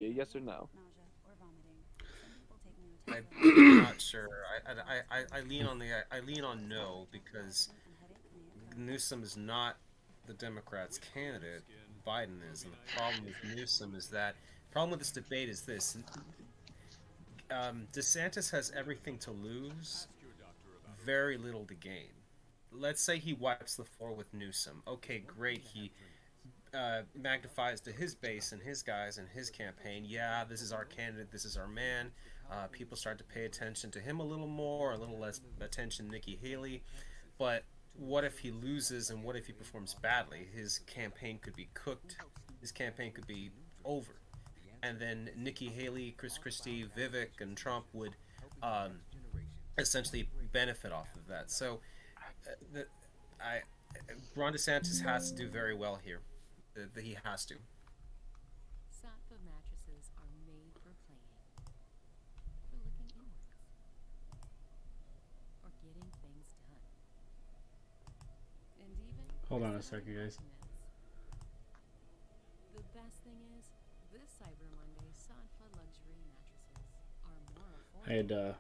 Monday? Yes or no? I'm not sure. I lean on I lean on no because Newsom is not the Democrats' candidate. Biden is, and the problem with Newsom is that problem with this debate is this: DeSantis has everything to lose, very little to gain. Let's say he wipes the floor with Newsom. Okay, great. He magnifies to his base and his guys and his campaign. Yeah, this is our candidate. This is our man. People start to pay attention to him a little more, a little less attention to Nikki Haley. But what if he loses and what if he performs badly? His campaign could be cooked. His campaign could be over. And then Nikki Haley, Chris Christie, Vivek, and Trump would um, essentially benefit off of that. So, the, I Ron DeSantis has to do very well here. He has to. Hold on a second, guys. I had to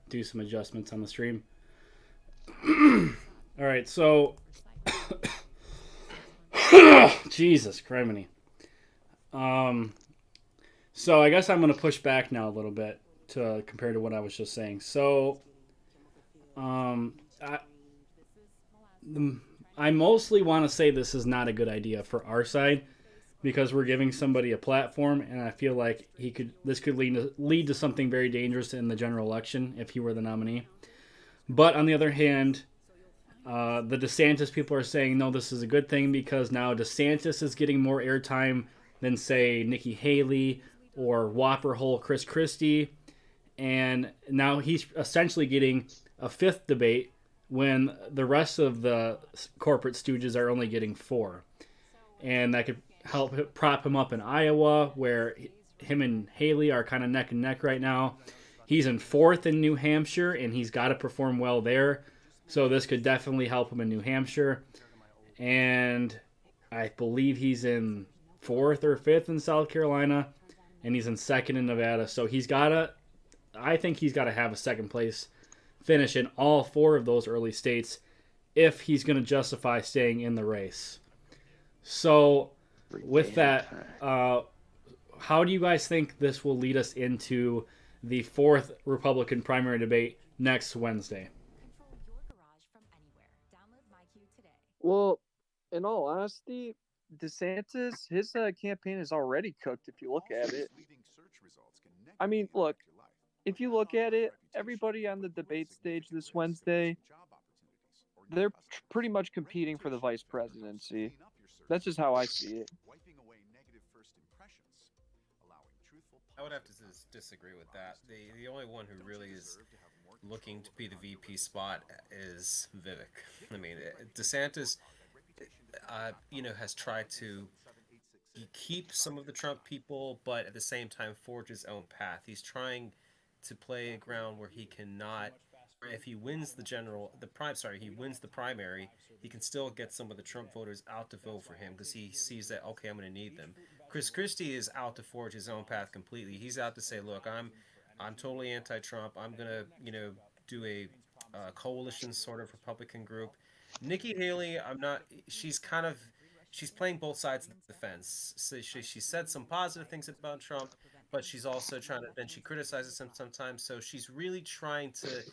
do some adjustments on the stream. All right, so Jesus criminy. Um, so I guess I'm going to push back now a little bit to compare to what I was just saying. So, um, I, I mostly want to say this is not a good idea for our side because we're giving somebody a platform, and I feel like this could lead to something very dangerous in the general election if he were the nominee. But on the other hand, the DeSantis people are saying no, this is a good thing because now DeSantis is getting more airtime than say Nikki Haley or Whopper Hole Chris Christie, and now he's essentially getting a fifth debate when the rest of the corporate stooges are only getting four, and that could help prop him up in Iowa, where him and Haley are kind of neck and neck right now. He's in fourth in New Hampshire, and he's got to perform well there. So this could definitely help him in New Hampshire. And I believe he's in fourth or fifth in South Carolina, and he's in second in Nevada. So I think he's got to have a second place finish in all four of those early states if he's going to justify staying in the race. So with that, how do you guys think this will lead us into the fourth Republican primary debate next Wednesday? Well, in all honesty, DeSantis, his campaign is already cooked if you look at it. I mean, look, if you look at it, everybody on the debate stage this Wednesday, they're pretty much competing for the vice presidency. That's just how I see it. I would have to disagree with that. The only one who really is looking to be the VP spot is Vivek. I mean, DeSantis, has tried to keep some of the Trump people, but at the same time forge his own path. He's trying to play a ground where he cannot. If he wins he wins the primary, he can still get some of the Trump voters out to vote for him because he sees that okay, I'm going to need them. Chris Christie is out to forge his own path completely. He's out to say, look, I'm totally anti-Trump. I'm gonna do a coalition sort of Republican group. Nikki Haley, I'm not. She's playing both sides of the fence. So she said some positive things about Trump, but she's also trying to. Then she criticizes him sometimes. So she's really trying to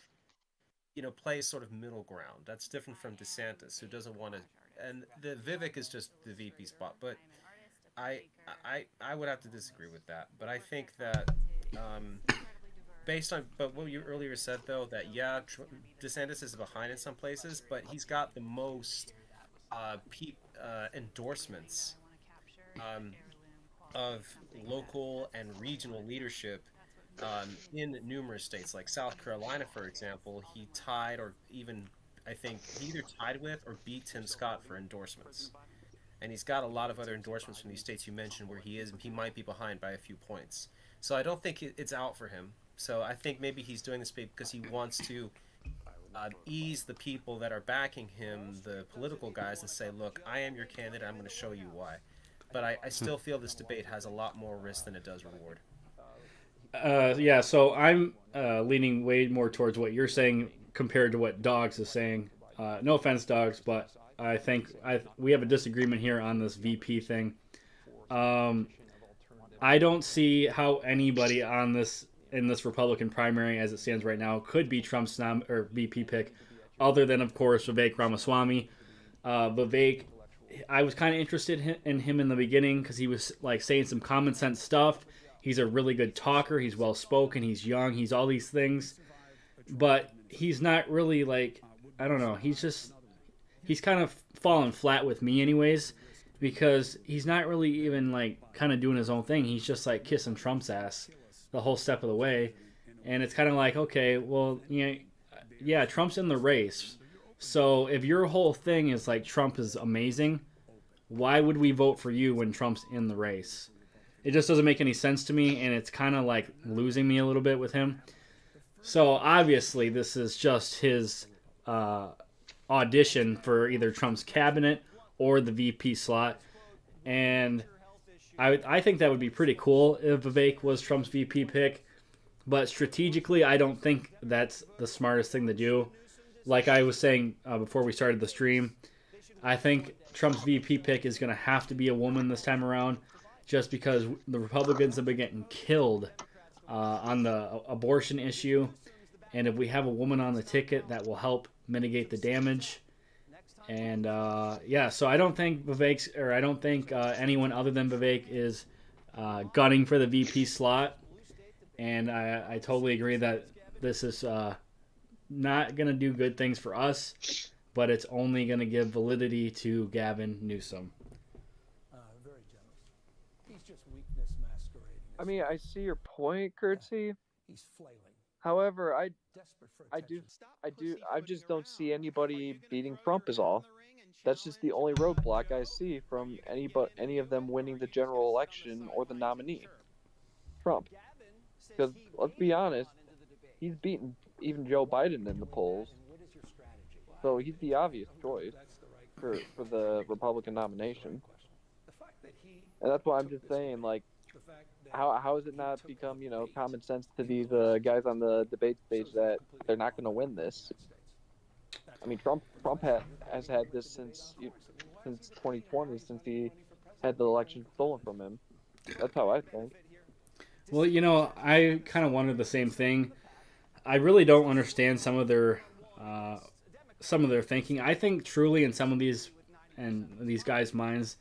play sort of middle ground. That's different from DeSantis, who doesn't want to. And the Vivek is just the VP spot, but I I would have to disagree with that. But I think that um, based on what you earlier said though, that yeah, DeSantis is behind in some places, but he's got the most endorsements um, of local and regional leadership in numerous states, like South Carolina, for example. He tied, or even I think he either tied with or beat Tim Scott for endorsements. And he's got a lot of other endorsements from these states you mentioned where he might be behind by a few points. So I don't think it's out for him. So I think maybe he's doing this because he wants to ease the people that are backing him, the political guys, and say, look, I am your candidate. I'm going to show you why. but I still feel this debate has a lot more risk than it does reward. Yeah, so I'm leaning way more towards what you're saying compared to what Dogs is saying. No offense, Dogs, but I think we have a disagreement here on this VP thing. I don't see how anybody in this Republican primary, as it stands right now, could be Trump's VP pick, other than, of course, Vivek Ramaswamy. Vivek, I was kind of interested in him in the beginning because he was like saying some common sense stuff. He's a really good talker. He's well spoken. He's young. He's all these things, but he's not really like, I don't know. He's kind of fallen flat with me, anyways, because he's not really even like kind of doing his own thing. He's just like kissing Trump's ass the whole step of the way, and it's kind of like, okay, well, yeah, Trump's in the race. So if your whole thing is like Trump is amazing, why would we vote for you when Trump's in the race? It just doesn't make any sense to me, and it's kind of like losing me a little bit with him. So obviously this is just his audition for either Trump's cabinet or the VP slot. And I think that would be pretty cool if Vivek was Trump's VP pick. But strategically, I don't think that's the smartest thing to do. Like I was saying before we started the stream, I think Trump's VP pick is going to have to be a woman this time around, just because the Republicans have been getting killed on the abortion issue. And if we have a woman on the ticket, that will help mitigate the damage. And so I don't think anyone other than Vivek is gunning for the VP slot. And I totally agree that this is not going to do good things for us, but it's only going to give validity to Gavin Newsom. Very generous. He's just weakness masquerading. I mean, I see your point, Curtsy. He's flailing. However, I just don't see anybody beating Trump is all. That's just the only roadblock I see from any of them winning the general election or the nominee, Trump. Because let's be honest, he's beaten even Joe Biden in the polls, so he's the obvious choice for the Republican nomination. And that's why I'm just saying, like, how has it not become, common sense to these guys on the debate stage that they're not going to win this? I mean, Trump has had this since 2020, since he had the election stolen from him. That's how I think. Well, I kind of wondered the same thing. I really don't understand some of their thinking. I think truly in some of these guys' minds,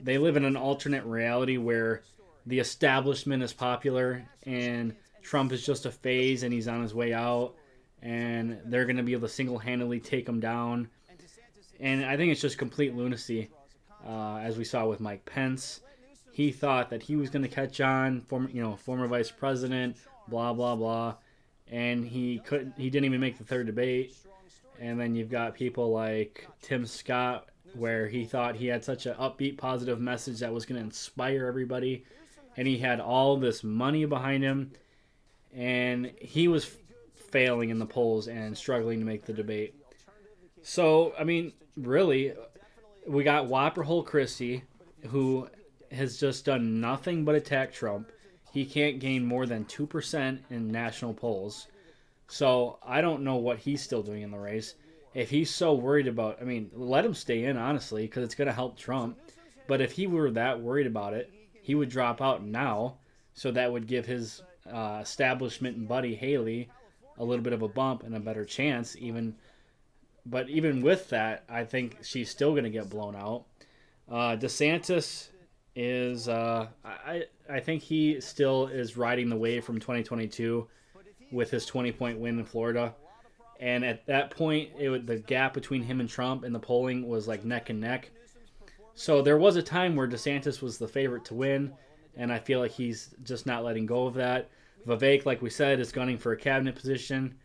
they live in an alternate reality where the establishment is popular and Trump is just a phase and he's on his way out, and they're going to be able to single-handedly take him down. And I think it's just complete lunacy, as we saw with Mike Pence. He thought that he was going to catch on, former vice president, blah, blah, blah. And he didn't even make the third debate. And then you've got people like Tim Scott, where he thought he had such an upbeat, positive message that was going to inspire everybody. And he had all this money behind him. And he was failing in the polls and struggling to make the debate. So, I mean, really, we got Whopper Hole Christie, who has just done nothing but attack Trump. He can't gain more than 2% in national polls. So I don't know what he's still doing in the race. If he's so worried about, let him stay in, honestly, because it's going to help Trump. But if he were that worried about it, he would drop out now. So that would give his establishment buddy Haley a little bit of a bump and a better chance. But even with that, I think she's still going to get blown out. DeSantis is I think he still is riding the wave from 2022 with his 20-point win in Florida. And at that point, the gap between him and Trump in the polling was like neck and neck. So there was a time where DeSantis was the favorite to win, and I feel like he's just not letting go of that. Vivek, like we said, is gunning for a cabinet position.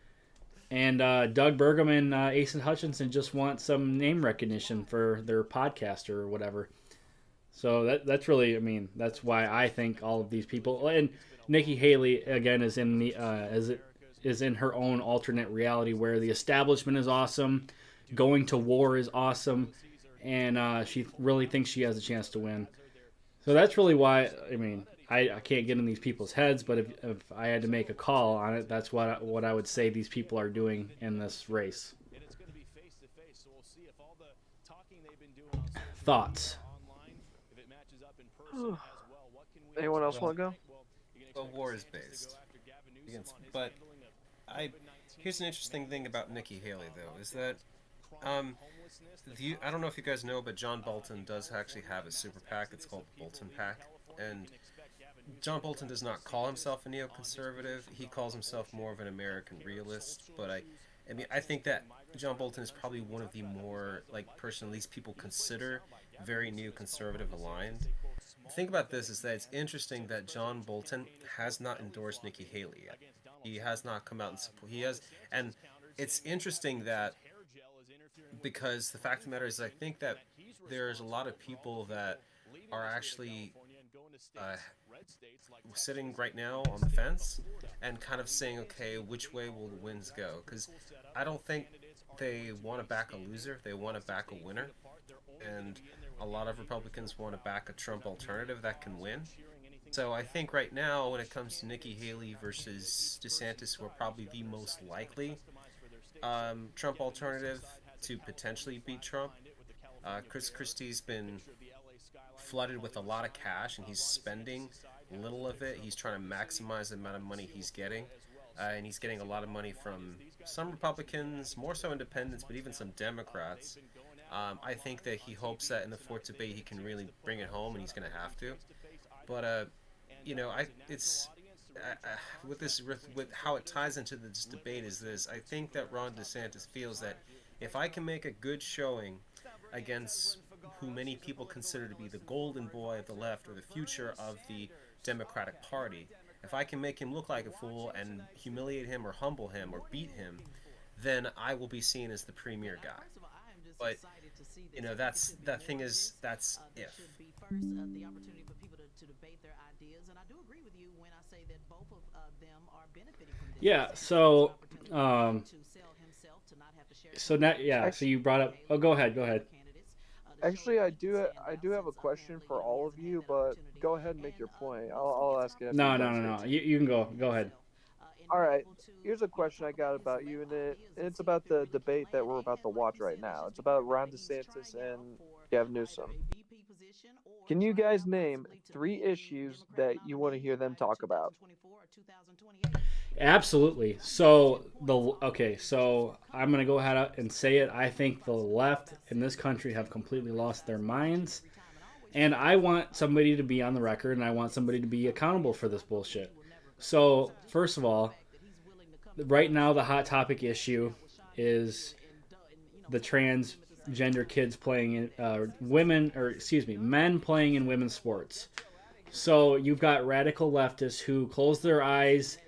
And Doug Burgum and Asa Hutchinson just want some name recognition for their podcast or whatever. So that's really, that's why I think all of these people, and Nikki Haley again is in in her own alternate reality where the establishment is awesome, going to war is awesome, and she really thinks she has a chance to win. So that's really why, I mean, I can't get in these people's heads, but if I had to make a call on it, that's what I would say these people are doing in this race. Thoughts? Anyone else want to go? Well, war is based. But here's an interesting thing about Nikki Haley, though, is that I don't know if you guys know, but John Bolton does actually have a super PAC. It's called the Bolton PAC, and John Bolton does not call himself a neoconservative. He calls himself more of an American realist. But I mean, I think that John Bolton is probably one of the more, like, person at least people consider very neoconservative aligned. The thing about this is that it's interesting that John Bolton has not endorsed Nikki Haley yet. He has not come out and support. He has, and it's interesting that because the fact of the matter is, I think that there's a lot of people that are actually sitting right now on the fence and kind of saying, okay, which way will the winds go? Because I don't think they want to back a loser. They want to back a winner. And a lot of Republicans want to back a Trump alternative that can win. So I think right now, when it comes to Nikki Haley versus DeSantis, who are probably the most likely Trump alternative to potentially beat Trump, Chris Christie's been flooded with a lot of cash, and he's spending little of it. He's trying to maximize the amount of money he's getting, and he's getting a lot of money from some Republicans, more so independents, but even some Democrats. I think that he hopes that in the fourth debate he can really bring it home, and he's going to have to. But with how it ties into this debate is this: I think that Ron DeSantis feels that if I can make a good showing against who many people consider to be the golden boy of the left or the future of the Democratic Party, if I can make him look like a fool and humiliate him or humble him or beat him, then I will be seen as the premier guy. But that's if. Yeah. So So you brought up. Oh, go ahead. Actually, I do have a question for all of you, but go ahead and make your point. I'll ask it. No. You can go. Go ahead. All right. Here's a question I got about you, and it's about the debate that we're about to watch right now. It's about Ron DeSantis and Gavin Newsom. Can you guys name 3 issues that you want to hear them talk about? Absolutely. So I'm gonna go ahead and say it. I think the left in this country have completely lost their minds, and I want somebody to be on the record, and I want somebody to be accountable for this bullshit. So first of all, right now the hot topic issue is the transgender kids playing in men playing in women's sports. So you've got radical leftists who close their eyes,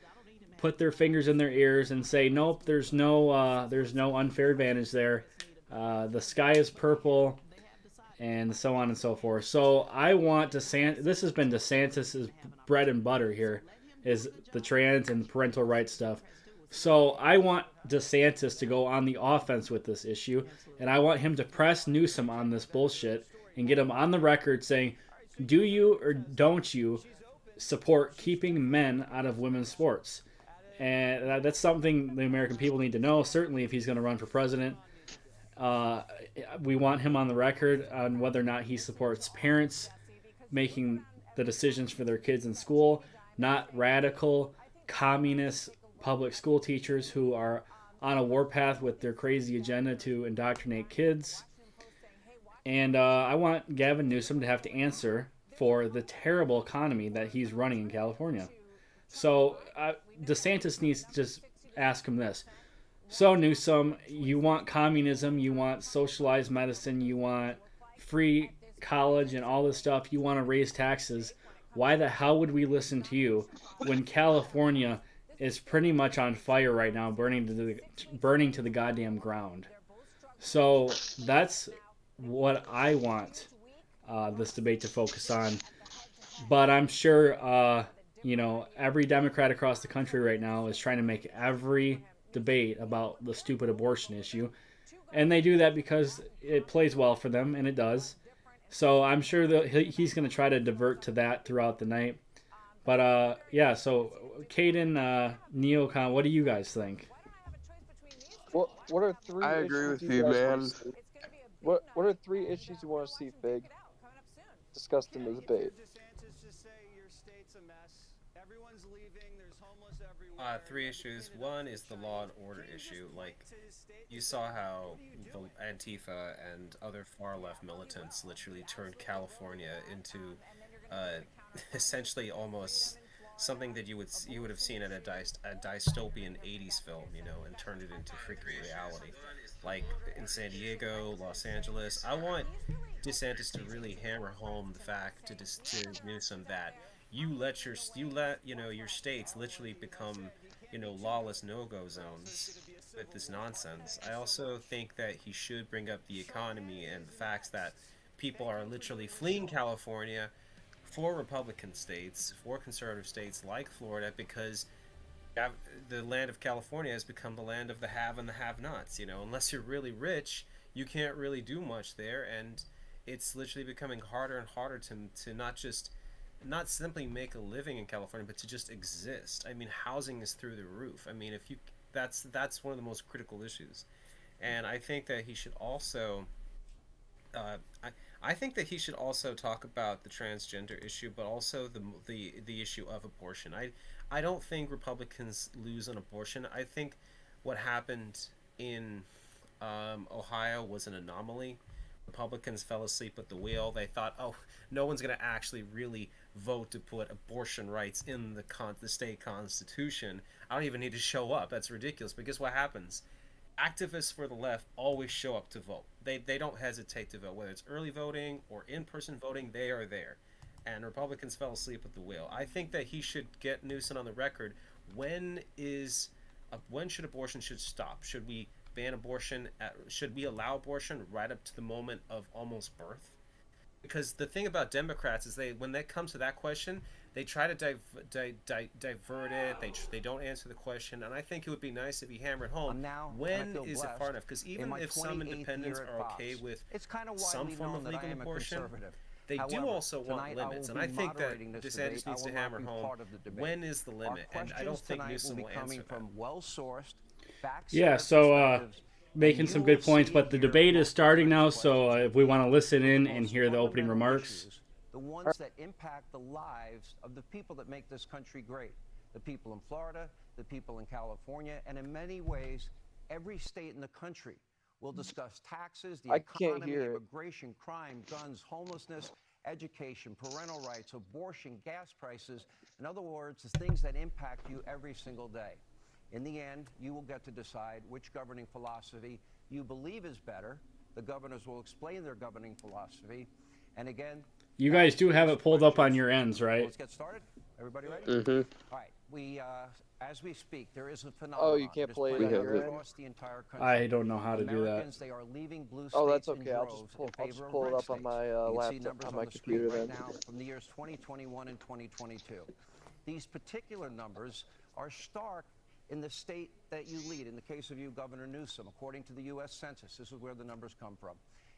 put their fingers in their ears, and say, nope, there's no unfair advantage there. The sky is purple, and so on and so forth. So I want DeSantis. This has been DeSantis' bread and butter here, is the trans and parental rights stuff. So I want DeSantis to go on the offense with this issue, and I want him to press Newsom on this bullshit and get him on the record saying, do you or don't you support keeping men out of women's sports? And that's something the American people need to know, certainly if he's going to run for president. We want him on the record on whether or not he supports parents making the decisions for their kids in school, not radical, communist public school teachers who are on a warpath with their crazy agenda to indoctrinate kids. And I want Gavin Newsom to have to answer for the terrible economy that he's running in California. So DeSantis needs to just ask him this. So Newsom, you want communism, you want socialized medicine, you want free college and all this stuff, you want to raise taxes. Why the hell would we listen to you when California is pretty much on fire right now, burning to the goddamn ground? So that's what I want this debate to focus on. But I'm sure every Democrat across the country right now is trying to make every debate about the stupid abortion issue. And they do that because it plays well for them, and it does. So I'm sure that he's going to try to divert to that throughout the night. But yeah, so Caden, Neocon, what do you guys think? What are three I agree issues with you you, guys man. want to see? What are three issues you want to see Fig discussed in the debate? Three issues. One is the law and order issue. Like, you saw how the Antifa and other far left militants literally turned California into essentially almost something that you would have seen in a dystopian '80s film, and turned it into freaking reality. Like in San Diego, Los Angeles. I want DeSantis to really hammer home the fact to Newsom that your states literally become lawless no-go zones with this nonsense. I also think that he should bring up the economy and the facts that people are literally fleeing California for Republican states, for conservative states like Florida, because the land of California has become the land of the have and the have-nots. Unless you're really rich, you can't really do much there, and it's literally becoming harder and harder to not simply make a living in California, but to just exist. I mean, housing is through the roof. I mean, if you that's one of the most critical issues, and I think that he should also. Uh, I think that he should also talk about the transgender issue, but also the issue of abortion. I don't think Republicans lose on abortion. I think what happened in Ohio was an anomaly. Republicans fell asleep at the wheel. They thought, oh, no one's going to actually really vote to put abortion rights in the state constitution. I don't even need to show up. That's ridiculous. But guess what happens? Activists for the left always show up to vote. They don't hesitate to vote. Whether it's early voting or in-person voting, they are there. And Republicans fell asleep at the wheel. I think that he should get Newsom on the record. When should abortion should stop? Should we ban abortion? Should we allow abortion right up to the moment of almost birth? Because the thing about Democrats is when that comes to that question, they try to divert it. They don't answer the question, and I think it would be nice if he hammered home. When is it far enough? Because even if some independents are okay with some form of legal abortion, they do also want limits, and I think that DeSantis needs to hammer home when is the limit, and I don't think Newsom will answer that. Yeah, so making some good points, but the debate is starting now, so if we want to listen in and hear the opening remarks. The ones that impact the lives of the people that make this country great. The people in Florida, the people in California, and in many ways, every state in the country will discuss taxes, the economy, immigration, crime, guns, homelessness, education, parental rights, abortion, gas prices. In other words, the things that impact you every single day. In the end, you will get to decide which governing philosophy you believe is better. The governors will explain their governing philosophy. And again, you guys do have it pulled up on your ends, right? Let's get started. Everybody ready? Mm-hmm. All right. As we speak, there is a phenomenon. Oh, you can't play it across the entire country. I don't know how to do that. They are leaving blue states. Oh, that's okay. I'll just pull it up on my laptop, on my computer then. Right now from the years 2021 and 2022. These particular numbers are stark in the state that you lead. In the case of you, Governor Newsom, according to the U.S. Census, this is where the numbers come from.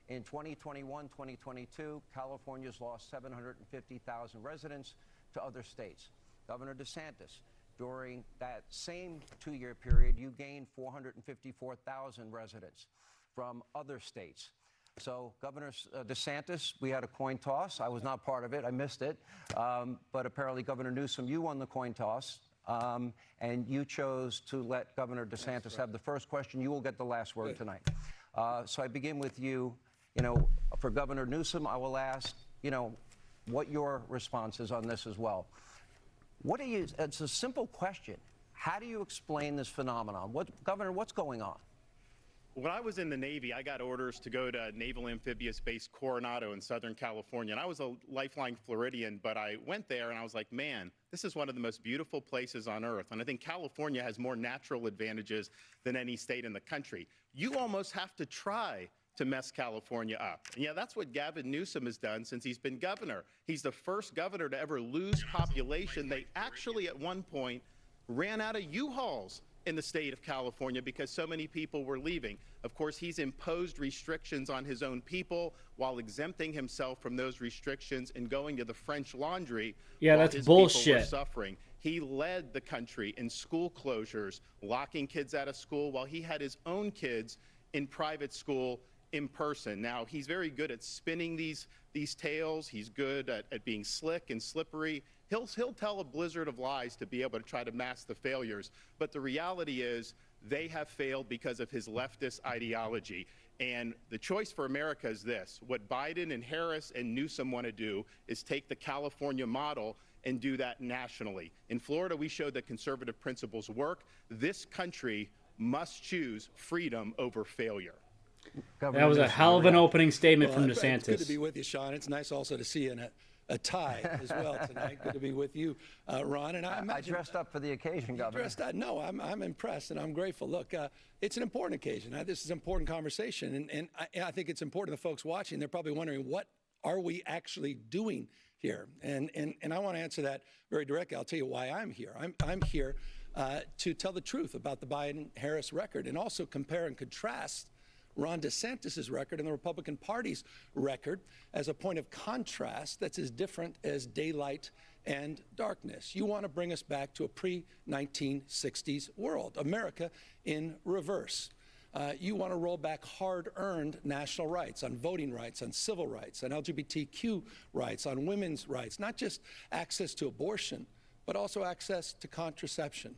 In 2021, 2022, California's lost 750,000 residents to other states. Governor DeSantis, during that same two-year period, you gained 454,000 residents from other states. So, Governor DeSantis, we had a coin toss. I was not part of it. I missed it. But apparently, Governor Newsom, you won the coin toss. And you chose to let Governor DeSantis have the first question. You will get the last word tonight. So I begin with you. For Governor Newsom, I will ask, what your response is on this as well. It's a simple question. How do you explain this phenomenon? Governor, what's going on? When I was in the Navy, I got orders to go to Naval Amphibious Base Coronado in Southern California. And I was a lifelong Floridian, but I went there and I was like, man, this is one of the most beautiful places on earth. And I think California has more natural advantages than any state in the country. You almost have to try to mess California up. And yeah, that's what Gavin Newsom has done since he's been governor. He's the first governor to ever lose population. They actually, at one point, ran out of U-Hauls in the state of California because so many people were leaving. Of course, he's imposed restrictions on his own people while exempting himself from those restrictions and going to the French Laundry. Yeah, while that's his bullshit. People were suffering. He led the country in school closures, locking kids out of school while he had his own kids in private school in person. Now, he's very good at spinning these tales. He's good at being slick and slippery. He'll tell a blizzard of lies to be able to try to mask the failures. But the reality is they have failed because of his leftist ideology. And the choice for America is this. What Biden and Harris and Newsom want to do is take the California model and do that nationally. In Florida, we showed that conservative principles work. This country must choose freedom over failure. That was a hell of an opening statement from DeSantis. It's good to be with you, Sean. It's nice also to see you in a tie as well tonight. Good to be with you, Ron. And I dressed up for the occasion, Governor. Dressed up? No, I'm impressed and I'm grateful. Look, it's an important occasion. This is an important conversation, and I think it's important to the folks watching. They're probably wondering, what are we actually doing here? And I want to answer that very directly. I'll tell you why I'm here. I'm here to tell the truth about the Biden-Harris record and also compare and contrast Ron DeSantis' record and the Republican Party's record as a point of contrast that's as different as daylight and darkness. You want to bring us back to a pre-1960s world, America in reverse. You want to roll back hard-earned national rights on voting rights, on civil rights, on LGBTQ rights, on women's rights, not just access to abortion, but also access to contraception.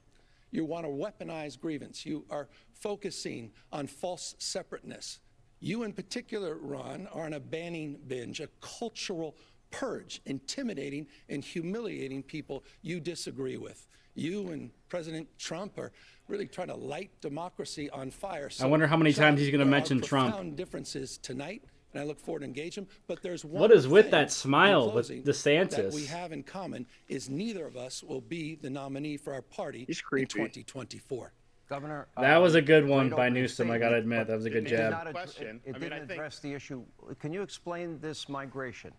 You want to weaponize grievance. You are focusing on false separateness. You in particular, Ron, are on a banning binge, a cultural purge, intimidating and humiliating people you disagree with. You and President Trump are really trying to light democracy on fire. So, I wonder how many times he's going to mention Trump. Profound differences tonight, and I look forward to engaging. But there's one. What is with that smile with DeSantis? That we have in common is neither of us will be the nominee for our party in 2024. Governor, that was a good one by Newsom. I got to admit, that was a good jab. It didn't address the issue. Can you explain this migration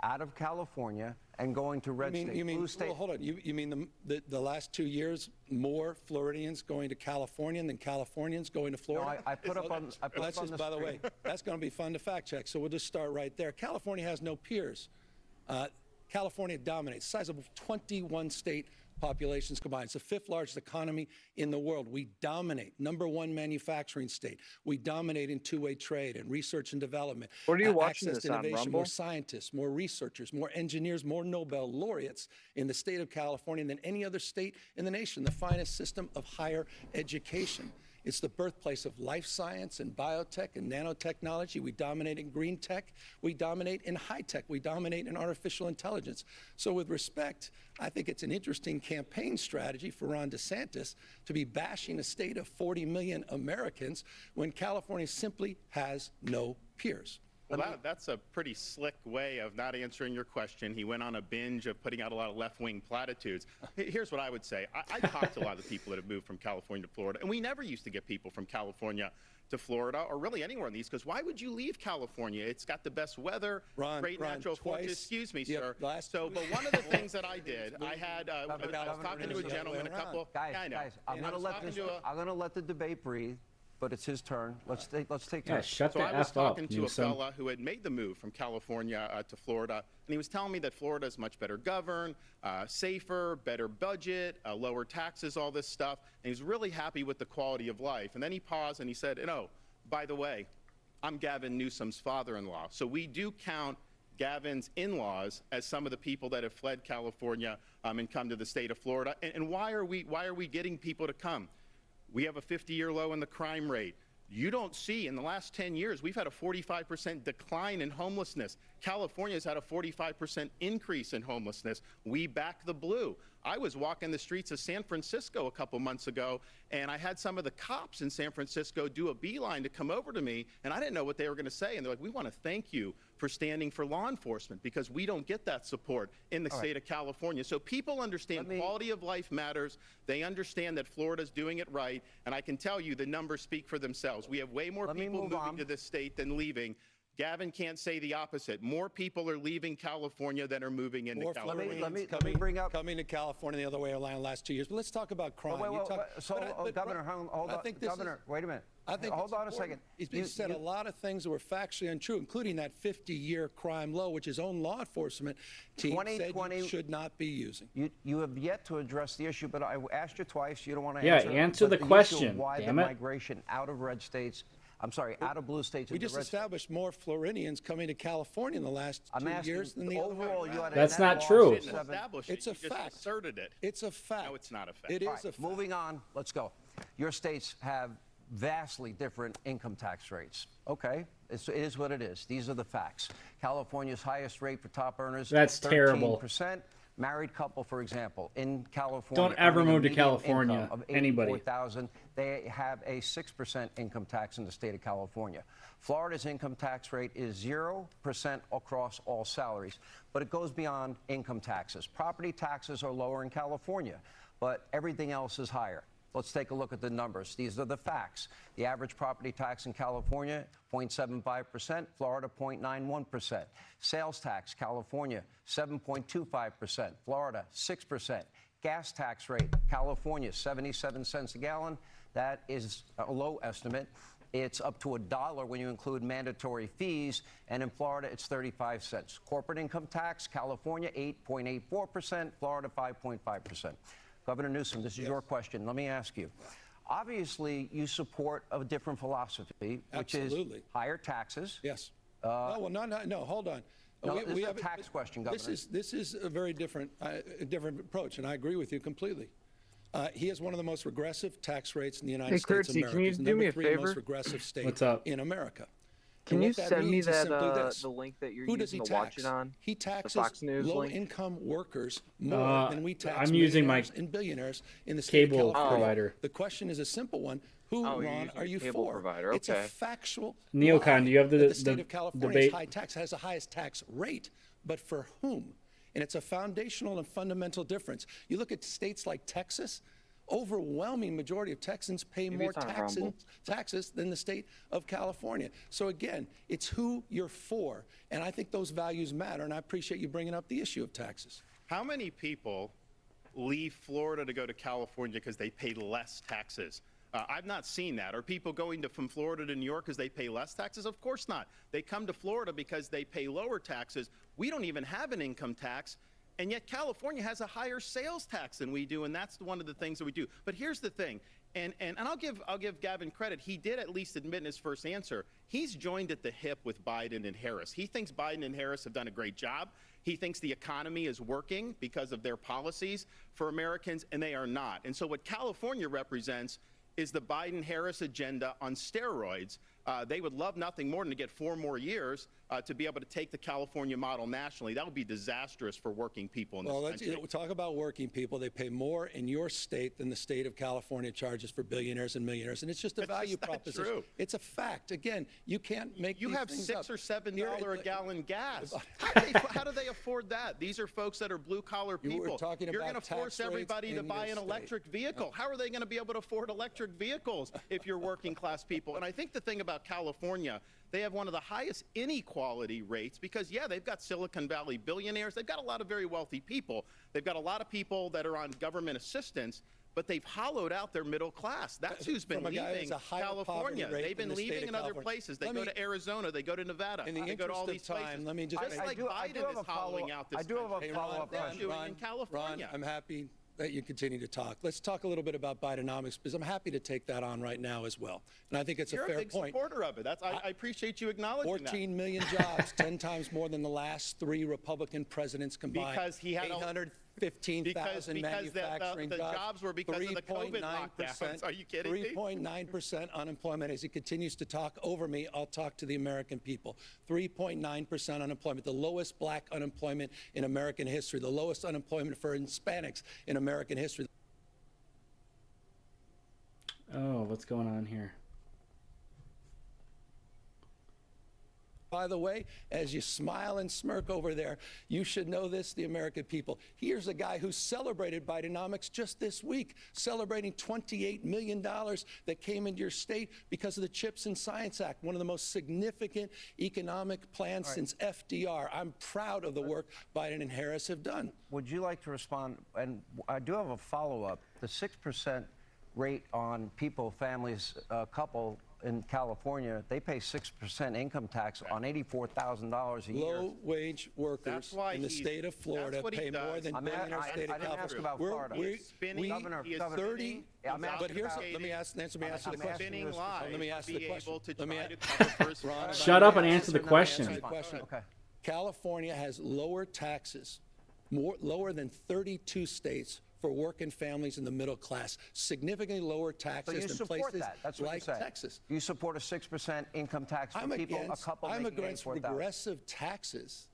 out of California and going to red state? You mean, well, hold on. You mean the last 2 years, more Floridians going to California than Californians going to Florida? No, I put up on the by the way, that's going to be fun to fact check. So we'll just start right there. California has no peers. California dominates. Size of 21 state populations combined. It's the fifth largest economy in the world. We dominate. Number one manufacturing state. We dominate in two-way trade and research and development. What are you watching access this to on, innovation, Rumble? more scientists, more researchers, more engineers, more Nobel laureates in the state of California than any other state in the nation. The finest system of higher education. It's the birthplace of life science and biotech and nanotechnology. We dominate in green tech. We dominate in high tech. We dominate in artificial intelligence. So with respect, I think it's an interesting campaign strategy for Ron DeSantis to be bashing a state of 40 million Americans when California simply has no peers. Well, that's a pretty slick way of not answering your question. He went on a binge of putting out a lot of left-wing platitudes. Here's what I would say. I talked to a lot of the people that have moved from California to Florida, and we never used to get people from California to Florida or really anywhere in the East Coast. Why would you leave California? It's got the best weather, great natural forest. Excuse me, sir. But one of the things that I did, I was talking to a gentleman, a couple. Guys, I'm going to let the debate breathe. But it's his turn. Let's take Yeah, shut the So I was F up, talking to Newsom. a fella who had made the move from California to Florida, and he was telling me that Florida is much better governed, safer, better budget, lower taxes, all this stuff. And he was really happy with the quality of life. And then he paused and he said, by the way, I'm Gavin Newsom's father-in-law. So we do count Gavin's in-laws as some of the people that have fled California and come to the state of Florida. And why are we getting people to come? We have a 50-year low in the crime rate. You don't see, in the last 10 years, we've had a 45% decline in homelessness. California's had a 45% increase in homelessness. We back the blue. I was walking the streets of San Francisco a couple months ago, and I had some of the cops in San Francisco do a beeline to come over to me, and I didn't know what they were going to say. And they're like, we want to thank you for standing for law enforcement because we don't get that support in the state of California. So people understand quality of life matters. They understand that Florida's doing it right, and I can tell you the numbers speak for themselves. We have way more people moving to this state than leaving. Gavin can't say the opposite. More people are leaving California than are moving into California. Let me bring up coming to California the other way around the last 2 years. But let's talk about crime. Governor, hold on. Governor, wait a minute. Hold on a second. You said a lot of things that were factually untrue, including that 50-year crime low, which his own law enforcement team said you should not be using. You have yet to address the issue, but I asked you twice. You don't want to answer. Yeah, answer the question. Why damn the it. migration out of red states? I'm sorry, out of blue states. We just established more Floridians coming to California in the last 2 years than the overall. That's not true. It's a fact. Asserted it. It's a fact. No, it's not a fact. It is a fact. Moving on. Let's go. Your states have vastly different income tax rates. Okay, it is what it is. These are the facts. California's highest rate for top earners. That's 13%. terrible. Married couple, for example, in California. Don't ever move to California. Anybody. They have a 6% income tax in the state of California. Florida's income tax rate is 0% across all salaries, but it goes beyond income taxes. Property taxes are lower in California, but everything else is higher. Let's take a look at the numbers. These are the facts. The average property tax in California, 0.75%, Florida, 0.91%. Sales tax, California, 7.25%, Florida, 6%. Gas tax rate, California, 77 cents a gallon. That is a low estimate. It's up to $1 when you include mandatory fees, and in Florida, it's 35 cents. Corporate income tax, California, 8.84%, Florida, 5.5%. Governor Newsom, this is your question. Let me ask you. Obviously, you support a different philosophy, which is higher taxes. Yes. No, hold on. No, this is a tax question, Governor. This is a very different approach, and I agree with you completely. He has one of the most regressive tax rates in the United States of America. Can you do me a favor? Most regressive state What's up? in America. Can you send me that the link that you're using to watch it on? He taxes Fox News low-income workers more than we tax I'm using my and billionaires in the state cable of California. provider. The question is a simple one. Who, Ron, are you cable for? provider. It's a Okay. factual Neocon, lie do you have that the state of California debate? is high tax, has the highest tax rate, but for whom? And it's a foundational and fundamental difference. You look at states like Texas. Overwhelming majority of Texans pay more taxes than the state of California. So again, it's who you're for, and I think those values matter, and I appreciate you bringing up the issue of taxes. How many people leave Florida to go to California because they pay less taxes? I've not seen that. Are people going from Florida to New York because they pay less taxes? Of course not. They come to Florida because they pay lower taxes. We don't even have an income tax. And yet California has a higher sales tax than we do, and that's one of the things that we do. But here's the thing, and I'll give Gavin credit. He did at least admit in his first answer, he's joined at the hip with Biden and Harris. He thinks Biden and Harris have done a great job. He thinks the economy is working because of their policies for Americans, and they are not. And so what California represents is the Biden-Harris agenda on steroids. They would love nothing more than to get 4 more years to be able to take the California model nationally. That would be disastrous for working people in this country. We'll talk about working people. They pay more in your state than the state of California charges for billionaires and millionaires, and it's just a value proposition. True. It's a fact. Again, you can't make you these have things $6 up. or $7 a gallon gas. How do they afford that? These are folks that are blue-collar people. You're going to force everybody to buy an electric vehicle. How are they going to be able to afford electric vehicles if you're working-class people? And I think the thing about California, they have one of the highest inequality rates because, yeah, they've got Silicon Valley billionaires. They've got a lot of very wealthy people. They've got a lot of people that are on government assistance, but they've hollowed out their middle class. That's who's been leaving California. They've been leaving in other places. They go to Arizona. They go to Nevada. They go to all these places. Let me just like Biden is hollowing out this country. I do have a follow-up question. In California. Ron, I'm happy that you continue to talk. Let's talk a little bit about Bidenomics, because I'm happy to take that on right now as well. And I think it's a fair point. You're a big supporter of it. I appreciate you acknowledging 14 million jobs, 10 times more than the last 3 Republican presidents combined. Because he had 815,000 manufacturing the jobs were because of the COVID lockdowns. Are you kidding me? 3.9% unemployment. As he continues to talk over me, I'll talk to the American people. 3.9% unemployment, the lowest black unemployment in American history, the lowest unemployment for Hispanics in American history. Oh, what's going on here? By the way, as you smile and smirk over there, you should know this, the American people. Here's a guy who celebrated Bidenomics just this week, celebrating $28 million that came into your state because of the CHIPS and Science Act, one of the most significant economic plans since FDR. I'm proud of the work Biden and Harris have done. Would you like to respond? And I do have a follow-up. The 6% rate on people, families, couple in California, they pay 6% income tax on $84,000 a year. Low-wage workers in the state of Florida pay more than billionaire state of California. I didn't ask about Florida. Let me answer the question. Let me ask the question. Shut up and answer the question. Okay. California has lower taxes, lower than 32 states for working families in the middle class, significantly lower taxes than places like Texas. You support a 6% income tax for people, a couple I'm making against $84,000. regressive taxes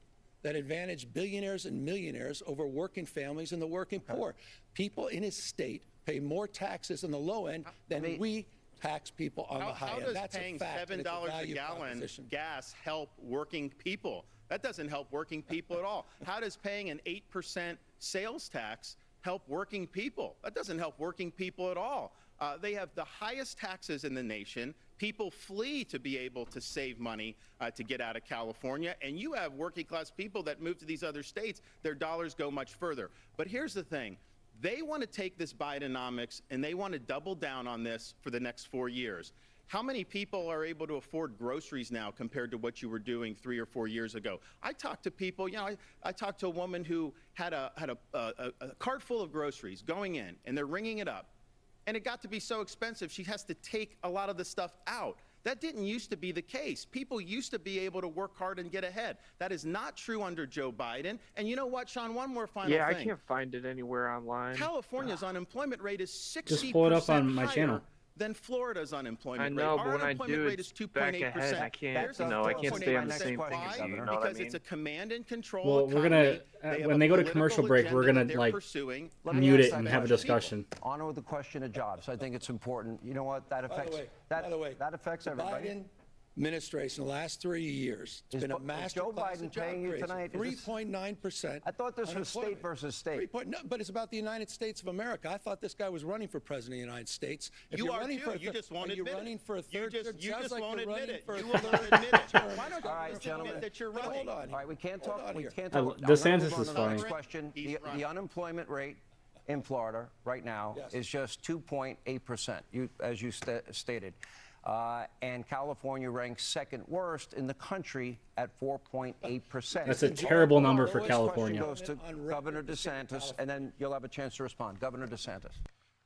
that advantage billionaires and millionaires over working families and the working poor. People in his state pay more taxes on the low end than we tax people on the high end. That's paying a fact. $7 a gallon gas help working people? That doesn't help working people at all. How does paying an 8% sales tax help working people? That doesn't help working people at all. They have the highest taxes in the nation. People flee to be able to save money to get out of California. And you have working class people that move to these other states. Their dollars go much further. But here's the thing. They want to take this Bidenomics and they want to double down on this for the next 4 years. How many people are able to afford groceries now compared to what you were doing 3 or 4 years ago? I talked to people, I talked to a woman who had a cart full of groceries going in, and they're ringing it up. And it got to be so expensive, she has to take a lot of the stuff out. That didn't used to be the case. People used to be able to work hard and get ahead. That is not true under Joe Biden. And you know what, Sean, one more final thing. Yeah, I can't find it anywhere online. California's unemployment rate is 60% Just pull it up on my channel. Than Florida's unemployment rate. I know, rate. but when I do it's back ahead, I can't stay on the same thing as you. You know what I mean? It's a command and control. Well, we're gonna when they go to commercial break, we're gonna mute it and have a discussion. On with the question of jobs. I think it's important. You know what? That affects. By the way, that affects everybody. Biden administration, the last 3 years, it's been a master Joe Biden paying you tonight 3.9%. I thought this was state versus state. No, but it's about the United States of America. I thought this guy was running for president of the United States. If you are running too. You just won't admit it. Running for a third term? You just won't admit it. You won't admit it. Why don't you just admit that you're running? Hold on. All right, we can't talk. We can't talk. talk. DeSantis is fine. Question: the unemployment rate in Florida right now is just 2.8%. As you stated. And California ranks second worst in the country at 4.8%. That's a terrible number for California. This question goes to Governor DeSantis, and then you'll have a chance to respond. Governor DeSantis.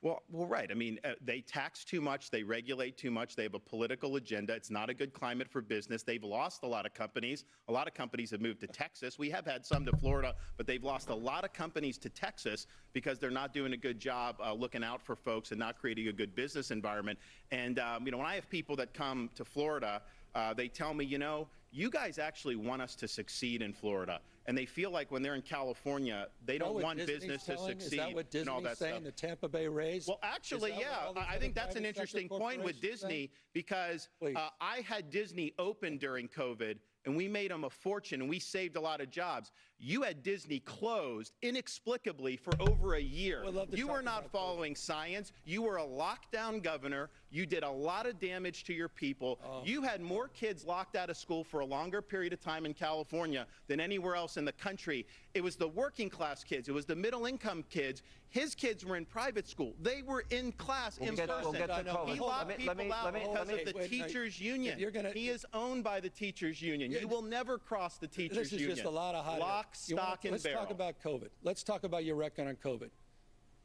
Well, right. I mean, they tax too much. They regulate too much. They have a political agenda. It's not a good climate for business. They've lost a lot of companies. A lot of companies have moved to Texas. We have had some to Florida, but they've lost a lot of companies to Texas because they're not doing a good job looking out for folks and not creating a good business environment. And, when I have people that come to Florida, they tell me, you guys actually want us to succeed in Florida. And they feel like when they're in California, they don't want business to succeed. Is that what Disney's saying, the Tampa Bay Rays? Well, actually, yeah. I think that's an interesting point with Disney because I had Disney open during COVID, and we made them a fortune, and we saved a lot of jobs. You had Disney closed inexplicably for over a year. You were not following science. You were a lockdown governor. You did a lot of damage to your people. You had more kids locked out of school for a longer period of time in California than anywhere else in the country. It was the working class kids. It was the middle income kids. His kids were in private school. They were in class in person. He locked people out because of the teachers' union. He is owned by the teachers' union. You will never cross the teachers' union. This is just a lot of hot air. Lock, stock, and barrel. Let's talk about COVID. Let's talk about your record on COVID.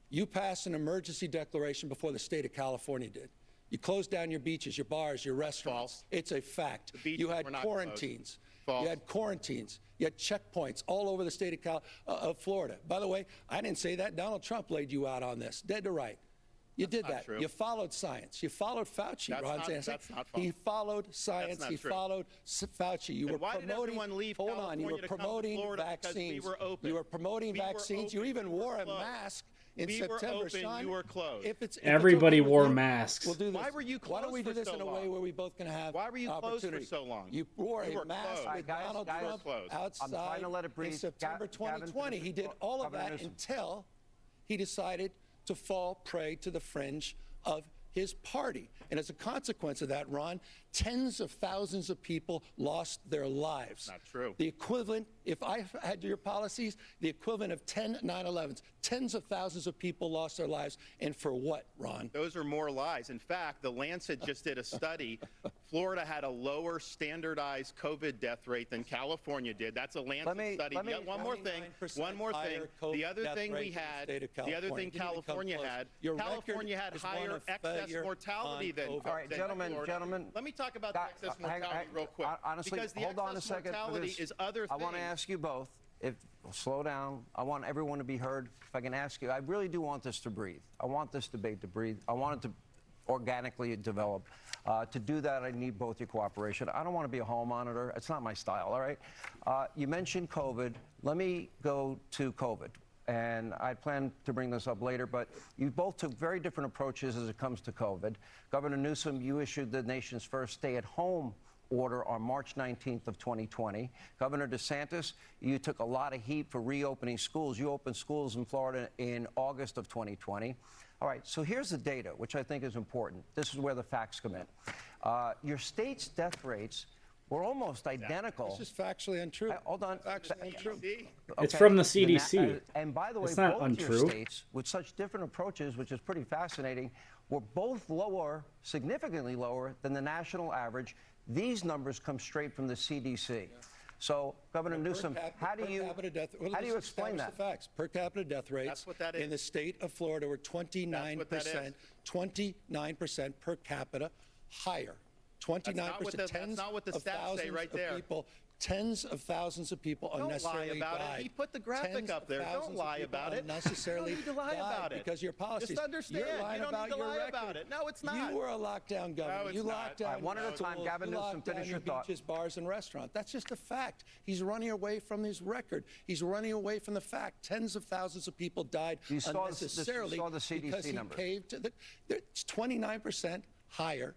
You passed an emergency declaration before the state of California did. You closed down your beaches, your bars, your restaurants. False. It's a fact. You had quarantines. False. You had quarantines. You had checkpoints all over the state of Florida. By the way, I didn't say that. Donald Trump laid you out on this, dead to right. You did that. True. You followed science. You followed Fauci. That's not false. He followed science. He followed Fauci. You were promoting. Hold on. You were promoting vaccines. You were promoting vaccines. You even wore a mask in we September. were open, Sean, you were closed. if Everybody okay wore you, masks. We'll do this. Why were you closed Why don't we do for this so in a way long? where we both can have Why were you closed opportunity? for so long? You wore You a were mask closed. with All right, guys, Donald guys, Trump closed. outside I'm trying to let it breathe. in September Gavin, 2020. He did all of Governor that Newsom. until he decided to fall prey to the fringe of his party. And as a consequence of that, Ron, tens of thousands of people lost their lives. Not true. The equivalent, if I had your policies, the equivalent of 10 9/11s. Tens of thousands of people lost their lives. And for what, Ron? Those are more lies. In fact, the Lancet just did a study. Florida had a lower standardized COVID death rate than California did. That's a Lancet study. One more thing. The other thing we had, the other thing California had, California had higher excess mortality than All right, gentlemen. Let me talk about the excess mortality real quick. Honestly, because the hold on a excess second. mortality is other things. I want to ask you both. Slow down. I want everyone to be heard. If I can ask you, I really do want this to breathe. I want this debate to breathe. I want it to organically develop. To do that, I need both your cooperation. I don't want to be a hall monitor. It's not my style, all right? You mentioned COVID. Let me go to COVID. And I plan to bring this up later, but you both took very different approaches as it comes to COVID. Governor Newsom, you issued the nation's first stay-at-home order on March 19th of 2020. Governor DeSantis, you took a lot of heat for reopening schools. You opened schools in Florida in August of 2020. All right, so here's the data, which I think is important. This is where the facts come in. Your state's death rates were almost identical. This is factually untrue. Hold on. Factually untrue. It's from the CDC. And by the way, It's not both untrue. your states, with such different approaches, which is pretty fascinating, were both lower, significantly lower than the national average. These numbers come straight from the CDC. So, Governor Newsom, how do you explain that? The facts. Per capita death rates That's what that is. in the state of Florida were 29%, 29% per capita higher. 29%. That's not what the stats say right there. Tens of thousands of people Don't unnecessarily lie about died. it. He put the graphic Tens up there. of Don't thousands lie of people about it. unnecessarily You don't need to lie died about it. because your policies. Just understand. You're lying You don't about need to your lie record. about it. No, it's not. You were a lockdown governor. No, it's you not. locked down. All right, one at a time. schools. Gavin You Newsom, locked down finish your your thought. beaches, bars, and restaurants. That's just a fact. He's running away from his record. He's running away from the fact. Tens of thousands of people died You saw unnecessarily the CDC because he numbers. caved to the. It's 29% higher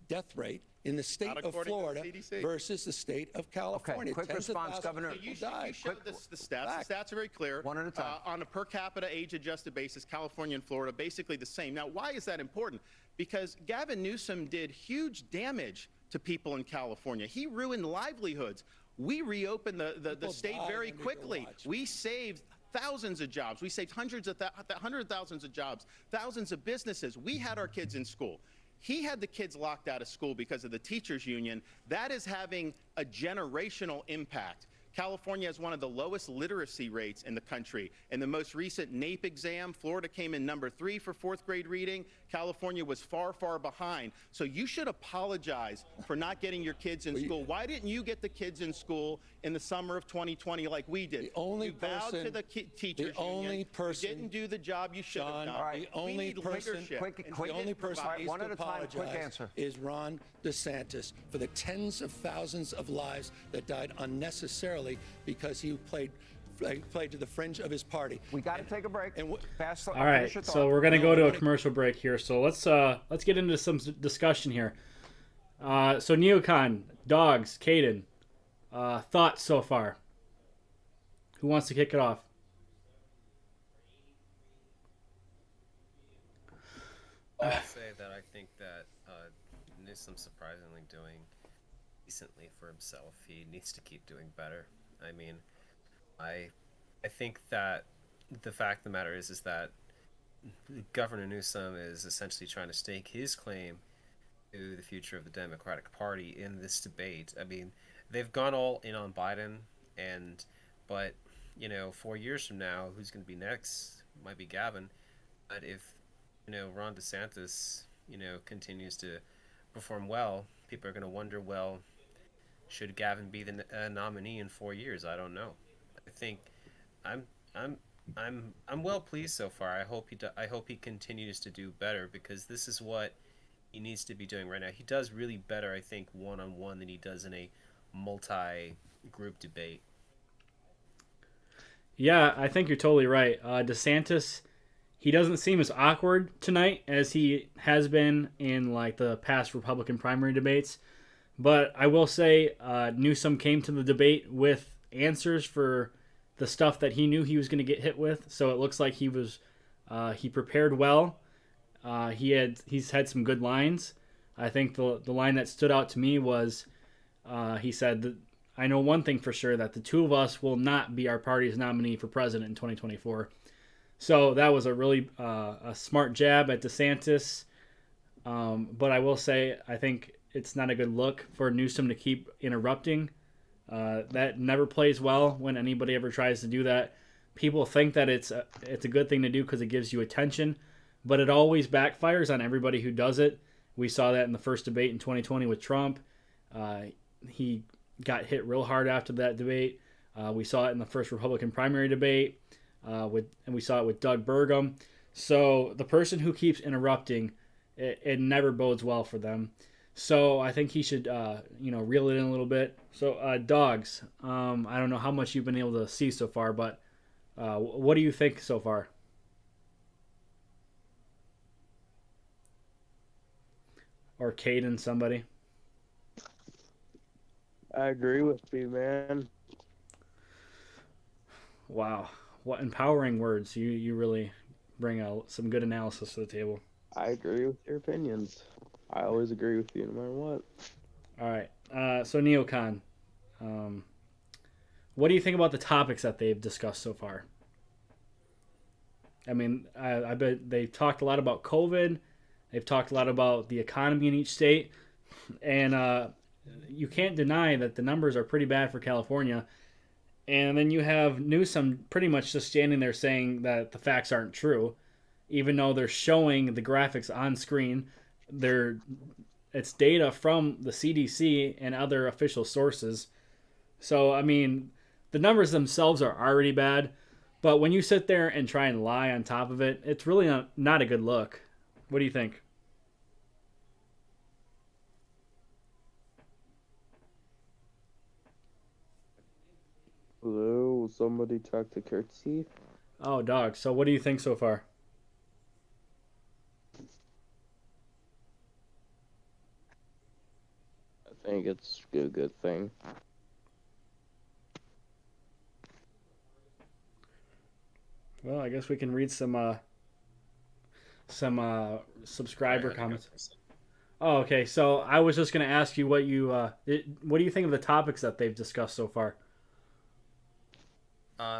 death rate in the state Not of according to the Florida CDC. versus the state of California. quick Tens of response, thousands Governor. of people You died. showed the stats. Fact. The stats are very clear. One at a time. On a per capita age-adjusted basis, California and Florida basically the same. Now, why is that important? Because Gavin Newsom did huge damage to people in California. He ruined livelihoods. We reopened the People state died very under your quickly. watch. We saved thousands of jobs. We saved hundreds of thousands of jobs, thousands of businesses. We had our kids in school. He had the kids locked out of school because of the teachers union. That is having a generational impact. California has one of the lowest literacy rates in the country. In the most recent NAEP exam, Florida came in number 3 for 4th grade reading. California was far, far behind. So you should apologize for not getting your kids in school. Why didn't you get the kids in school in the summer of 2020 like we did? The only you bowed person- to the teachers the only union. person- You didn't do the job you should have John, done. all right, the only we need person, leadership. quick- And quick- he the only didn't person provide that it. needs One to at a time, quick apologize answer. is Ron DeSantis for the tens of thousands of lives that died unnecessarily because he played to the fringe of his party. We got to take a break. And Fast, All right, so we're gonna go to a commercial break here. So let's get into some discussion here. So Neocon, Dogs, Caden, thoughts so far? Who wants to kick it off? I'll say that I think that Newsom's surprisingly doing decently for himself. He needs to keep doing better. I mean, I think that the fact of the matter is that Governor Newsom is essentially trying to stake his claim to the future of the Democratic Party in this debate. I mean, they've gone all in on Biden, but 4 years from now, who's going to be next? Might be Gavin. But if Ron DeSantis continues to perform well, people are going to wonder, well, should Gavin be the nominee in 4 years? I don't know. I think I'm well pleased so far. I hope he continues to do better, because this is what he needs to be doing right now. He does really better, I think, one-on-one than he does in a multi-group debate. Yeah, I think you're totally right. DeSantis, he doesn't seem as awkward tonight as he has been in like the past Republican primary debates. But I will say Newsom came to the debate with answers for the stuff that he knew he was going to get hit with. So it looks like he prepared well. He's had some good lines. I think the line that stood out to me was he said that I know one thing for sure, that the two of us will not be our party's nominee for president in 2024. So that was a really a smart jab at DeSantis. But I will say, I think it's not a good look for Newsom to keep interrupting. That never plays well when anybody ever tries to do that. People think that it's a good thing to do because it gives you attention, but it always backfires on everybody who does it. We saw that in the first debate in 2020 with Trump. He got hit real hard after that debate. We saw it in the first Republican primary debate, and we saw it with Doug Burgum. So the person who keeps interrupting, it never bodes well for them. So I think he should, reel it in a little bit. So dogs, I don't know how much you've been able to see so far, but what do you think so far? Or Caden, somebody. I agree with you, man. Wow, what empowering words. You really bring out some good analysis to the table. I agree with your opinions. I always agree with you no matter what. All right. So Neocon, what do you think about the topics that they've discussed so far? I mean, I bet they've talked a lot about COVID. They've talked a lot about the economy in each state. And you can't deny that the numbers are pretty bad for California. And then you have Newsom pretty much just standing there saying that the facts aren't true, even though they're showing the graphics on screen. It's data from the CDC and other official sources. So, I mean, the numbers themselves are already bad, but when you sit there and try and lie on top of it, it's really not a good look. What do you think? Hello, somebody talk to Curtsy? Oh, dog. So what do you think so far? I think it's a good thing. Well, I guess we can read some subscriber comments. Oh, okay. So I was just going to ask you what do you think of the topics that they've discussed so far?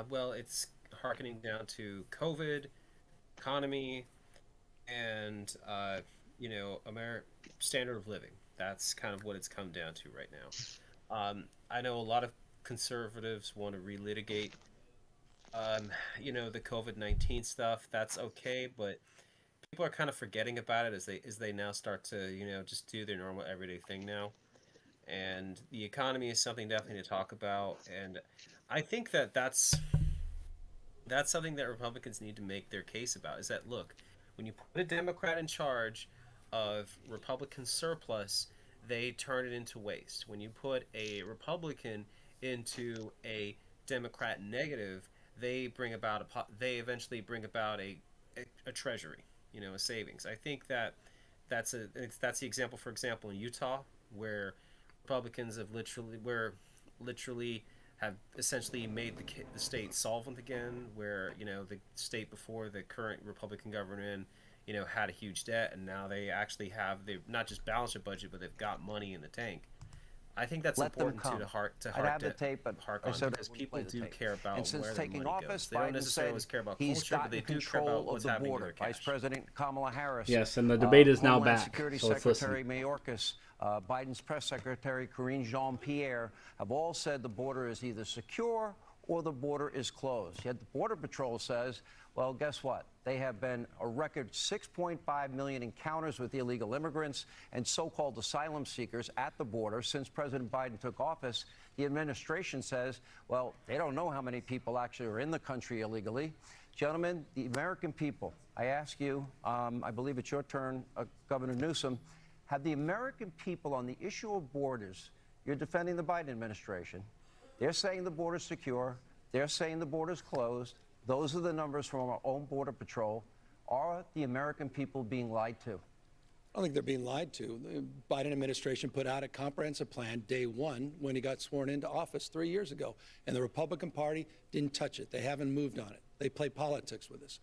Well, it's harkening down to COVID, economy, and standard of living. That's kind of what it's come down to right now. I know a lot of conservatives want to relitigate, the COVID-19 stuff. That's okay, but people are kind of forgetting about it as they now start to, just do their normal everyday thing now. And the economy is something definitely to talk about. And I think that's something that Republicans need to make their case about, is that, look, when you put a Democrat in charge of Republican surplus, they turn it into waste. When you put a Republican into a Democrat negative, they eventually bring about a treasury, a savings. I think that's the example, for example, in Utah, where Republicans have literally have essentially made the state solvent again, where the state before the current Republican government had a huge debt, and now they've not just balanced their budget, but they've got money in the tank. I think that's important to hark on, because people do care about and since where taking their money office, goes. They don't Biden necessarily said always care about he's culture, but they do care about what's happening to their cash. Vice President Kamala Harris. Yes, and the debate is now Homeland back. Security So let's Secretary listen. Mayorkas, Biden's press secretary Karine Jean-Pierre have all said the border is either secure or the border is closed. Yet the Border Patrol says, well, guess what? They have been a record 6.5 million encounters with illegal immigrants and so-called asylum seekers at the border since President Biden took office. The administration says, well, they don't know how many people actually are in the country illegally. Gentlemen, the American people, I ask you, I believe it's your turn, Governor Newsom, have the American people on the issue of borders, you're defending the Biden administration, they're saying the border's secure, they're saying the border's closed. Those are the numbers from our own Border Patrol. Are the American people being lied to? I don't think they're being lied to. The Biden administration put out a comprehensive plan day one when he got sworn into office 3 years ago, and the Republican Party didn't touch it. They haven't moved on it. They play politics with us.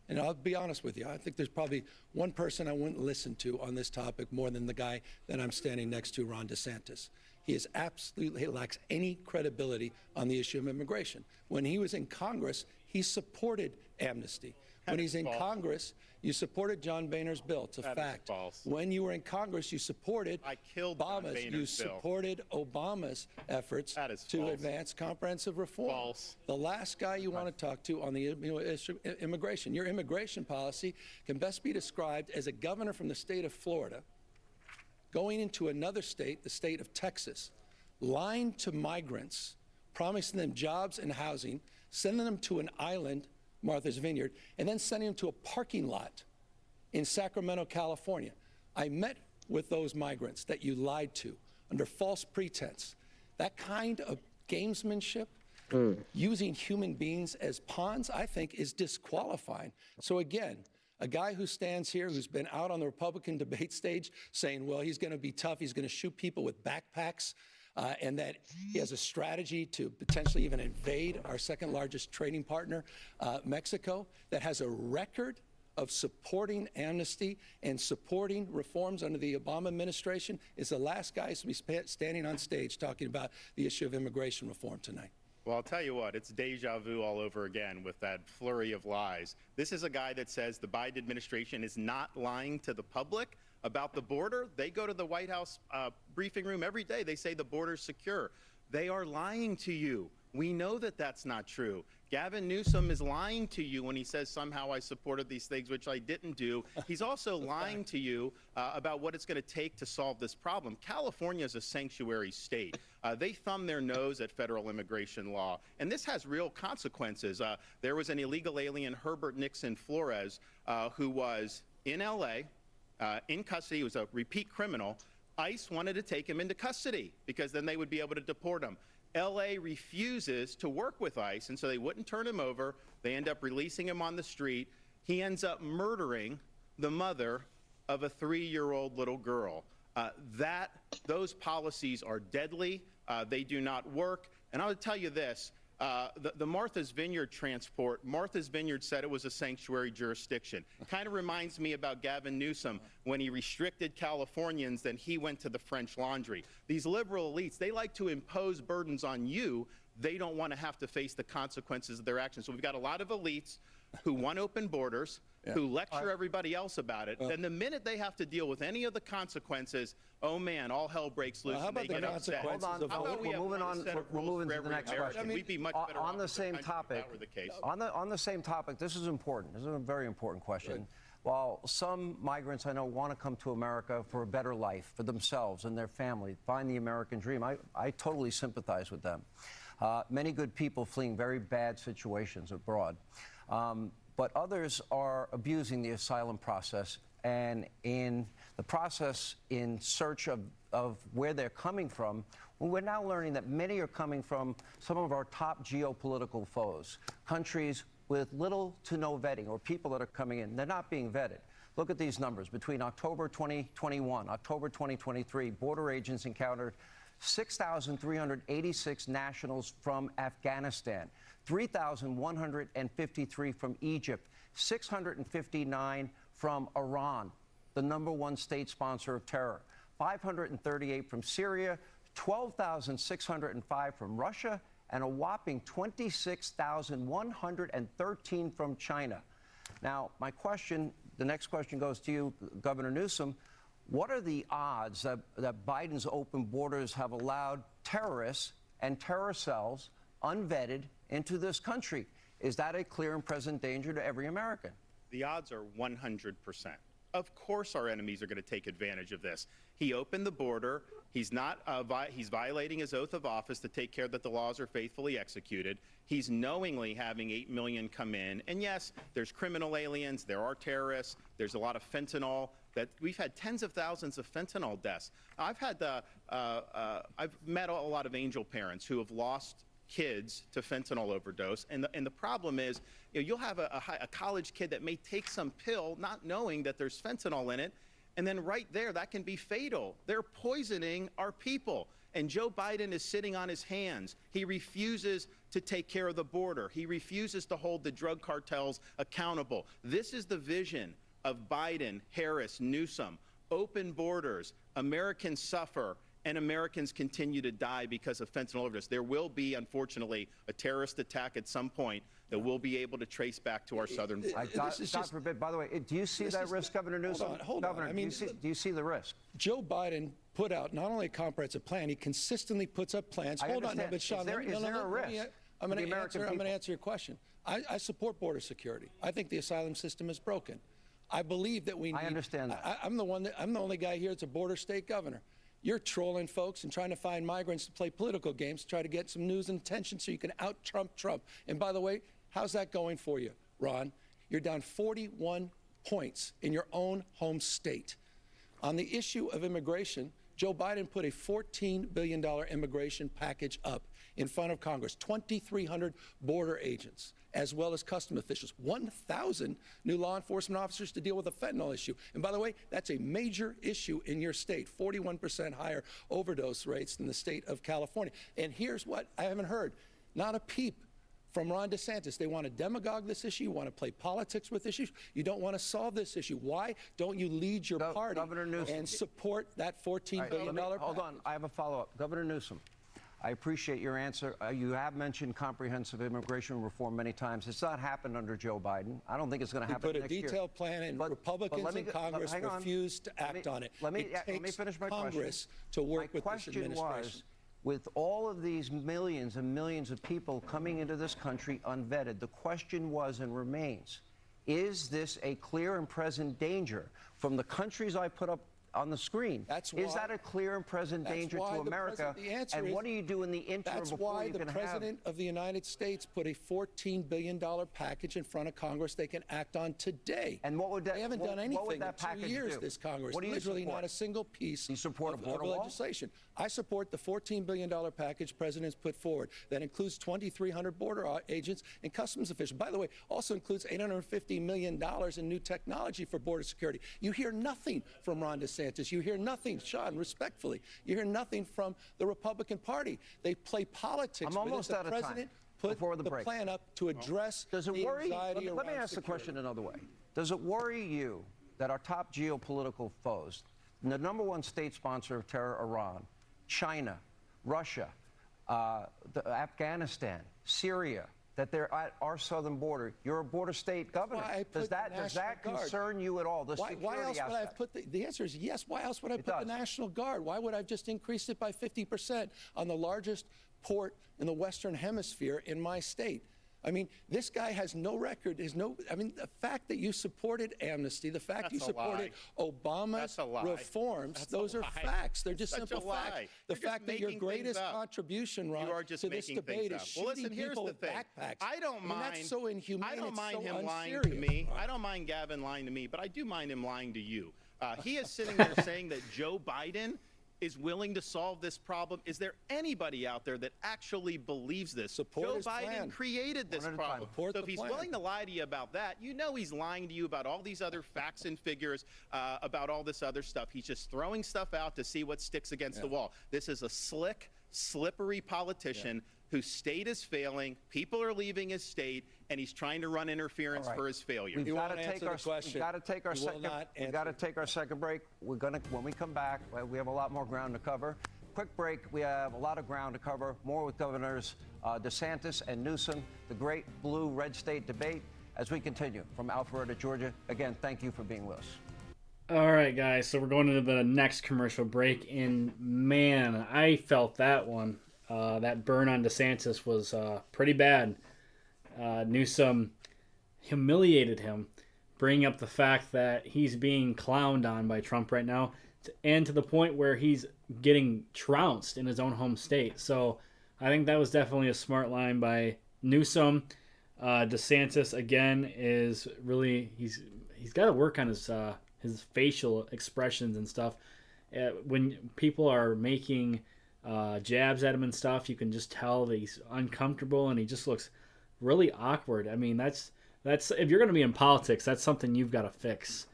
And I'll be honest with you, I think there's probably one person I wouldn't listen to on this topic more than the guy that I'm standing next to, Ron DeSantis. He lacks any credibility on the issue of immigration. When he was in Congress, he supported amnesty. When he's in Congress, you supported John Boehner's bill. It's a fact. False. When you were in Congress, you supported Obama's. You supported Obama's efforts to advance comprehensive reform. False. The last guy you want to talk to on the issue of immigration. Your immigration policy can best be described as a governor from the state of Florida going into another state, the state of Texas, lying to migrants, promising them jobs and housing, sending them to an island, Martha's Vineyard, and then sending them to a parking lot in Sacramento, California. I met with those migrants that you lied to under false pretense. That kind of gamesmanship, using human beings as pawns, I think is disqualifying. So again, a guy who stands here, who's been out on the Republican debate stage saying, well, he's going to be tough, he's going to shoot people with backpacks, and that he has a strategy to potentially even invade our second largest trading partner, Mexico, that has a record of supporting amnesty and supporting reforms under the Obama administration, is the last guy to be standing on stage talking about the issue of immigration reform tonight. Well, I'll tell you what, it's deja vu all over again with that flurry of lies. This is a guy that says the Biden administration is not lying to the public about the border. They go to the White House briefing room every day. They say the border's secure. They are lying to you. We know that that's not true. Gavin Newsom is lying to you when he says somehow I supported these things, which I didn't do. He's also lying to you about what it's going to take to solve this problem. California is a sanctuary state. They thumb their nose at federal immigration law, and this has real consequences. There was an illegal alien, Herbert Nixon Flores, who was in L.A., in custody. He was a repeat criminal. ICE wanted to take him into custody because then they would be able to deport him. L.A. refuses to work with ICE, and so they wouldn't turn him over. They end up releasing him on the street. He ends up murdering the mother of a 3-year-old little girl. Those policies are deadly. They do not work. And I'll tell you this. The Martha's Vineyard transport, Martha's Vineyard said it was a sanctuary jurisdiction. Kind of reminds me about Gavin Newsom when he restricted Californians, then he went to the French Laundry. These liberal elites, they like to impose burdens on you. They don't want to have to face the consequences of their actions. So we've got a lot of elites who want open borders, who lecture everybody else about it. And the minute they have to deal with any of the consequences, oh man, all hell breaks loose. How about the consequences? Hold on, we're moving to the next question. We'd be much better on the same topic. On the same topic, this is important. This is a very important question. Good. While some migrants I know want to come to America for a better life for themselves and their family, find the American dream, I totally sympathize with them. Many good people fleeing very bad situations abroad. But others are abusing the asylum process, and in the process in search of where they're coming from, we're now learning that many are coming from some of our top geopolitical foes, countries with little to no vetting, or people that are coming in. They're not being vetted. Look at these numbers. Between October 2021, October 2023, border agents encountered 6,386 nationals from Afghanistan, 3,153 from Egypt, 659 from Iran, the #1 state sponsor of terror, 538 from Syria, 12,605 from Russia, and a whopping 26,113 from China. Now, my question, the next question goes to you, Governor Newsom. What are the odds that Biden's open borders have allowed terrorists and terror cells unvetted into this country? Is that a clear and present danger to every American? The odds are 100%. Of course our enemies are going to take advantage of this. He opened the border. He's not. He's violating his oath of office to take care that the laws are faithfully executed. He's knowingly having 8 million come in. And yes, there's criminal aliens. There are terrorists. There's a lot of fentanyl. That we've had tens of thousands of fentanyl deaths. I've met a lot of angel parents who have lost kids to fentanyl overdose. And the problem is, you'll have a college kid that may take some pill not knowing that there's fentanyl in it. And then right there, that can be fatal. They're poisoning our people. And Joe Biden is sitting on his hands. He refuses to take care of the border. He refuses to hold the drug cartels accountable. This is the vision of Biden, Harris, Newsom. Open borders, Americans suffer, and Americans continue to die because of fentanyl overdose. There will be, unfortunately, a terrorist attack at some point that we'll be able to trace back to our southern border. God forbid. By the way, do you see that risk, Governor Newsom? Hold on. I mean, do you see the risk? Joe Biden put out not only a comprehensive plan, he consistently puts up plans. Hold on, no, but Sean, is there a risk? I'm going to answer your question. I support border security. I think the asylum system is broken. I believe that we need. I understand that. I'm the only guy here that's a border state governor. You're trolling folks and trying to find migrants to play political games to try to get some news and attention so you can out-Trump Trump. And by the way, how's that going for you, Ron? You're down 41 points in your own home state. On the issue of immigration, Joe Biden put a $14 billion immigration package up in front of Congress, 2,300 border agents, as well as custom officials, 1,000 new law enforcement officers to deal with the fentanyl issue. And by the way, that's a major issue in your state, 41% higher overdose rates than the state of California. And here's what I haven't heard, not a peep from Ron DeSantis. They want to demagogue this issue. You want to play politics with issues. You don't want to solve this issue. Why don't you lead your party and support that $14 billion package? Hold on. I have a follow-up. Governor Newsom, I appreciate your answer. You have mentioned comprehensive immigration reform many times. It's not happened under Joe Biden. I don't think it's going to happen next year. Put a detailed plan in. Republicans in Congress refused to act on it. Let me finish my Congress to work with this administration. My question was, with all of these millions and millions of people coming into this country unvetted, the question was and remains, is this a clear and present danger from the countries I put up on the screen? Is that a clear and present danger to America? And what do you do in the interim before you can have? That's why the President of the United States put a $14 billion package in front of Congress they can act on today. And what would that? They haven't done anything what would that in 2 years, this Congress. What do you Literally support? not a single piece of wall? legislation. I support the $14 billion package President's put forward. That includes 2,300 border agents and customs officials. By the way, also includes $850 million in new technology for border security. You hear nothing from Ron DeSantis. You hear nothing, Sean, respectfully. You hear nothing from the Republican Party. They play politics. I'm almost out of time. The President put the plan up to address the anxiety around Let me ask the question another way. Does it worry you that our top geopolitical foes, the number one state sponsor of terror, Iran, China, Russia, Afghanistan, Syria, that they're at our southern border? You're a border state governor. Does that concern you at all? Why else would I have put the answer is yes. Why else would I put the National Guard? Why would I have just increased it by 50% on the largest port in the Western Hemisphere in my state? I mean, this guy has no record. The fact that you supported amnesty, the fact you supported Obama's reforms, those are facts. They're just simple facts. The fact that your greatest contribution, Ron, to this debate is shooting people with backpacks. I don't mind. That's so inhumane. I don't mind him lying to me. I don't mind Gavin lying to me, but I do mind him lying to you. He is sitting there saying that Joe Biden is willing to solve this problem. Is there anybody out there that actually believes this? Joe Biden created this problem. So if he's willing to lie to you about that, you know he's lying to you about all these other facts and figures, about all this other stuff. He's just throwing stuff out to see what sticks against the wall. This is a slick, slippery politician whose state is failing, people are leaving his state, and he's trying to run interference for his failure. We've got to take our second break. When we come back, we have a lot more ground to cover. Quick break. We have a lot of ground to cover. More with Governors DeSantis and Newsom, the great blue-red state debate, as we continue from Alpharetta, Georgia. Again, thank you for being with us. All right, guys. So we're going into the next commercial break, and man, I felt that one. That burn on DeSantis was pretty bad. Newsom humiliated him, bringing up the fact that he's being clowned on by Trump right now, and to the point where he's getting trounced in his own home state. So I think that was definitely a smart line by Newsom. DeSantis, again, is really he's got to work on his facial expressions and stuff. When people are making jabs at him and stuff. You can just tell that he's uncomfortable and he just looks really awkward. I mean, that's if you're going to be in politics, that's something you've got to fix.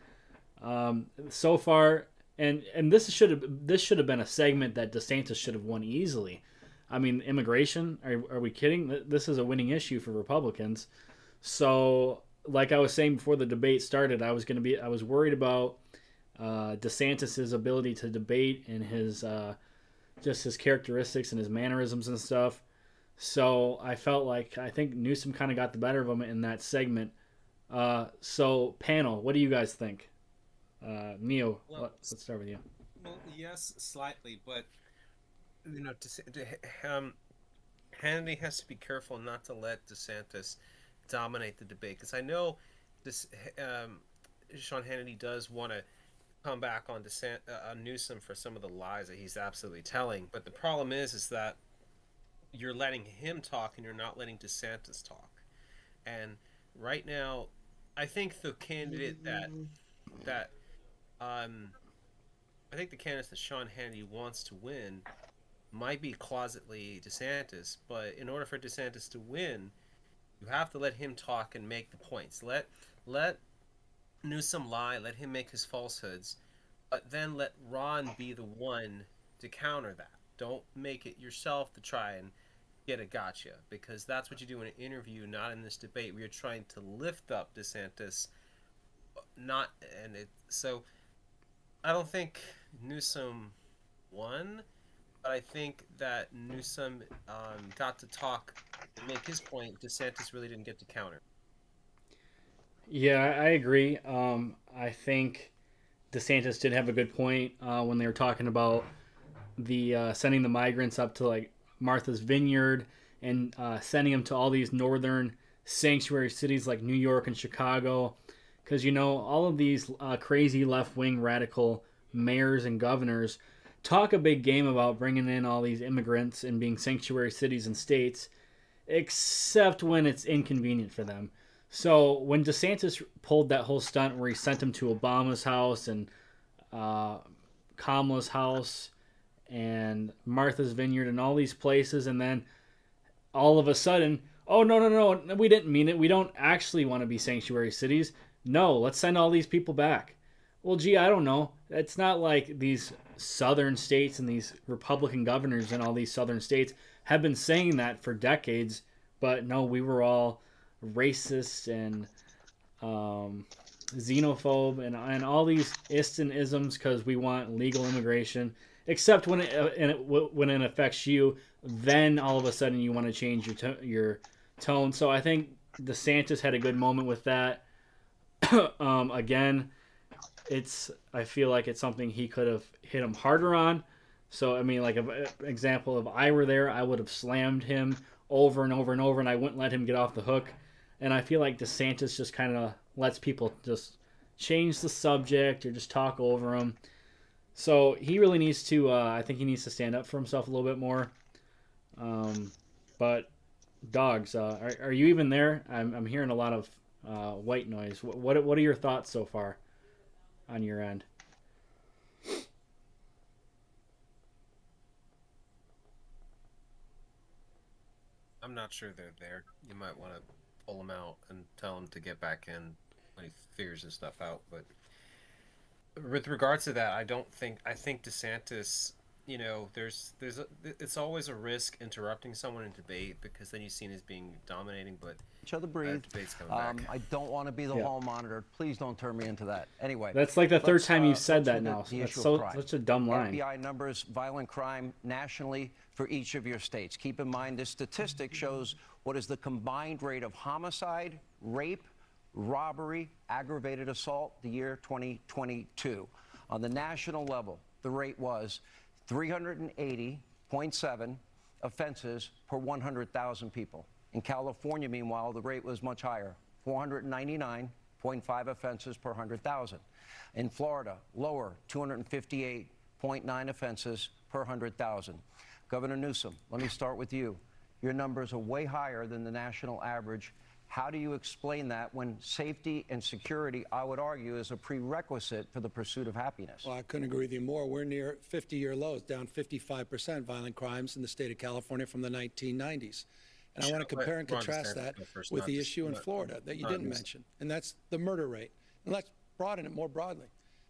So far, and this should have been a segment that DeSantis should have won easily. I mean, immigration. Are we kidding? This is a winning issue for Republicans. So, like I was saying before the debate started, I was worried about DeSantis's ability to debate and his just his characteristics and his mannerisms and stuff. So I think Newsom kind of got the better of him in that segment. So panel, what do you guys think? Neo, let's start with you. Well, yes, slightly, but Hannity has to be careful not to let DeSantis dominate the debate, because I know this Sean Hannity does want to come back on Newsom for some of the lies that he's absolutely telling, but the problem is that you're letting him talk and you're not letting DeSantis talk. And right now, I think the candidate that Sean Hannity wants to win might be closetly DeSantis, but in order for DeSantis to win, you have to let him talk and make the points. Let Newsom lie, let him make his falsehoods, but then let Ron be the one to counter that. Don't make it yourself to try and get a gotcha, because that's what you do in an interview, not in this debate. We are trying to lift up DeSantis, so I don't think Newsom won, but I think that Newsom got to talk and make his point. DeSantis really didn't get to counter. Yeah, I agree. I think DeSantis did have a good point when they were talking about the sending the migrants up to like Martha's Vineyard and sending them to all these northern sanctuary cities like New York and Chicago, because all of these crazy left-wing radical mayors and governors talk a big game about bringing in all these immigrants and being sanctuary cities and states, except when it's inconvenient for them. So when DeSantis pulled that whole stunt where he sent them to Obama's house and Kamala's house and Martha's Vineyard and all these places, and then all of a sudden, oh, no, we didn't mean it. We don't actually want to be sanctuary cities. No, let's send all these people back. Well, gee, I don't know. It's not like these southern states and these Republican governors in all these southern states have been saying that for decades, but no, we were all racist and xenophobe and all these ists and isms because we want legal immigration, except when it affects you, then all of a sudden you want to change your tone. So I think DeSantis had a good moment with that. Again, I feel like it's something he could have hit him harder on. So I mean, like an example, if I were there, I would have slammed him over and over and over, and I wouldn't let him get off the hook. And I feel like DeSantis just kind of lets people just change the subject or just talk over him. So he really needs to, I think he needs to stand up for himself a little bit more. But dogs, are you even there? I'm hearing a lot of white noise. What are your thoughts so far on your end? I'm not sure they're there. You might want to pull him out and tell him to get back in when he figures his stuff out. But with regards to that, I think DeSantis, it's always a risk interrupting someone in debate, because then you're seen as being dominating, but each other breathe. Debate's coming back. I don't want to be the hall monitor. Please don't turn me into that. Anyway. That's like the third time you've said that now. That's such a dumb line. FBI numbers, violent crime nationally for each of your states. Keep in mind, this statistic shows what is the combined rate of homicide, rape, robbery, aggravated assault, the year 2022. On the national level, the rate was 380.7 offenses per 100,000 people. In California, meanwhile, the rate was much higher, 499.5 offenses per 100,000. In Florida, lower, 258.9 offenses per 100,000. Governor Newsom, let me start with you. Your numbers are way higher than the national average How do you explain that when safety and security, I would argue, is a prerequisite for the pursuit of happiness? Well, I couldn't agree with you more. We're near 50-year lows, down 55% violent crimes in the state of California from the 1990s. And I want to compare and contrast that with the issue in Florida that you didn't mention, and that's the murder rate. And let's broaden it more broadly.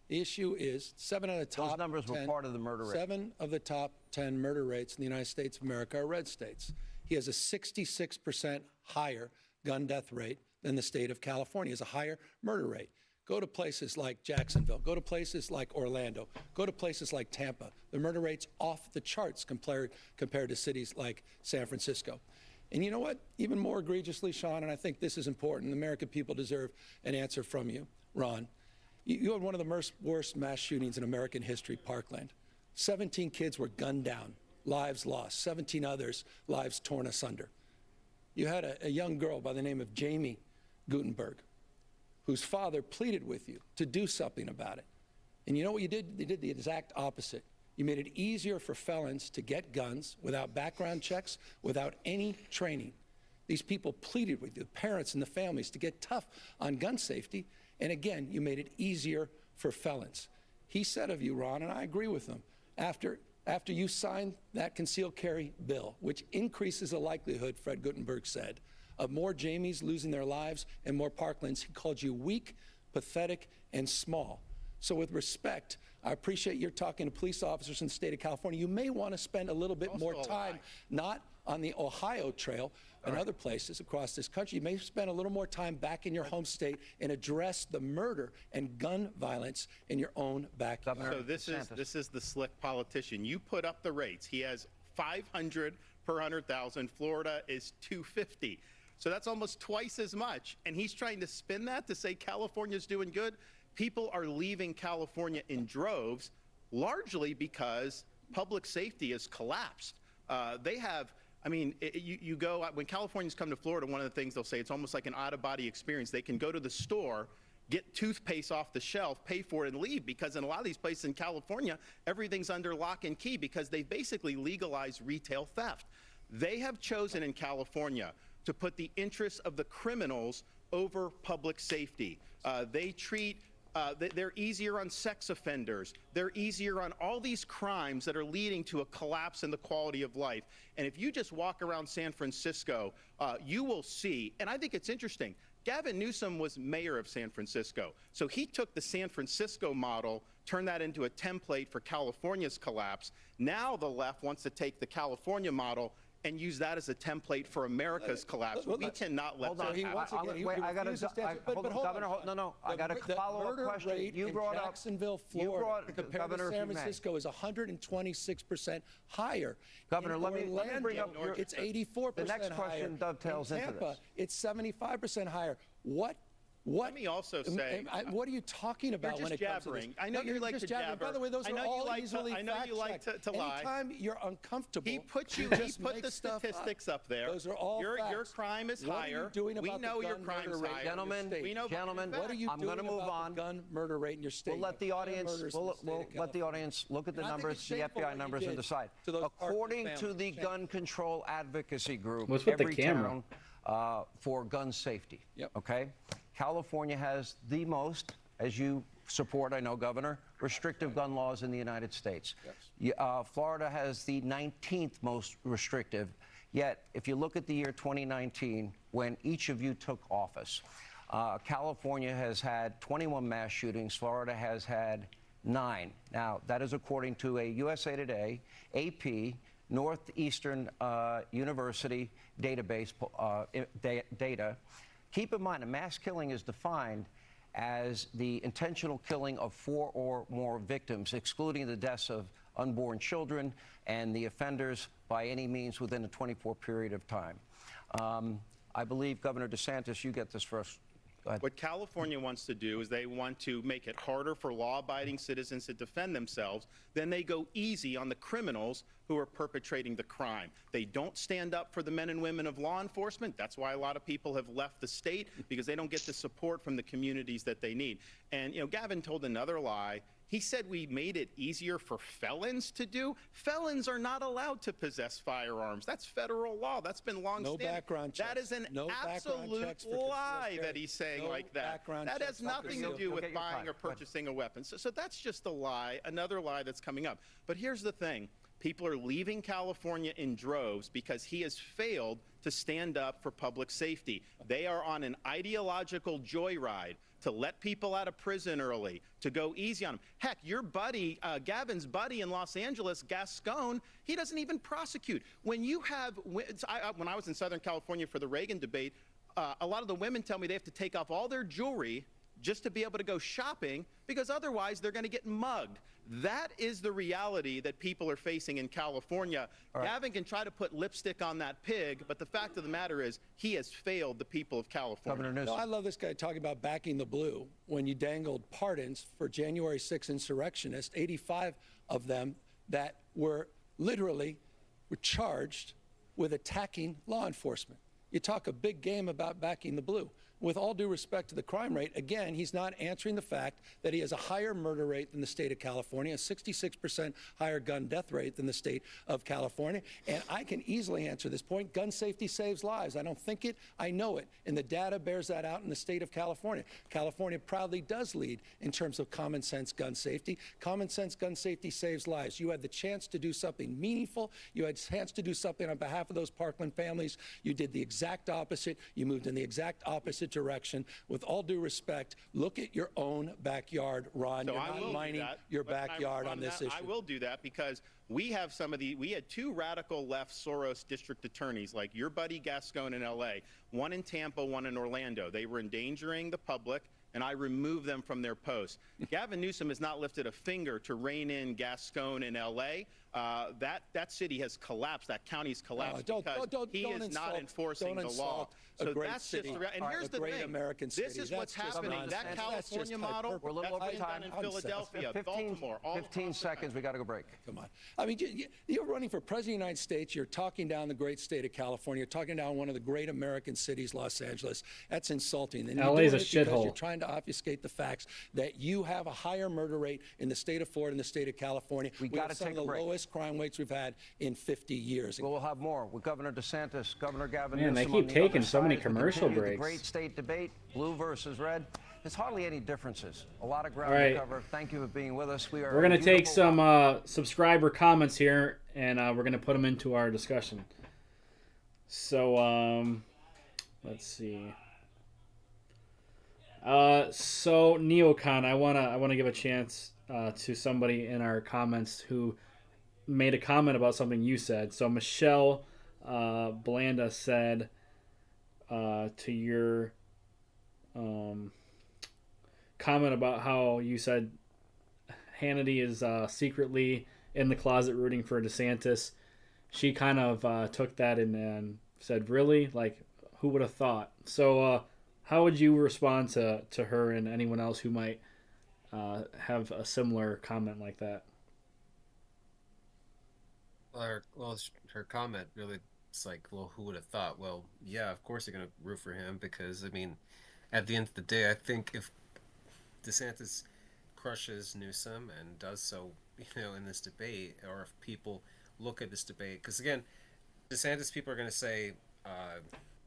The issue is 7 of the top Those numbers were part of the murder rate. 7 of the top 10 murder rates in the United States of America are red states. He has a 66% higher gun death rate than the state of California. He has a higher murder rate. Go to places like Jacksonville. Go to places like Orlando. Go to places like Tampa. The murder rate's off the charts compared to cities like San Francisco. And you know what? Even more egregiously, Sean, and I think this is important, the American people deserve an answer from you, Ron. You had one of the worst mass shootings in American history, Parkland. 17 kids were gunned down, lives lost, 17 others, lives torn asunder. You had a young girl by the name of Jamie Gutenberg, whose father pleaded with you to do something about it. And you know what you did? You did the exact opposite. You made it easier for felons to get guns without background checks, without any training. These people pleaded with you, the parents and the families, to get tough on gun safety. And again, you made it easier for felons. He said of you, Ron, and I agree with him, after you signed that concealed carry bill, which increases the likelihood, Fred Gutenberg said, of more Jamies losing their lives and more Parklands, he called you weak, pathetic, and small. So with respect, I appreciate you're talking to police officers in the state of California. You may want to spend a little bit more time, not on the Ohio Trail and other places across this country. You may spend a little more time back in your home state and address the murder and gun violence in your own backyard. So this is the slick politician. You put up the rates. He has 500 per 100,000. Florida is 250. So that's almost twice as much. And he's trying to spin that to say California's doing good. People are leaving California in droves, largely because public safety has collapsed. They have, I mean, you go, when Californians come to Florida, one of the things they'll say, it's almost like an out-of-body experience. They can go to the store, get toothpaste off the shelf, pay for it, and leave, because in a lot of these places in California, everything's under lock and key because they basically legalized retail theft. They have chosen in California to put the interests of the criminals over public safety. They're easier on sex offenders. They're easier on all these crimes that are leading to a collapse in the quality of life. And if you just walk around San Francisco, you will see, and I think it's interesting, Gavin Newsom was mayor of San Francisco. So he took the San Francisco model, turned that into a template for California's collapse. Now the left wants to take the California model and use that as a template for America's collapse. We cannot let that happen. Wait, I got to, Governor, no, I got a follow-up question. You brought up Jacksonville, Florida, compared to San Francisco, is 126% higher. Governor, let me bring up it's 84% the next question higher. dovetails in into Tampa, this. It's 75% higher. What? Let me also say, what are you talking about when it comes to this? I know you like to jabber. By the way, those are all easily fact-checked. I know you like to lie. Anytime you're uncomfortable, he put the statistics up there. Those are all your facts. crime is higher. What are you doing about we know the your gun crime's murder rate higher. Gentlemen, what are you I'm doing going to move about on. The gun murder rate in your state? We'll let the audience. We'll let the audience look at the numbers, the FBI numbers, and decide. According to the gun control advocacy group, What's with the camera? For gun safety. Okay, California has the most, as you support, I know, Governor, restrictive gun laws in the United States. Florida has the 19th most restrictive. Yet, if you look at the year 2019, when each of you took office, California has had 21 mass shootings. Florida has had 9. Now, that is according to a USA Today, AP, Northeastern University database data. Keep in mind, a mass killing is defined as the intentional killing of 4 or more victims, excluding the deaths of unborn children and the offenders by any means within a 24 period of time. I believe, Governor DeSantis, you get this first. What California wants to do is they want to make it harder for law-abiding citizens to defend themselves. Then they go easy on the criminals who are perpetrating the crime. They don't stand up for the men and women of law enforcement. That's why a lot of people have left the state, because they don't get the support from the communities that they need. And, Gavin told another lie. He said we made it easier for felons to do. Felons are not allowed to possess firearms. That's federal law. That's been long-standing. No background checks. That is an absolute lie that he's saying like that. That has nothing to do with buying or purchasing a weapon. So that's just a lie, another lie that's coming up. But here's the thing. People are leaving California in droves because he has failed to stand up for public safety. They are on an ideological joyride to let people out of prison early, to go easy on them. Heck, your buddy, Gavin's buddy in Los Angeles, Gascon, he doesn't even prosecute. When I was in Southern California for the Reagan debate, a lot of the women tell me they have to take off all their jewelry just to be able to go shopping, because otherwise they're going to get mugged. That is the reality that people are facing in California. Gavin can try to put lipstick on that pig, but the fact of the matter is he has failed the people of California. Governor Newsom. I love this guy talking about backing the blue when you dangled pardons for January 6 insurrectionists, 85 of them that were charged with attacking law enforcement. You talk a big game about backing the blue. With all due respect to the crime rate, again, he's not answering the fact that he has a higher murder rate than the state of California, a 66% higher gun death rate than the state of California. And I can easily answer this point. Gun safety saves lives. I don't think it, I know it. And the data bears that out in the state of California. California proudly does lead in terms of common sense gun safety. Common sense gun safety saves lives. You had the chance to do something meaningful. You had a chance to do something on behalf of those Parkland families. You did the exact opposite. You moved in the exact opposite direction. With all due respect, look at your own backyard, Ron. So You're not mining your backyard on this issue. I will do that because we have we had two radical left Soros district attorneys, like your buddy Gascon in LA, one in Tampa, one in Orlando. They were endangering the public, and I removed them from their posts. Gavin Newsom has not lifted a finger to rein in Gascon in LA. That city has collapsed. That county's collapsed because he is not enforcing the law. So that's just the and here's the thing. This is what's happening. That California model, that's been done in Philadelphia, Baltimore, all 15 seconds. We got to go break. Come on. I mean, you're running for president of the United States. You're talking down the great state of California. You're talking down one of the great American cities, Los Angeles. That's insulting. And LA's a shithole. You're trying to obfuscate the facts that you have a higher murder rate in the state of Florida and the state of California. We got to some take of a the break. lowest crime rates we've had in 50 years. Well, we'll have more with Governor DeSantis, Governor Gavin Man, Newsom. they keep taking so many commercial breaks. The great state debate, blue versus red. There's hardly any differences. A lot of ground to cover. Thank you for being with us. We're going to take some subscriber comments here, and we're going to put them into our discussion. So, let's see. So Neocon, I wanna give a chance to somebody in our comments who made a comment about something you said. So Michelle Blanda said to your comment about how you said Hannity is secretly in the closet rooting for DeSantis. She kind of took that and said, really? Like, who would have thought? So how would you respond to her and anyone else who might have a similar comment like that? Well, her comment really, it's like, well, who would have thought? Well, yeah, of course they're going to root for him because, I mean, at the end of the day, I think if DeSantis crushes Newsom and does so, in this debate, or if people look at this debate, because again, DeSantis people are going to say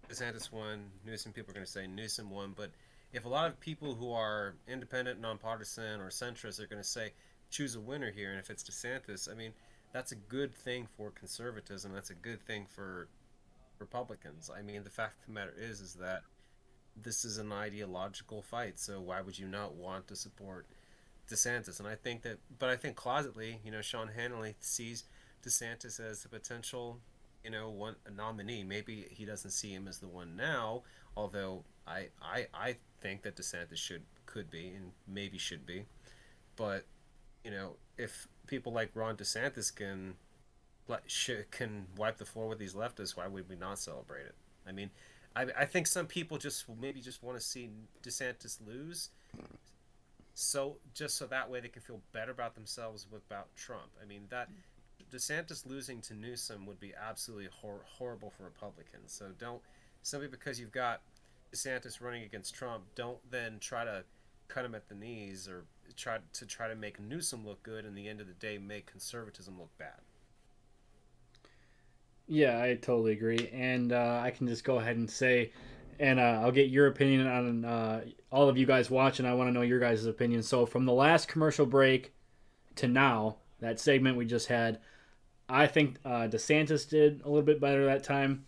DeSantis won, Newsom people are going to say Newsom won, but if a lot of people who are independent, nonpartisan, or centrist are going to say choose a winner here, and if it's DeSantis, I mean, that's a good thing for conservatism. That's a good thing for Republicans. I mean, the fact of the matter is that this is an ideological fight. So why would you not want to support DeSantis? And I think that, but I think closetly, Sean Hannity sees DeSantis as a potential, a nominee. Maybe he doesn't see him as the one now, although I think that DeSantis could be and maybe should be. But, if people like Ron DeSantis can wipe the floor with these leftists, why would we not celebrate it? I mean, I think some people just want to see DeSantis lose, so that way they can feel better about themselves about Trump. I mean, DeSantis losing to Newsom would be absolutely horrible for Republicans. So don't, simply because you've got DeSantis running against Trump, don't then try to cut him at the knees or try to make Newsom look good, and at the end of the day make conservatism look bad. Yeah, I totally agree. And I can just go ahead and say, and I'll get your opinion on all of you guys watching. I want to know your guys' opinion. So from the last commercial break to now, that segment we just had, I think DeSantis did a little bit better that time.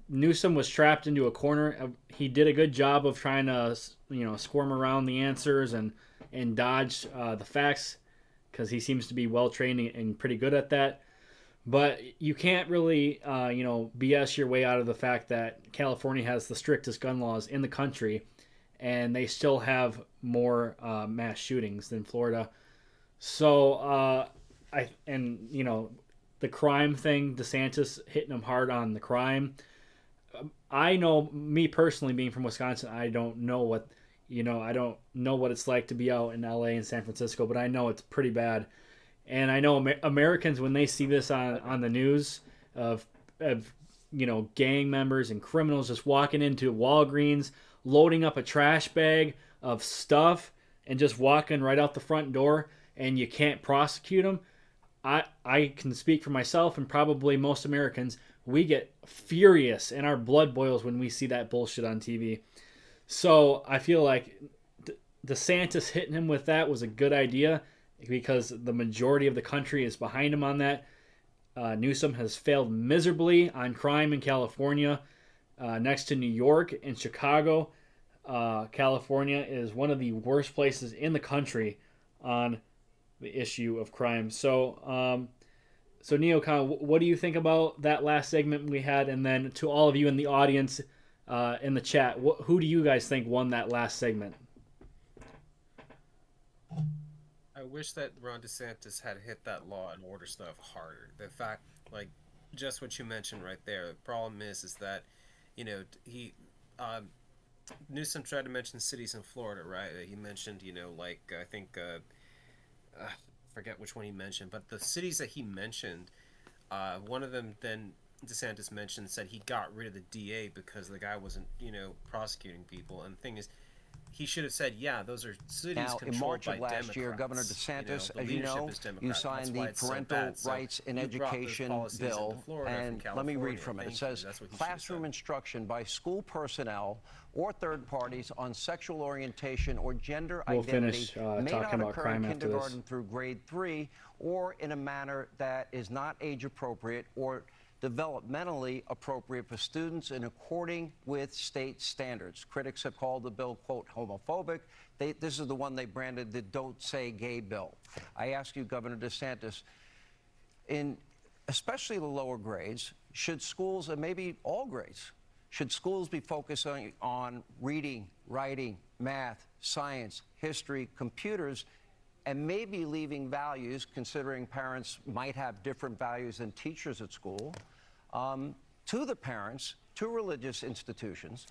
Newsom was trapped into a corner. He did a good job of trying to, squirm around the answers and dodge the facts, because he seems to be well trained and pretty good at that. But you can't really, BS your way out of the fact that California has the strictest gun laws in the country, and they still have more mass shootings than Florida. So, the crime thing, DeSantis hitting him hard on the crime. I know, me personally, being from Wisconsin, I don't know what it's like to be out in LA and San Francisco, but I know it's pretty bad. And I know Americans, when they see this on the news of gang members and criminals just walking into Walgreens, loading up a trash bag of stuff and just walking right out the front door, and you can't prosecute them, I can speak for myself and probably most Americans. We get furious and our blood boils when we see that bullshit on TV. So I feel like DeSantis hitting him with that was a good idea, because the majority of the country is behind him on that. Newsom has failed miserably on crime in California. Next to New York and Chicago, California is one of the worst places in the country on the issue of crime. So Neocon, what do you think about that last segment we had? And then to all of you in the audience, in the chat, who do you guys think won that last segment? I wish that Ron DeSantis had hit that law and order stuff harder. The fact, like, just what you mentioned right there. The problem is that, Newsom tried to mention cities in Florida, right? He mentioned, I think, forget which one he mentioned, but the cities that he mentioned, one of them then DeSantis mentioned said he got rid of the DA because the guy wasn't, prosecuting people. And the thing is, he should have said, yeah, those are cities now, controlled in March by of last Democrats. year, Governor DeSantis, as you know, you That's signed why the it's so Parental bad. So Rights in you brought those Education policies bill, into Florida and from let me read California. from it. It Thank you. says, That's what he should have classroom said. instruction by school personnel or third parties on sexual orientation or gender We'll identity finish may talking not about occur crime in after this. kindergarten through grade 3 or in a manner that is not age appropriate or developmentally appropriate for students and according with state standards. Critics have called the bill, quote, homophobic. This is the one they branded the Don't Say Gay bill. I ask you, Governor DeSantis, in especially the lower grades, should schools, and maybe all grades, should schools be focusing on reading, writing, math, science, history, computers, and maybe leaving values, considering parents might have different values than teachers at school, to the parents, to religious institutions,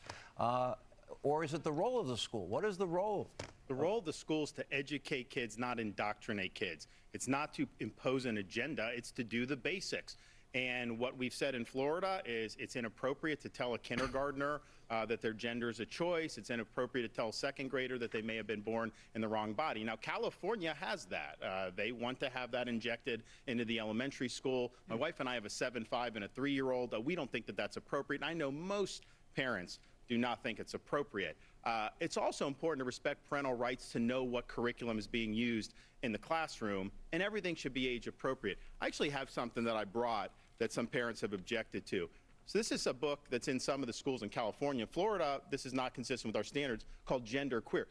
or is it the role of the school? What is the role? The role of the school is to educate kids, not indoctrinate kids. It's not to impose an agenda, it's to do the basics. And what we've said in Florida is it's inappropriate to tell a kindergartner that their gender is a choice. It's inappropriate to tell a second grader that they may have been born in the wrong body. Now, California has that. They want to have that injected into the elementary school. My wife and I have a 7-5 and a 3-year-old. We don't think that that's appropriate. And I know most parents do not think it's appropriate. It's also important to respect parental rights to know what curriculum is being used in the classroom, and everything should be age appropriate. I actually have something that I brought that some parents have objected to. So this is a book that's in some of the schools in California. Florida, this is not consistent with our standards, called Gender Queer.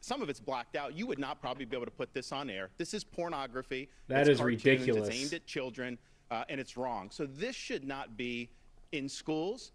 Some of it's blacked out. You would not probably be able to put this on air. This is pornography. That is cartoons, ridiculous. It's aimed at children, and it's wrong. So this should not be in schools.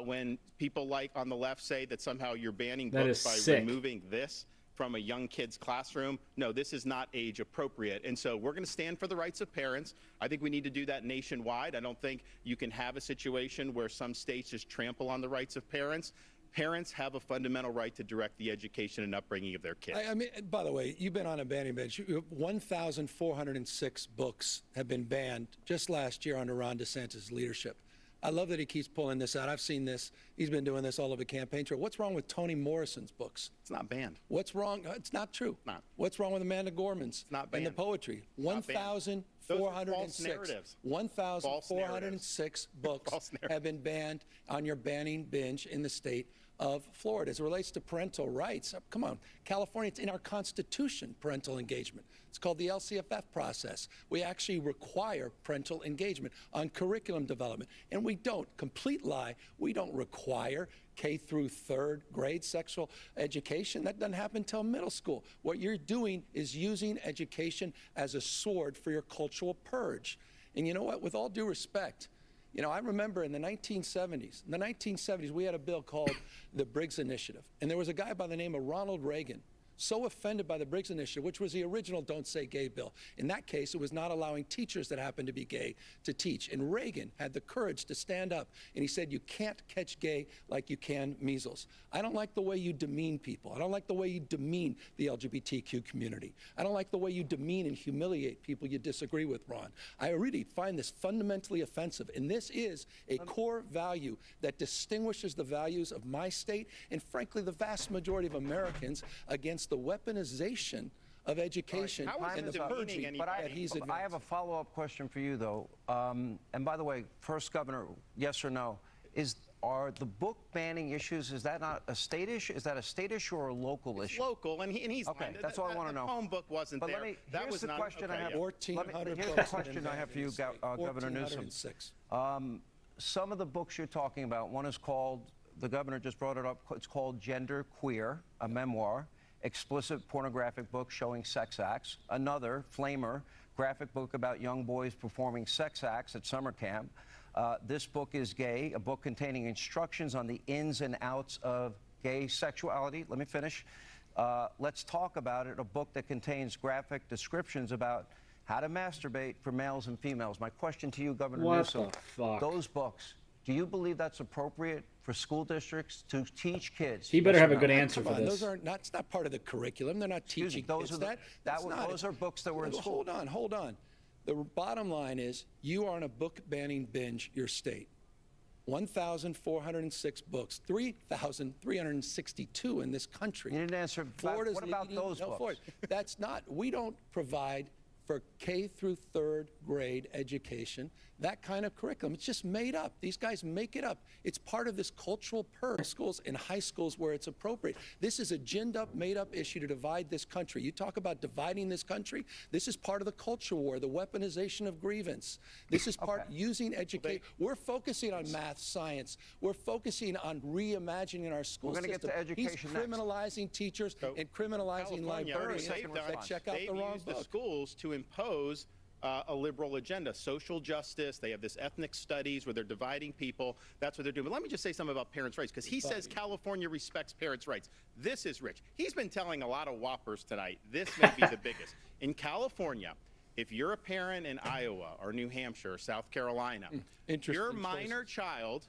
When people like on the left say that somehow you're banning books by removing this from a young kid's classroom, no, this is not age appropriate. And so we're going to stand for the rights of parents. I think we need to do that nationwide. I don't think you can have a situation where some states just trample on the rights of parents. Parents have a fundamental right to direct the education and upbringing of their kids. I mean, by the way, you've been on a banning bench. 1,406 books have been banned just last year under Ron DeSantis' leadership. I love that he keeps pulling this out. I've seen this. He's been doing this all over the campaign trail. What's wrong with Toni Morrison's books? It's not banned. What's wrong? It's not true. Not. What's wrong with Amanda Gorman's? Not banned. And the poetry. 1,406. 1,406 books have been banned on your banning bench in the state of Florida. As it relates to parental rights, come on, California, it's in our Constitution, parental engagement. It's called the LCFF process. We actually require parental engagement on curriculum development, and we don't. Complete lie. We don't require K through third grade sexual education. That doesn't happen until middle school. What you're doing is using education as a sword for your cultural purge. And you know what? With all due respect, you know, I remember in the 1970s, we had a bill called the Briggs Initiative. And there was a guy by the name of Ronald Reagan, so offended by the Briggs Initiative, which was the original Don't Say Gay bill. In that case, it was not allowing teachers that happened to be gay to teach. And Reagan had the courage to stand up, and he said, you can't catch gay like you can measles. I don't like the way you demean people. I don't like the way you demean the LGBTQ community. I don't like the way you demean and humiliate people you disagree with, Ron. I really find this fundamentally offensive, and this is a core value that distinguishes the values of my state and, frankly, the vast majority of Americans against the weaponization of education and the purging that he's advanced. I have a follow-up question for you, though. And by the way, first, Governor, yes or no, are the book banning issues, is that not a state issue? Is that a state issue or a local issue? Local, and he's okay. That's all I want to know. The home book wasn't there. That was not. Here's the question I have for you, Governor Newsom. Some of the books you're talking about, one is called, the governor just brought it up, it's called Gender Queer, a memoir. Explicit pornographic book showing sex acts. Another, Flamer, graphic book about young boys performing sex acts at summer camp. This book is Gay, a book containing instructions on the ins and outs of gay sexuality. Let me finish. Let's Talk About It, a book that contains graphic descriptions about how to masturbate for males and females. My question to you, Governor Newsom, what the fuck? Those books, do you believe that's appropriate for school districts to teach kids? He better have a good answer for this. Those are not, it's not part of the curriculum. They're not teaching those kids that. Those are books that were in school. Hold on. The bottom line is you are on a book banning binge, your state. 1,406 books, 3,362 in this country. You didn't answer. Florida's what about those books? That's not, we don't provide for K through third grade education, that kind of curriculum. It's just made up. These guys make it up. It's part of this cultural purge. Schools and high schools where it's appropriate. This is a ginned up, made up issue to divide this country. You talk about dividing this country. This is part of the culture war, the weaponization of grievance. This is part using education. We're focusing on math, science. We're focusing on reimagining our school system. We're going to get to education He's criminalizing teachers and criminalizing librarians that check out the wrong book. The schools to impose a liberal agenda, social justice. They have this ethnic studies where they're dividing people. That's what they're doing. But let me just say something about parents' rights, because he says California respects parents' rights. This is Rich. He's been telling a lot of whoppers tonight. This may be the biggest. In California, if you're a parent in Iowa or New Hampshire or South Carolina, your minor child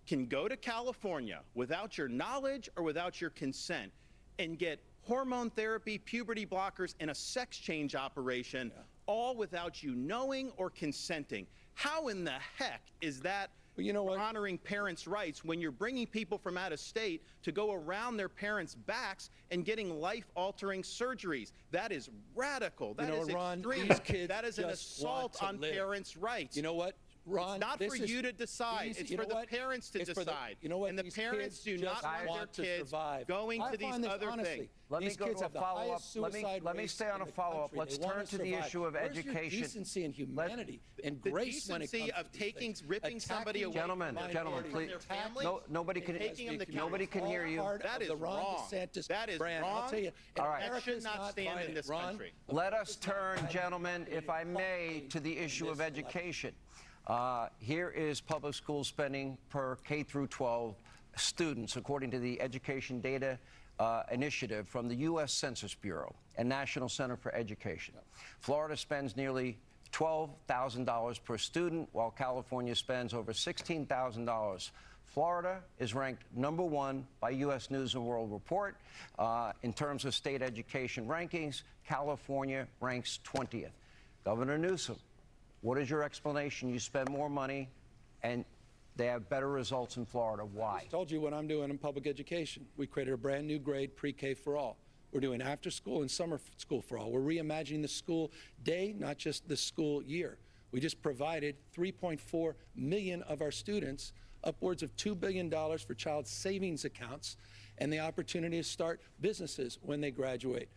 can go to California without your knowledge or without your consent and get hormone therapy, puberty blockers, and a sex change operation, all without you knowing or consenting. How in the heck is that honoring parents' rights when you're bringing people from out of state to go around their parents' backs and getting life-altering surgeries? That is radical. That is extreme. That is an assault on parents' rights. You know what, Ron? It's not for you to decide. It's for the parents to decide. And the parents do not want their kids going to these other things. Let me go to a follow-up. Let me stay on a follow-up. Let's turn to the issue of education. Where's your decency and humanity and grace when it comes to decency of ripping somebody away from gentlemen, please. Nobody can hear you. That is wrong. That is wrong. I'll tell you. All right. That should not stand in this country. Let us turn, gentlemen, if I may, to the issue of education. Here is public school spending per K through 12 students, according to the Education Data Initiative from the U.S. Census Bureau and National Center for Education. Florida spends nearly $12,000 per student, while California spends over $16,000 Florida is ranked #1 by U.S. News and World Report in terms of state education rankings. California ranks 20th. Governor Newsom, what is your explanation? You spend more money and they have better results in Florida. Why? I told you what I'm doing in public education. We created a brand new grade, pre-K for all. We're doing after school and summer school for all. We're reimagining the school day, not just the school year. We just provided 3.4 million of our students upwards of $2 billion for child savings accounts and the opportunity to start businesses when they graduate.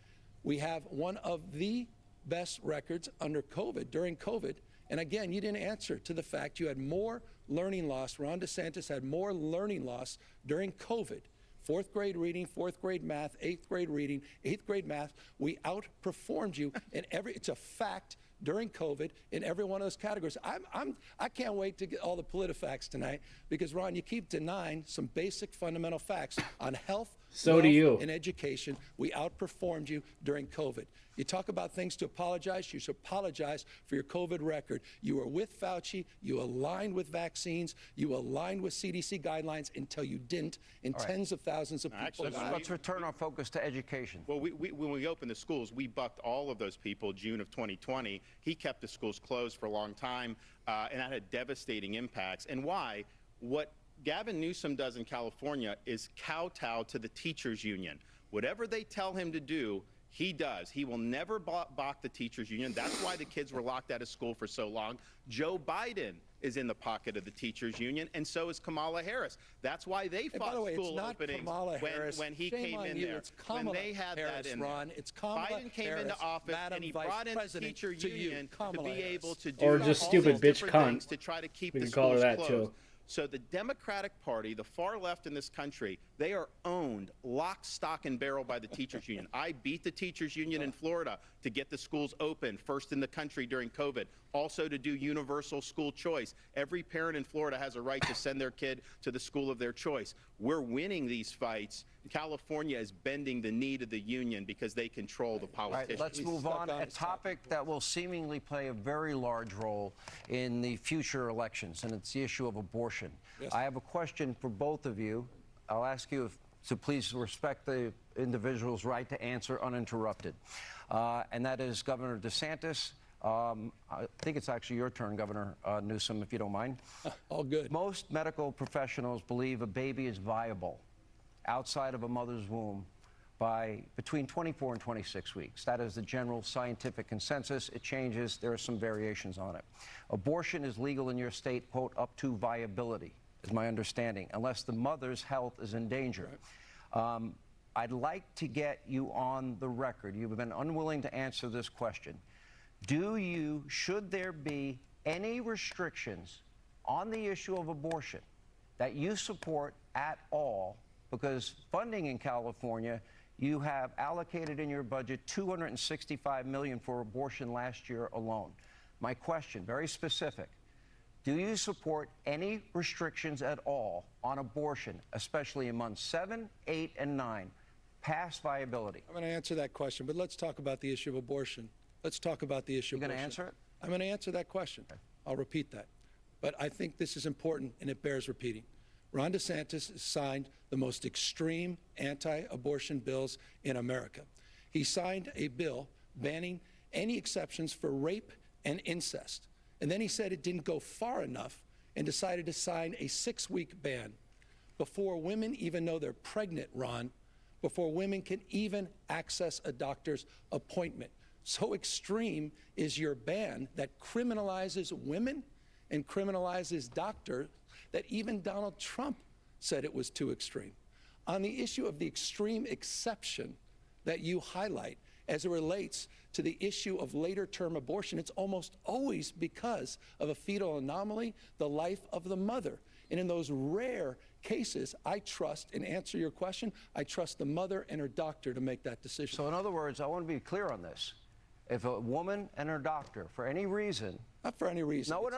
We have one of the best records under COVID, during COVID. And again, you didn't answer to the fact you had more learning loss. Ron DeSantis had more learning loss during COVID. 4th grade reading, 4th grade math, 8th grade reading, 8th grade math. We outperformed you in it's a fact during COVID in every one of those categories. I can't wait to get all the PolitiFacts tonight because, Ron, you keep denying some basic fundamental facts on health, so do you, and education. We outperformed you during COVID. You talk about things to apologize. You should apologize for your COVID record. You were with Fauci. You aligned with vaccines. You aligned with CDC guidelines until you didn't, and tens of thousands of people died. Let's return our focus to education. Well, when we opened the schools, we bucked all of those people June of 2020. He kept the schools closed for a long time, and that had devastating impacts. And why? What Gavin Newsom does in California is kowtow to the teachers union. Whatever they tell him to do, he does. He will never balk the teachers union. That's why the kids were locked out of school for so long. Joe Biden is in the pocket of the teachers union, and so is Kamala Harris. That's why they fought school openings when he came in there. When they had that in there. Biden came into office and he brought in the teacher union to be able to do or just stupid bitch cunt to try to keep we the can call her schools that closed. too. So the Democratic Party, the far left in this country, they are owned lock, stock, and barrel by the teachers union. I beat the teachers union in Florida to get the schools open, first in the country during COVID, also to do universal school choice. Every parent in Florida has a right to send their kid to the school of their choice. We're winning these fights. California is bending the knee to the union because they control the politicians. All right, let's move on. A topic that will seemingly play a very large role in the future elections, and it's the issue of abortion. Yes. I have a question for both of you. I'll ask you to please respect the individual's right to answer uninterrupted. And that is Governor DeSantis. I think it's actually your turn, Governor Newsom, if you don't mind. All good. Most medical professionals believe a baby is viable outside of a mother's womb by between 24 and 26 weeks. That is the general scientific consensus. It changes. There are some variations on it. Abortion is legal in your state, quote, up to viability, is my understanding, unless the mother's health is in danger. Right. I'd like to get you on the record. You've been unwilling to answer this question. Should there be any restrictions on the issue of abortion that you support at all? Because funding in California, you have allocated in your budget $265 million for abortion last year alone. My question, very specific, do you support any restrictions at all on abortion, especially in months 7, 8, and 9, past viability? I'm going to answer that question, but let's talk about the issue of abortion. Let's talk about the issue of abortion. You're going to answer it? I'm going to answer that question. I'll repeat that. But I think this is important, and it bears repeating. Ron DeSantis has signed the most extreme anti-abortion bills in America. He signed a bill banning any exceptions for rape and incest. And then he said it didn't go far enough and decided to sign a 6-week ban before women even know they're pregnant, Ron, before women can even access a doctor's appointment. So extreme is your ban that criminalizes women and criminalizes doctors that even Donald Trump said it was too extreme. On the issue of the extreme exception that you highlight as it relates to the issue of later term abortion, it's almost always because of a fetal anomaly, the life of the mother. And in those rare cases, I trust, and answer your question, I trust the mother and her doctor to make that decision. So in other words, I want to be clear on this. If a woman and her doctor, for any reason... Not for any reason. No.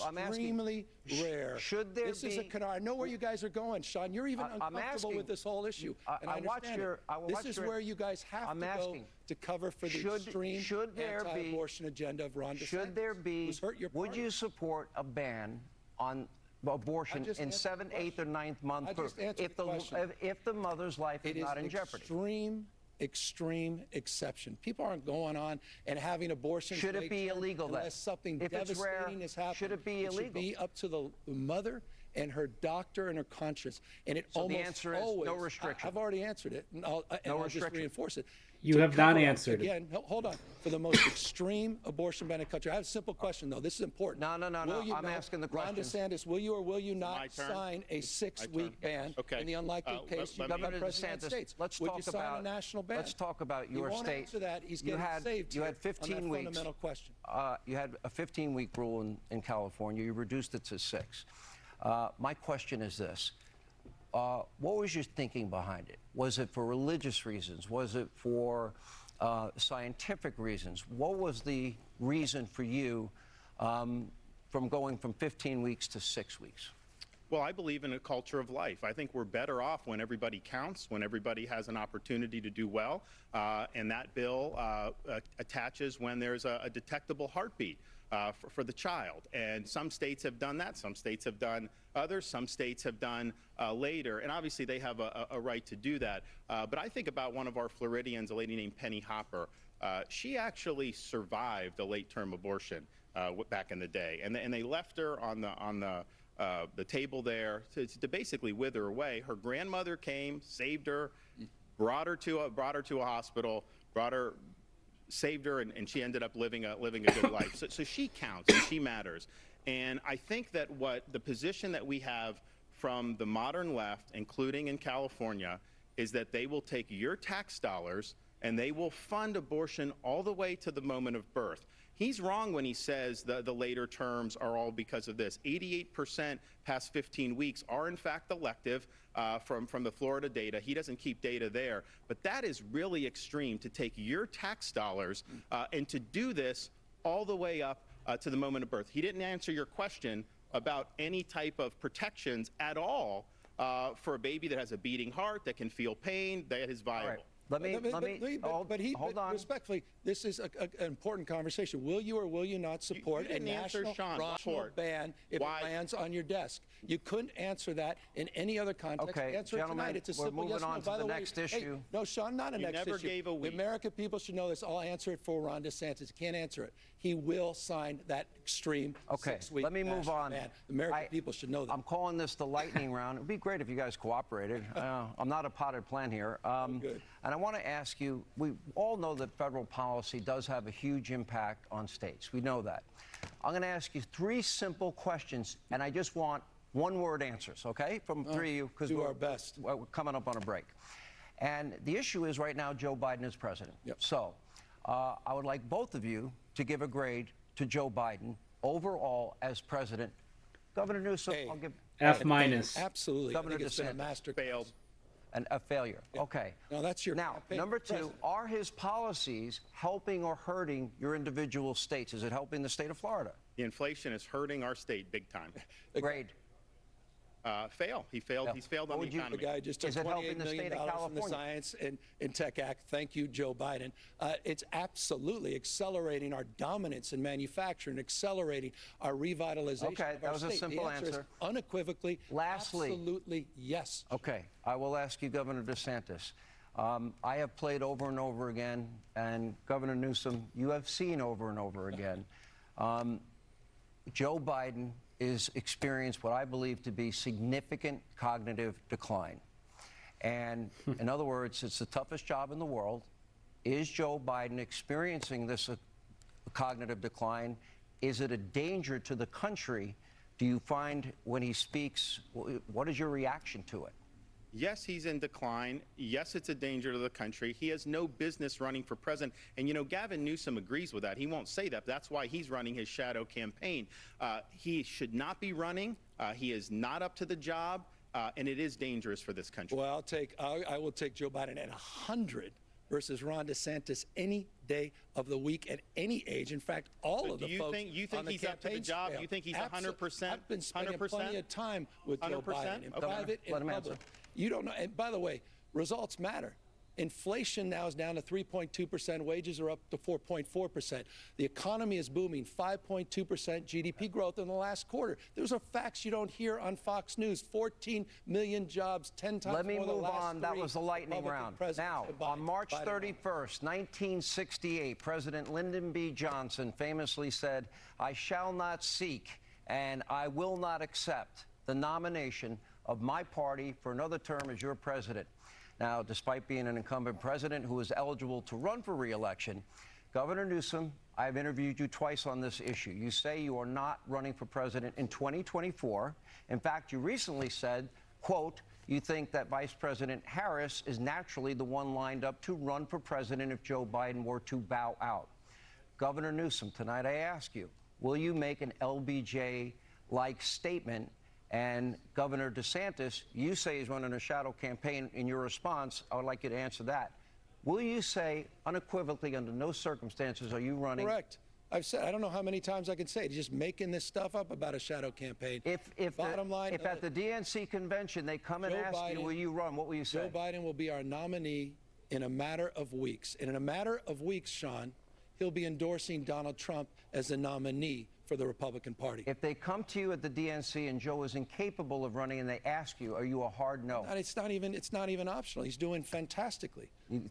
I'm extremely rare. Should there be... I know where you guys are going, Sean. You're even uncomfortable with this whole issue. And I understand this is where you guys have to go to cover for the extreme anti-abortion agenda of Ron DeSantis. Should there be... Would you support a ban on abortion in 7th, 8th, or 9th month if the mother's life is not in jeopardy. Extreme exception. People aren't going on and having abortions. Should it be illegal then? Unless something devastating is happening. Should it be illegal? It should be up to the mother and her doctor and her conscience. And it so almost the answer is always, no restriction. I've already answered it, and I'll just reinforce it. You have not answered it. Again, hold on. For the most extreme abortion ban in the country. I have a simple question, though. This is important. No. I'm asking the question. Ron DeSantis, will you or will you not sign a 6-week ban in the unlikely case you become president of the United States? Would you sign a national ban? Let's talk about your state. He won't answer that. He's getting saved you had 15 on that weeks. Fundamental question. You had a 15-week rule in California. You reduced it to 6. My question is this. What was your thinking behind it? Was it for religious reasons? Was it for scientific reasons? What was the reason for you from going from 15 weeks to 6 weeks? Well, I believe in a culture of life. I think we're better off when everybody counts, when everybody has an opportunity to do well, and that bill attaches when there's a detectable heartbeat for the child. And some states have done that. Some states have done others. Some states have done later. And obviously, they have a right to do that. But I think about one of our Floridians, a lady named Penny Hopper. She actually survived a late-term abortion back in the day. And they left her on the table there to basically wither away. Her grandmother came, saved her, brought her to a hospital, saved her, and she ended up living a good life. So she counts and she matters. And I think that what the position that we have from the modern left, including in California, is that they will take your tax dollars and they will fund abortion all the way to the moment of birth. He's wrong when he says the later terms are all because of this. 88% past 15 weeks are in fact elective from the Florida data. He doesn't keep data there. But that is really extreme to take your tax dollars and to do this all the way up to the moment of birth. He didn't answer your question about any type of protections at all for a baby that has a beating heart, that can feel pain, that is viable. Hold on. Respectfully, this is an important conversation. Will you or will you not support a national ban if it lands on your desk? You couldn't answer that in any other context. Okay, answer it tonight. It's a simple yes or no. By the way, next issue. Hey, no, Sean, not a next issue. Gave a week. The American people should know this. I'll answer it for Ron DeSantis. He can't answer it. He will sign that extreme 6-week let me move on. ban. The American people should know that. I'm calling this the lightning round. It would be great if you guys cooperated. I'm not a potted plant here. Good. And I want to ask you, we all know that federal policy does have a huge impact on states. We know that. I'm going to ask you 3 simple questions, and I just want one-word answers, okay, from 3 of you, because our best. We're coming up on a break. And the issue is right now Joe Biden is president. Yep. So I would like both of you to give a grade to Joe Biden overall as president. Governor Newsom, I'll give F minus. Absolutely. Governor I think it's been a DeSantis. master Failed. And a failure. Yeah. Okay. Now that's your Now, campaign number 2, president. are his policies helping or hurting your individual states? Is it helping the state of Florida? The inflation is hurting our state big time. Grade. Fail. He failed. Yeah. He's failed on the would you- economy. The guy just took Is it helping $28 the million state of from the California? Science and Tech Act. Thank you, Joe Biden. It's absolutely accelerating our dominance in manufacturing, accelerating our revitalization Okay, of our that was a state. simple The answer is answer. unequivocally, Lastly. absolutely yes. Okay, I will ask you, Governor DeSantis. I have played over and over again, and Governor Newsom, you have seen over and over again. Joe Biden is experienced what I believe to be significant cognitive decline. And in other words, it's the toughest job in the world. Is Joe Biden experiencing this cognitive decline? Is it a danger to the country? Do you find when he speaks, what is your reaction to it? Yes, he's in decline. Yes, it's a danger to the country. He has no business running for president. And, you know, Gavin Newsom agrees with that. He won't say that. That's why he's running his shadow campaign. He should not be running. He is not up to the job. And it is dangerous for this country. Well, I will take Joe Biden at 100 versus Ron DeSantis any day of the week at any age. In fact, all of the folks you think on the he's up to the campaign job? trail. You think he's 100%? I've been spending 100%? plenty of time with Joe 100%? Biden in Okay. private Let and him public. answer. You don't know. And by the way, results matter. Inflation now is down to 3.2%. Wages are up to 4.4%. The economy is booming, 5.2% GDP growth in the last quarter. Those are facts you don't hear on Fox News. 14 million jobs, 10 times more Let me than the move last on. That was the lightning round. Now, on March 31st, 1968, President Lyndon B. Johnson famously said, "I shall not seek and I will not accept the nomination of my party for another term as your president." Now, despite being an incumbent president who is eligible to run for re-election, Governor Newsom, I've interviewed you twice on this issue. You say you are not running for president in 2024. In fact, you recently said, quote, you think that Vice President Harris is naturally the one lined up to run for president if Joe Biden were to bow out. Governor Newsom, tonight I ask you, will you make an LBJ-like statement? And Governor DeSantis, you say he's running a shadow campaign. In your response, I would like you to answer that. Will you say unequivocally, under no circumstances are you running? Correct. I've said, I don't know how many times I can say it. Just making this stuff up about a shadow campaign. If Bottom line, if at the DNC convention they come and ask you, will you run, what will you say? Joe Biden will be our nominee in a matter of weeks. And in a matter of weeks, Sean, he'll be endorsing Donald Trump as the nominee for the Republican Party. If they come to you at the DNC and Joe is incapable of running and they ask you, are you a hard no? It's not even optional. He's doing fantastically.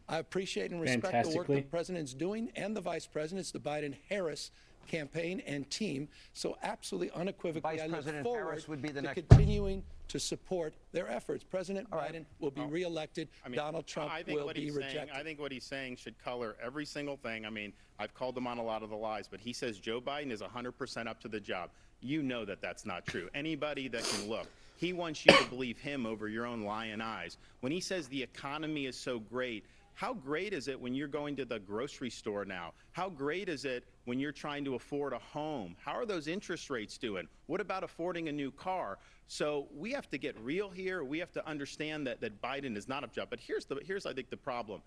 I appreciate and respect the work the president's doing and the vice president's, the Biden-Harris campaign and team. So absolutely unequivocally, I look forward Harris would be the next continuing to support their efforts. President Biden will be reelected. Donald Trump will be rejected. I think what he's saying should color every single thing. I mean, I've called him on a lot of the lies, but he says Joe Biden is 100% up to the job. You know that that's not true. Anybody that can look. He wants you to believe him over your own lying eyes. When he says the economy is so great, how great is it when you're going to the grocery store now? How great is it when you're trying to afford a home? How are those interest rates doing? What about affording a new car? So we have to get real here. We have to understand that Biden is not a job. But here's I think the problem.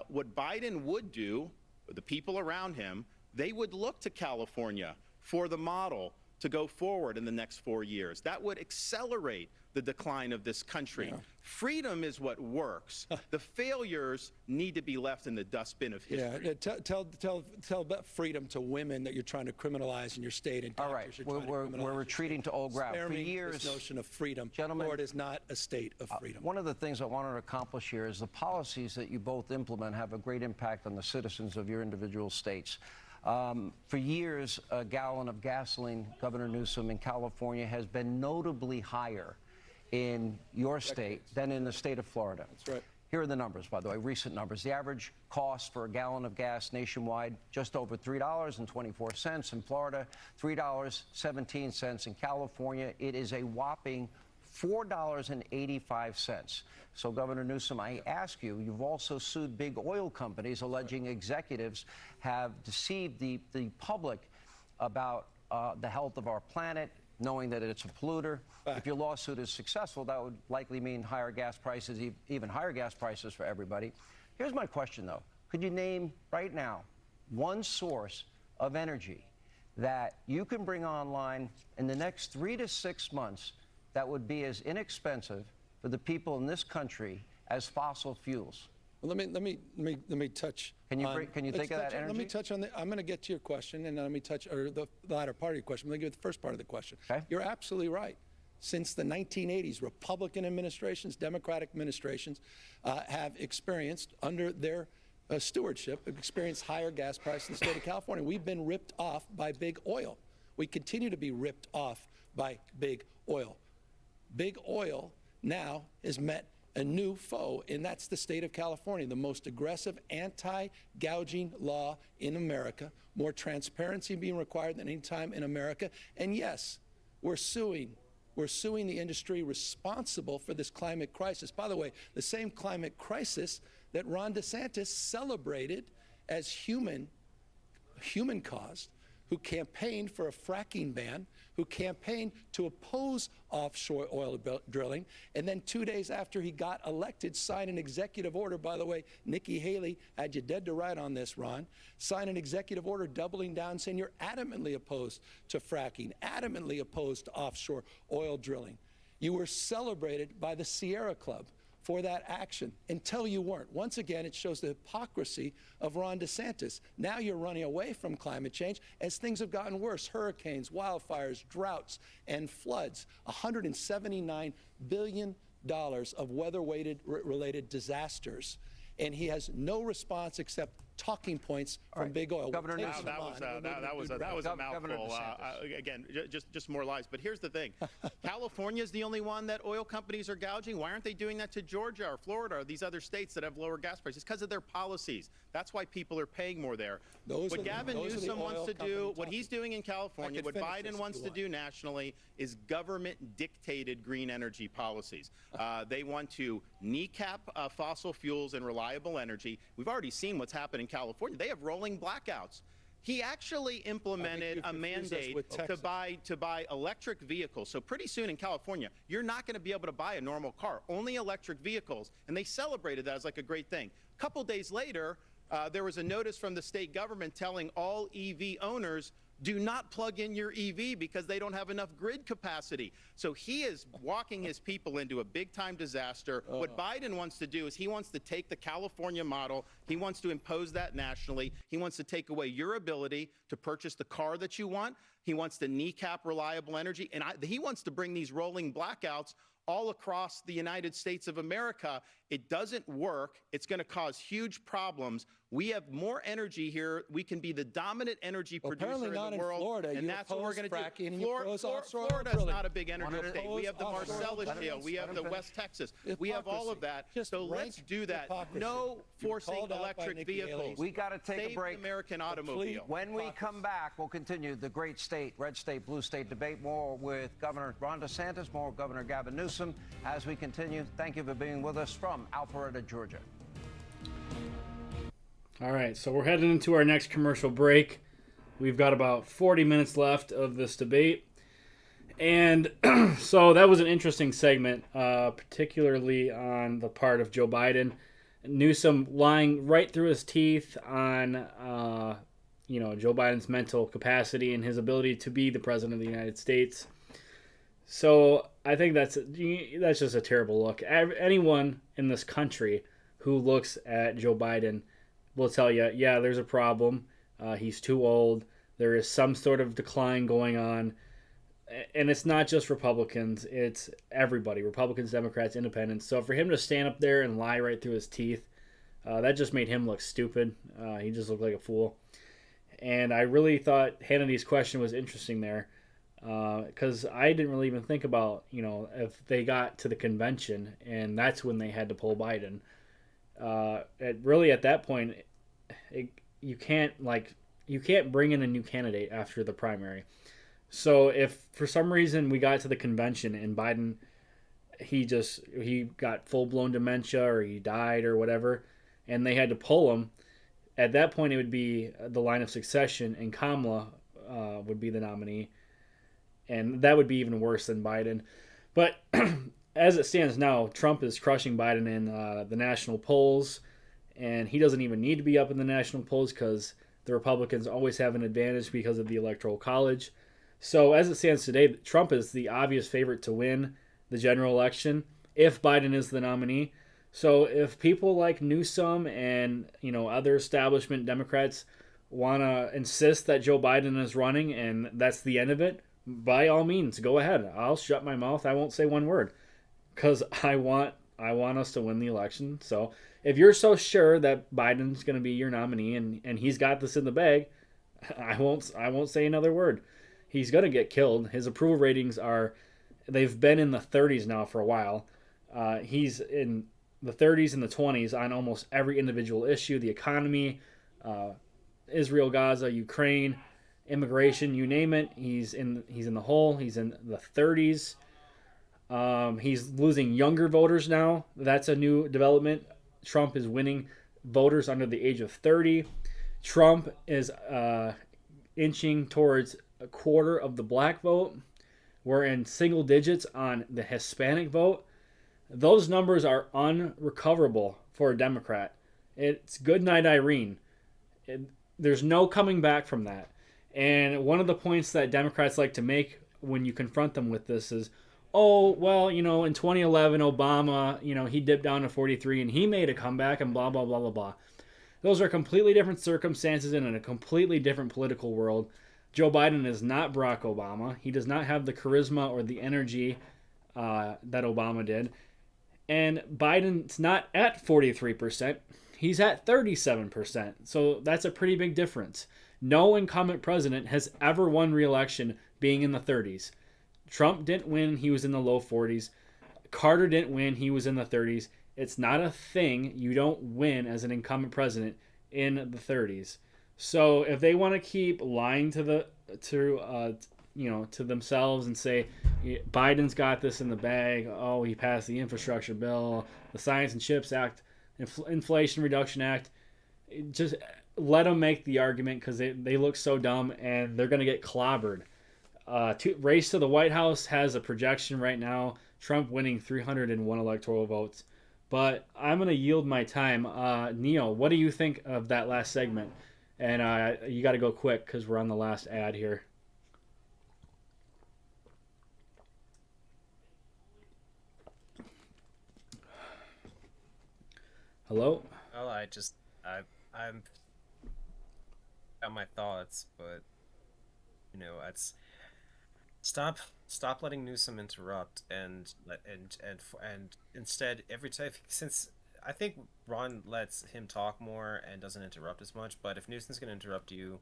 What Biden would do, the people around him, they would look to California for the model to go forward in the next 4 years. That would accelerate the decline of this country. Yeah. Freedom is what works. The failures need to be left in the dustbin of history. Yeah, tell about freedom to women that you're trying to criminalize in your state. And all right, we're retreating to old ground. For years, this notion of freedom, gentlemen, Florida is not a state of freedom. One of the things I wanted to accomplish here is the policies that you both implement have a great impact on the citizens of your individual states. For years, a gallon of gasoline, Governor Newsom, in California has been notably higher in your state than in the state of Florida. That's right. Here are the numbers, by the way, recent numbers. The average cost for a gallon of gas nationwide, just over $3.24. In Florida, $3.17. In California, it is a whopping $4.85. So, Governor Newsom, I ask you, you've also sued big oil companies alleging executives have deceived the public about the health of our planet, knowing that it's a polluter. If your lawsuit is successful, that would likely mean higher gas prices, even higher gas prices for everybody. Here's my question, though. Could you name right now one source of energy that you can bring online in the next 3 to 6 months that would be as inexpensive for the people in this country as fossil fuels? Well, let me touch. Can you think of that energy? Let me touch on I'm going to get to your question, and then let me touch the latter part of your question. Let me give the first part of the question. Okay. You're absolutely right. Since the 1980s, Republican administrations, Democratic administrations have experienced, under their stewardship, experienced higher gas prices in the state of California. We've been ripped off by big oil. We continue to be ripped off by big oil. Big oil now has met a new foe, and that's the state of California, the most aggressive anti-gouging law in America, more transparency being required than any time in America. And yes, we're suing the industry responsible for this climate crisis. By the way, the same climate crisis that Ron DeSantis celebrated as human-caused, who campaigned for a fracking ban, who campaigned to oppose offshore oil drilling, and then 2 days after he got elected, signed an executive order. By the way, Nikki Haley had you dead to right on this, Ron. Signed an executive order doubling down, saying you're adamantly opposed to fracking, adamantly opposed to offshore oil drilling. You were celebrated by the Sierra Club for that action until you weren't. Once again, it shows the hypocrisy of Ron DeSantis. Now you're running away from climate change as things have gotten worse. Hurricanes, wildfires, droughts, and floods. $179 billion of weather-related disasters. And he has no response except talking points from big oil. Governor That was a mouthful. Again, just more lies. But here's the thing: California is the only one that oil companies are gouging. Why aren't they doing that to Georgia or Florida or these other states that have lower gas prices? Because of their policies. That's why people are paying more there. What Gavin Newsom wants to do, what he's doing in California, what Biden wants to do nationally, is government-dictated green energy policies. They want to kneecap fossil fuels and reliable energy. We've already seen what's happened in California. They have rolling blackouts. He actually implemented a mandate to buy electric vehicles. So pretty soon in California, you're not going to be able to buy a normal car, only electric vehicles. And they celebrated that as like a great thing. A couple days later, there was a notice from the state government telling all EV owners, do not plug in your EV because they don't have enough grid capacity. So he is walking his people into a big-time disaster. What Biden wants to do is he wants to take the California model. He wants to impose that nationally. He wants to take away your ability to purchase the car that you want. He wants to kneecap reliable energy. And he wants to bring these rolling blackouts all across the United States of America. It doesn't work. It's going to cause huge problems. We have more energy here. We can be the dominant energy producer in the world. Florida. And that's what we're going to do. Florida is not a big energy state. We have the Marcellus Shale. We have the West Texas. We have all of that. So let's do that. No forcing electric vehicles. We got to take a break. Save the American automobile. When we come back, we'll continue the great state, red state, blue state debate. More with Governor Ron DeSantis, more with Governor Gavin Newsom as we continue. Thank you for being with us from Alpharetta, Georgia. All right, so we're heading into our next commercial break. We've got about 40 minutes left of this debate. And so that was an interesting segment, particularly on the part of Joe Biden. Newsom lying right through his teeth on, Joe Biden's mental capacity and his ability to be the president of the United States. So I think that's just a terrible look. Anyone in this country who looks at Joe Biden will tell you, yeah, there's a problem. He's too old. There is some sort of decline going on. And it's not just Republicans. It's everybody. Republicans, Democrats, Independents. So for him to stand up there and lie right through his teeth, that just made him look stupid. He just looked like a fool. And I really thought Hannity's question was interesting there. Because I didn't really even think about, if they got to the convention and that's when they had to pull Biden. At that point, you can't bring in a new candidate after the primary. So if for some reason we got to the convention and Biden, he got full-blown dementia or he died or whatever, and they had to pull him, at that point it would be the line of succession and Kamala would be the nominee. And that would be even worse than Biden. But as it stands now, Trump is crushing Biden in the national polls, and he doesn't even need to be up in the national polls because the Republicans always have an advantage because of the Electoral College. So as it stands today, Trump is the obvious favorite to win the general election if Biden is the nominee. So if people like Newsom and other establishment Democrats want to insist that Joe Biden is running and that's the end of it, by all means, go ahead. I'll shut my mouth. I won't say one word because I want us to win the election. So if you're so sure that Biden's going to be your nominee and he's got this in the bag, I won't say another word. He's going to get killed. His approval ratings they've been in the 30s now for a while. He's in the 30s and the 20s on almost every individual issue, the economy, Israel, Gaza, Ukraine, immigration, you name it. He's in the hole. He's in the 30s. He's losing younger voters now. That's a new development. Trump is winning voters under the age of 30. Trump is inching towards a quarter of the black vote. We're in single digits on the Hispanic vote. Those numbers are unrecoverable for a Democrat. It's good night, Irene. There's no coming back from that. And one of the points that Democrats like to make when you confront them with this is, oh, well, in 2011, Obama, he dipped down to 43 and he made a comeback and blah, blah, blah, blah, blah. Those are completely different circumstances and in a completely different political world. Joe Biden is not Barack Obama. He does not have the charisma or the energy that Obama did. And Biden's not at 43%. He's at 37%. So that's a pretty big difference. No incumbent president has ever won re-election being in the 30s. Trump didn't win. He was in the low 40s. Carter didn't win. He was in the 30s. It's not a thing. You don't win as an incumbent president in the 30s. So if they want to keep lying to themselves and say Biden's got this in the bag, oh, he passed the infrastructure bill, the Science and Chips Act, Inflation Reduction Act, just let them make the argument because they look so dumb and they're going to get clobbered. Race to the White House has a projection right now, Trump winning 301 electoral votes. But I'm going to yield my time. Neil, what do you think of that last segment? And you got to go quick because we're on the last ad here. Hello? Well, I'm got my thoughts, but it's stop letting Newsom interrupt and instead every time, since I think Ron lets him talk more and doesn't interrupt as much, but if Newsom's going to interrupt you,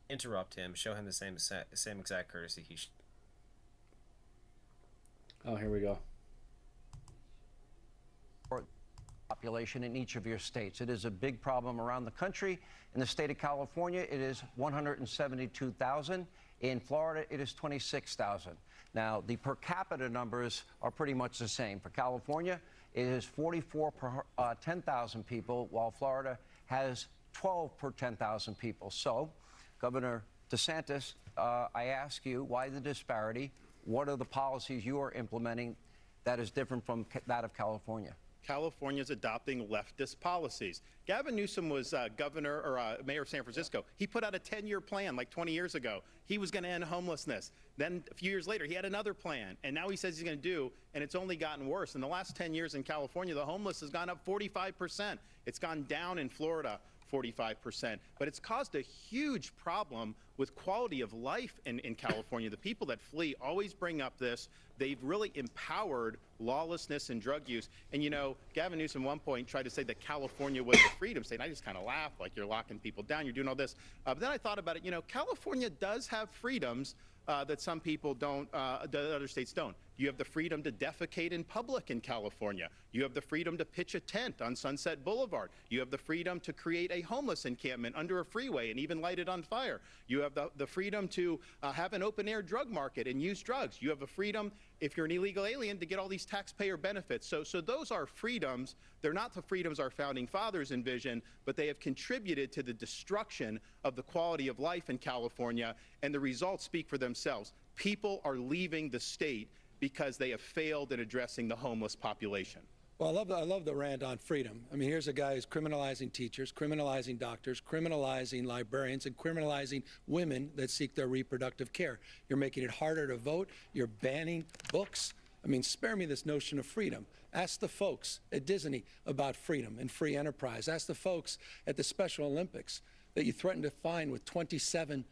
interrupt him, show him the same exact courtesy he should. Oh, here we go. Population in each of your states. It is a big problem around the country. In the state of California, it is 172,000. In Florida, it is 26,000. Now, the per capita numbers are pretty much the same. For California, it is 44 per 10,000 people, while Florida has 12 per 10,000 people. So, Governor DeSantis, I ask you, why the disparity? What are the policies you are implementing that is different from that of California? California's adopting leftist policies. Gavin Newsom was governor or mayor of San Francisco. He put out a 10-year plan like 20 years ago. He was going to end homelessness. Then a few years later, he had another plan. And now he says he's going to do, and it's only gotten worse. In the last 10 years in California, the homeless has gone up 45%. It's gone down in Florida 45%. But it's caused a huge problem with quality of life in California. The people that flee always bring up this. They've really empowered lawlessness and drug use. And Gavin Newsom at one point tried to say that California was a freedom state. And I just kind of laughed, like, you're locking people down, you're doing all this. But then I thought about it, California does have freedoms that some people don't, that other states don't. You have the freedom to defecate in public in California. You have the freedom to pitch a tent on Sunset Boulevard. You have the freedom to create a homeless encampment under a freeway and even light it on fire. You have the freedom to have an open-air drug market and use drugs. You have the freedom, if you're an illegal alien, to get all these taxpayer benefits. So those are freedoms. They're not the freedoms our founding fathers envisioned, but they have contributed to the destruction of the quality of life in California, and the results speak for themselves. People are leaving the state because they have failed in addressing the homeless population. Well, I love the rant on freedom. I mean, here's a guy who's criminalizing teachers, criminalizing doctors, criminalizing librarians, and criminalizing women that seek their reproductive care. You're making it harder to vote. You're banning books. I mean, spare me this notion of freedom. Ask the folks at Disney about freedom and free enterprise. Ask the folks at the Special Olympics that you threatened to fine with $27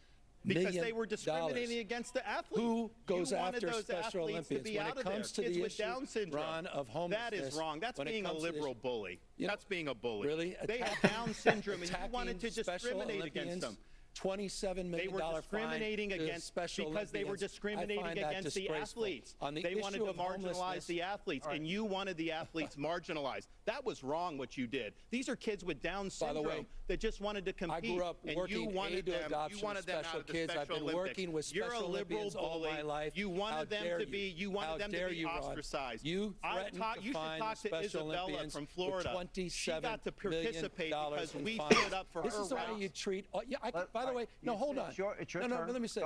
because they were discriminating against the athletes. Who goes after those Special Olympians when it comes to the issue, Ron, of homelessness? That is wrong. That's being a liberal bully. That's being a bully. Really? They have Down syndrome, and you wanted to discriminate against them. $27 million they were discriminating against Special because they were Olympians. discriminating against the athletes. They wanted to marginalize the athletes, and you wanted the athletes marginalized. That was wrong what you did. These are kids with Down syndrome that just wanted to compete. I grew up working aid to adoption of special kids. I've been working with Special Olympians all my life. You wanted them to be. You wanted them to be ostracized. You threatened to fine Special Olympians from Florida. She got to participate because we stood up for her. This is the way you treat. By the way, no, hold on. It's your turn. Let me say,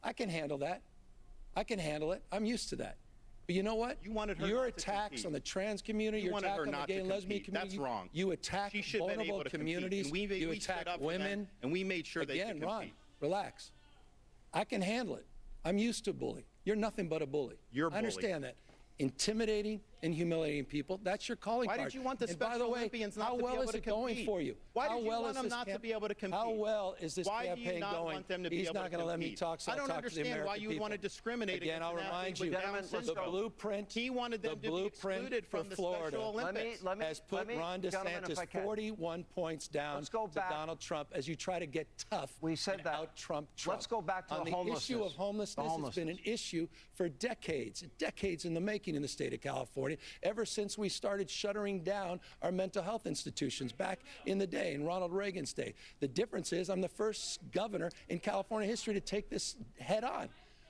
I can handle that. I can handle it. I'm used to that. But you know what? You wanted her your attacks on the trans community, your attack on the gay and lesbian community. That's wrong. You attack vulnerable communities. You attack women. And we made sure they could compete. Ron, relax. I can handle it. I'm used to bullying. You're nothing but a bully. You're a bully. I understand that. Intimidating and humiliating people, that's your calling card. Why did you want the and by Special the way, Olympians not how to well be able is to it compete? going for you? Why How did you well want is them this not to be able to compete? How well is this Why do campaign you not going? want them to be He's able not to going to let me compete? talk, so I don't I'll talk to the understand American why you people. want to discriminate Again, against I'll an athlete remind with you, Down the syndrome. blueprint, He wanted them to be excluded from the Florida Special Olympics. has put Ron DeSantis 41 points down to Donald Trump as you try to get tough and out-Trump Trump. Let's go back to on the the issue of homelessness. It's been an issue for decades in the making in the state of California, ever since we started shuttering down our mental health institutions back in the day, in Ronald Reagan's day. The difference is I'm the first governor in California history to take this head on.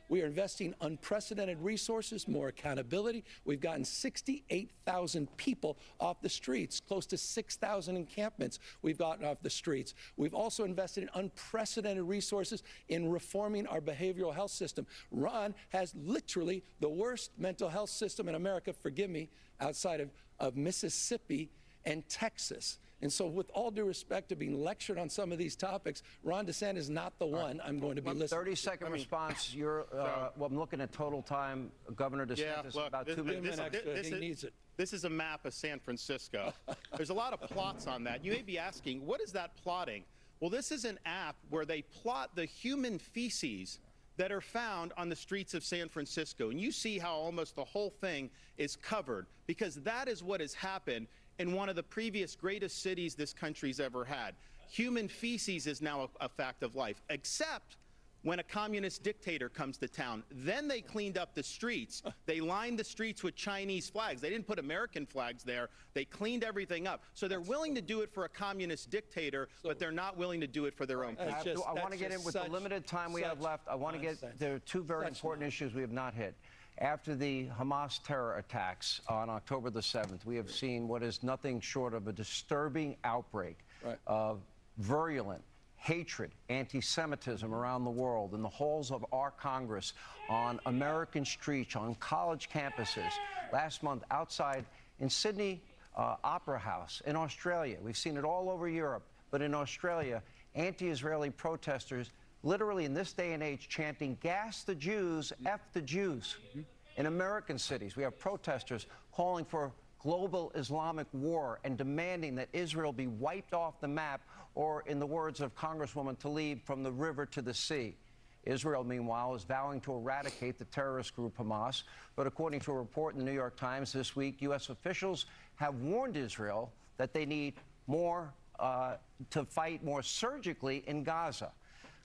We are investing unprecedented resources, more accountability. We've gotten 68,000 people off the streets, close to 6,000 encampments we've gotten off the streets. We've also invested in unprecedented resources in reforming our behavioral health system. Ron has literally the worst mental health system in America, forgive me, outside of Mississippi and Texas. And so with all due respect to being lectured on some of these topics, Ron DeSantis is not the one I'm going to be listening 30-second response. You're, well, I'm looking at total time. Governor DeSantis, look, about 2 minutes. he needs it. This is a map of San Francisco. There's a lot of plots on that. You may be asking, what is that plotting? Well, this is an app where they plot the human feces that are found on the streets of San Francisco. And you see how almost the whole thing is covered, because that is what has happened in one of the previous greatest cities this country's ever had. Human feces is now a fact of life, except when a communist dictator comes to town. Then they cleaned up the streets. They lined the streets with Chinese flags. They didn't put American flags there. They cleaned everything up. So they're willing to do it for a communist dictator, but they're not willing to do it for their own people. I want to get in with the limited time we have left. I want to get, there are two very important issues we have not hit. After the Hamas terror attacks on October the 7th, we have seen what is nothing short of a disturbing outbreak of virulent hatred, anti-Semitism around the world, in the halls of our Congress, on American streets, on college campuses. Last month, outside in Sydney Opera House, in Australia. We've seen it all over Europe, but in Australia, anti-Israeli protesters literally in this day and age chanting, "Gas the Jews, F the Jews." In American cities, we have protesters calling for global Islamic war and demanding that Israel be wiped off the map, or in the words of Congresswoman Tlaib, from the river to the sea. Israel, meanwhile, is vowing to eradicate the terrorist group Hamas. But according to a report in the New York Times this week, U.S. officials have warned Israel that they need more to fight more surgically in Gaza.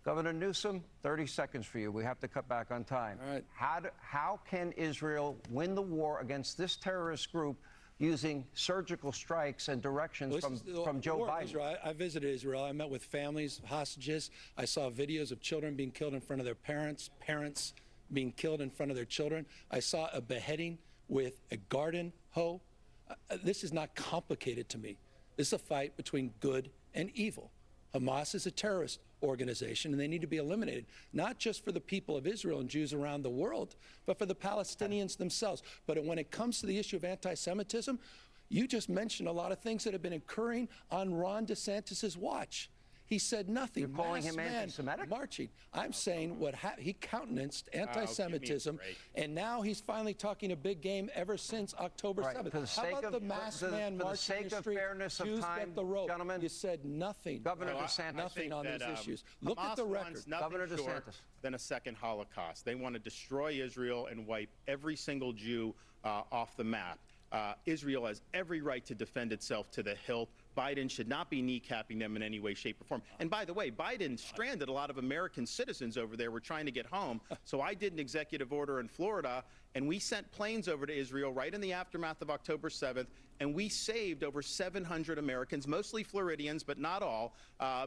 Governor Newsom, 30 seconds for you. We have to cut back on time. All right. How can Israel win the war against this terrorist group using surgical strikes and directions from Joe Biden? Israel. I visited Israel. I met with families, hostages. I saw videos of children being killed in front of their parents, parents being killed in front of their children. I saw a beheading with a garden hoe. This is not complicated to me. This is a fight between good and evil. Hamas is a terrorist organization, and they need to be eliminated, not just for the people of Israel and Jews around the world, but for the Palestinians themselves. But when it comes to the issue of anti-Semitism, you just mentioned a lot of things that have been occurring on Ron DeSantis's watch. He said nothing. You're calling him anti-Semitic? Marching. I'm saying he countenanced anti-Semitism, and now he's finally talking a big game ever since October 7th. How about the masked man marching in the street? Jews get the rope. Gentlemen, you said nothing. Governor DeSantis, nothing on these issues. Look at the record. Governor DeSantis. Than a second Holocaust. They want to destroy Israel and wipe every single Jew off the map. Israel has every right to defend itself to the hilt. Biden should not be kneecapping them in any way, shape, or form. And by the way, Biden stranded a lot of American citizens over there. We're trying to get home. So I did an executive order in Florida, and we sent planes over to Israel right in the aftermath of October 7th, and we saved over 700 Americans, mostly Floridians, but not all,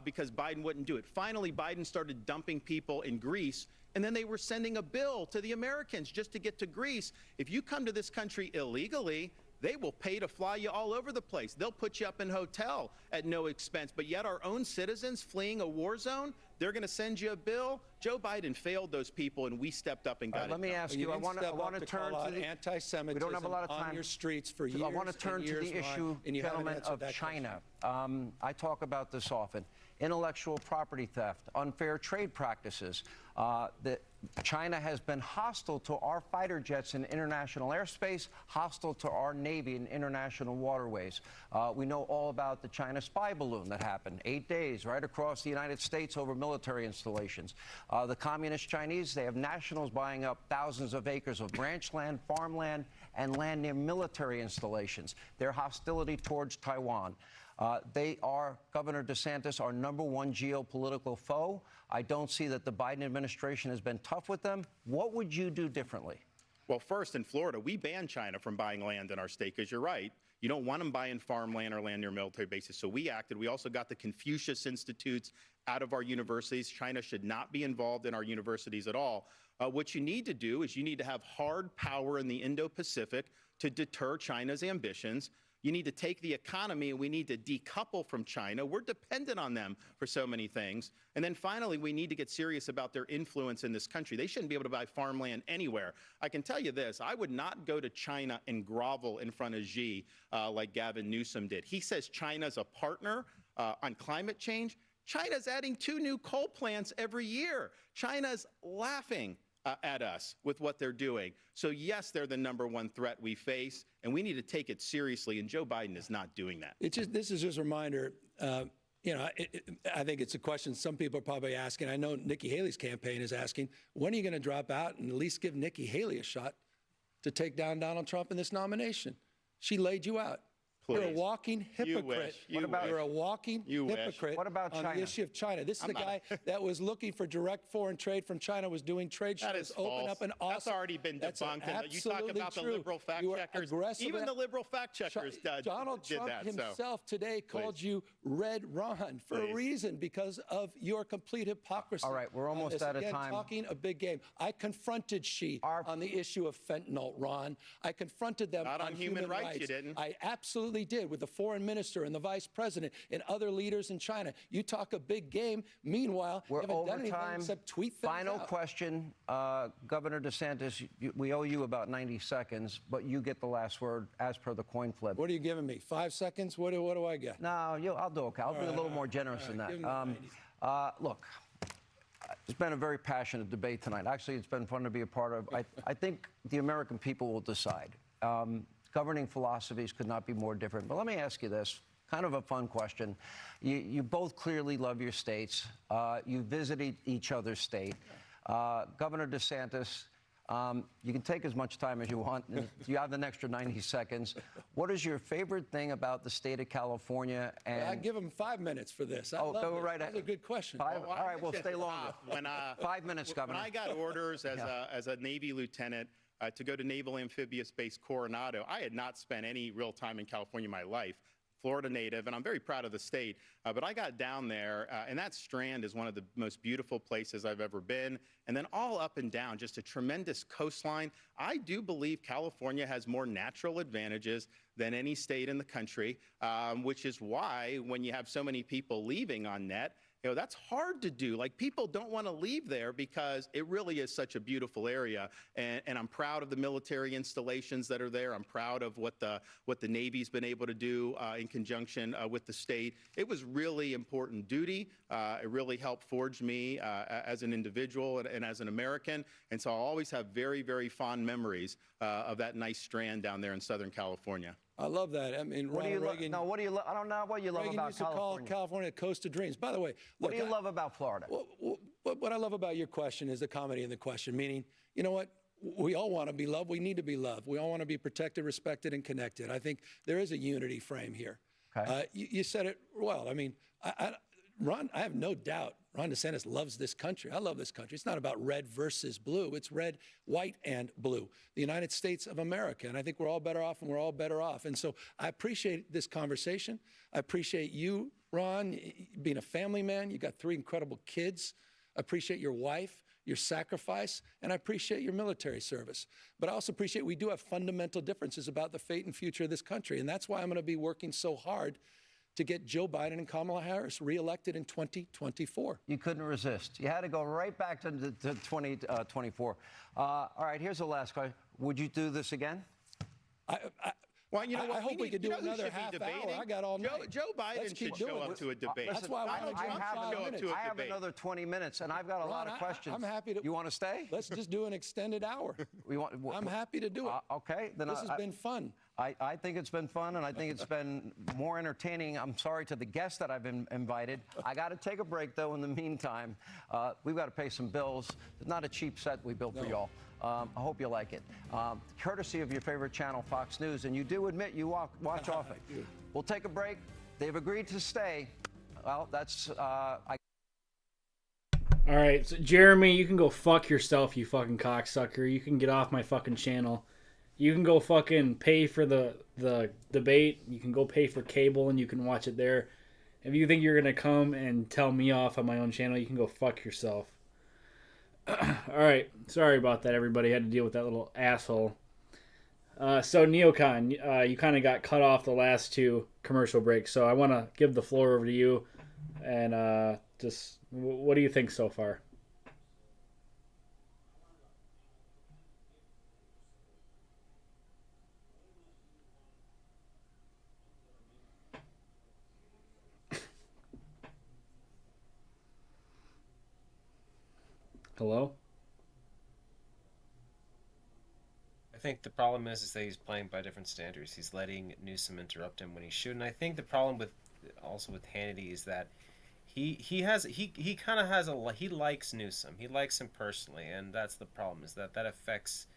because Biden wouldn't do it. Finally, Biden started dumping people in Greece, and then they were sending a bill to the Americans just to get to Greece. If you come to this country illegally, they will pay to fly you all over the place. They'll put you up in a hotel at no expense. But yet our own citizens fleeing a war zone, they're going to send you a bill. Joe Biden failed those people, and we stepped up and got it. Let me ask you. I want to turn to the anti-Semitism. We don't have a lot of time on your streets for years. I want to turn to the issue, gentlemen, of China. China. I talk about this often. intellectual property theft, unfair trade practices. China has been hostile to our fighter jets in international airspace, hostile to our Navy in international waterways. We know all about the China spy balloon that happened, 8 days right across the United States over military installations. The communist Chinese, they have nationals buying up thousands of acres of ranch land, farmland, and land near military installations. Their hostility towards Taiwan. They are, Governor DeSantis, our #1 geopolitical foe. I don't see that the Biden administration has been tough with them. What would you do differently? Well, first, in Florida, we banned China from buying land in our state because you're right. You don't want them buying farmland or land near military bases. So we acted. We also got the Confucius Institutes out of our universities. China should not be involved in our universities at all. What you need to do is you need to have hard power in the Indo-Pacific to deter China's ambitions. You need to take the economy, and we need to decouple from China. We're dependent on them for so many things. And then finally, we need to get serious about their influence in this country. They shouldn't be able to buy farmland anywhere. I can tell you this, I would not go to China and grovel in front of Xi like Gavin Newsom did. He says China's a partner on climate change. China's adding 2 new coal plants every year. China's laughing at us with what they're doing. So yes, they're the #1 threat we face, and we need to take it seriously, and Joe Biden is not doing that. This is just a reminder, I think it's a question some people are probably asking. I know Nikki Haley's campaign is asking, when are you going to drop out and at least give Nikki Haley a shot to take down Donald Trump in this nomination? She laid you out. Please. You're a walking hypocrite. You're a walking hypocrite What about on China? the issue of China. This is the guy that was looking for direct foreign trade from China, was doing trade shows, That is open false. up an awesome. That's already been debunked. And you talk about true. the liberal fact checkers. Even the liberal fact checkers Donald did Trump that. himself today called you Red Ron for a reason, because of your complete hypocrisy. All right, we're almost out of time. Talking a big game. I confronted Xi on the issue of fentanyl, Ron. I confronted them Not on human rights. You didn't. I absolutely did, with the foreign minister and the vice president and other leaders in China. You talk a big game. Meanwhile, We're you haven't over done anything time. except tweet things Final out. question, Governor DeSantis, we owe you about 90 seconds, but you get the last word as per the coin flip. What are you giving me? 5 seconds? What do I get? No, I'll do okay. I'll be a little more generous than that. Give him the 90. Look, it's been a very passionate debate tonight. Actually, it's been fun to be a part of. I think the American people will decide. Governing philosophies could not be more different. But let me ask you this, kind of a fun question. You both clearly love your states. You visited each other's state. Governor DeSantis, you can take as much time as you want. You have an extra 90 seconds. What is your favorite thing about the state of California? And I give him 5 minutes for this. go right ahead. That's a good question. All right, we'll stay longer. 5 minutes, Governor. When I got orders as a Navy lieutenant to go to Naval Amphibious Base Coronado, I had not spent any real time in California in my life. Florida native, and I'm very proud of the state. But I got down there, and that Strand is one of the most beautiful places I've ever been. And then all up and down, just a tremendous coastline. I do believe California has more natural advantages than any state in the country, which is why when you have so many people leaving on net, that's hard to do. Like, people don't want to leave there because it really is such a beautiful area. And I'm proud of the military installations that are there. I'm proud of what the Navy's been able to do in conjunction with the state. It was really important duty. It really helped forge me as an individual and as an American. And so I'll always have very, very fond memories of that nice Strand down there in Southern California. I love that. I mean, Reagan. No, what do you love? I don't know what you love Reagan about used to call California Coast of Dreams. By the way, what do you love about Florida? What I love about your question is the comedy in the question, meaning, you know what? We all want to be loved. We need to be loved. We all want to be protected, respected, and connected. I think there is a unity frame here. Okay. You said it well. I mean, Ron, I have no doubt Ron DeSantis loves this country. I love this country. It's not about red versus blue. It's red, white, and blue. The United States of America. And I think we're all better off, and we're all better off. And so I appreciate this conversation. I appreciate you, Ron, being a family man. You got 3 incredible kids. I appreciate your wife, your sacrifice, and I appreciate your military service. But I also appreciate we do have fundamental differences about the fate and future of this country. And that's why I'm going to be working so hard to get Joe Biden and Kamala Harris reelected in 2024. You couldn't resist. You had to go right back to 2024. All right, here's the last question. Would you do this again? Well, you know what? I hope we could do another half hour. I got all night. Joe Biden should show up to a debate. That's why I want to jump 5 minutes. I have another 20 minutes, and I've got a lot of questions. I'm happy to. You want to stay? Let's just do an extended hour. I'm happy to do it. Okay. Then this has been fun. I think it's been fun, and I think it's been more entertaining. I'm sorry to the guests that I've been invited. I got to take a break, though, in the meantime. We've got to pay some bills. It's not a cheap set we built for y'all. I hope you like it. Courtesy of your favorite channel, Fox News, and you do admit you watch often. We'll take a break. They've agreed to stay. Well, that's... All right, so Jeremy, you can go fuck yourself, you fucking cocksucker. You can get off my fucking channel. You can go fucking pay for the debate. You can go pay for cable and you can watch it there. If you think you're going to come and tell me off on my own channel, you can go fuck yourself. All right. Sorry about that, everybody. Had to deal with that little asshole. So, Neocon, you kind of got cut off the last two commercial breaks. So I want to give the floor over to you. And just, what do you think so far? Hello? I think the problem is that he's playing by different standards. He's letting Newsom interrupt him when he shouldn't. I think the problem with Hannity is that he kind of has he likes Newsom. He likes him personally, and that's the problem, is that affects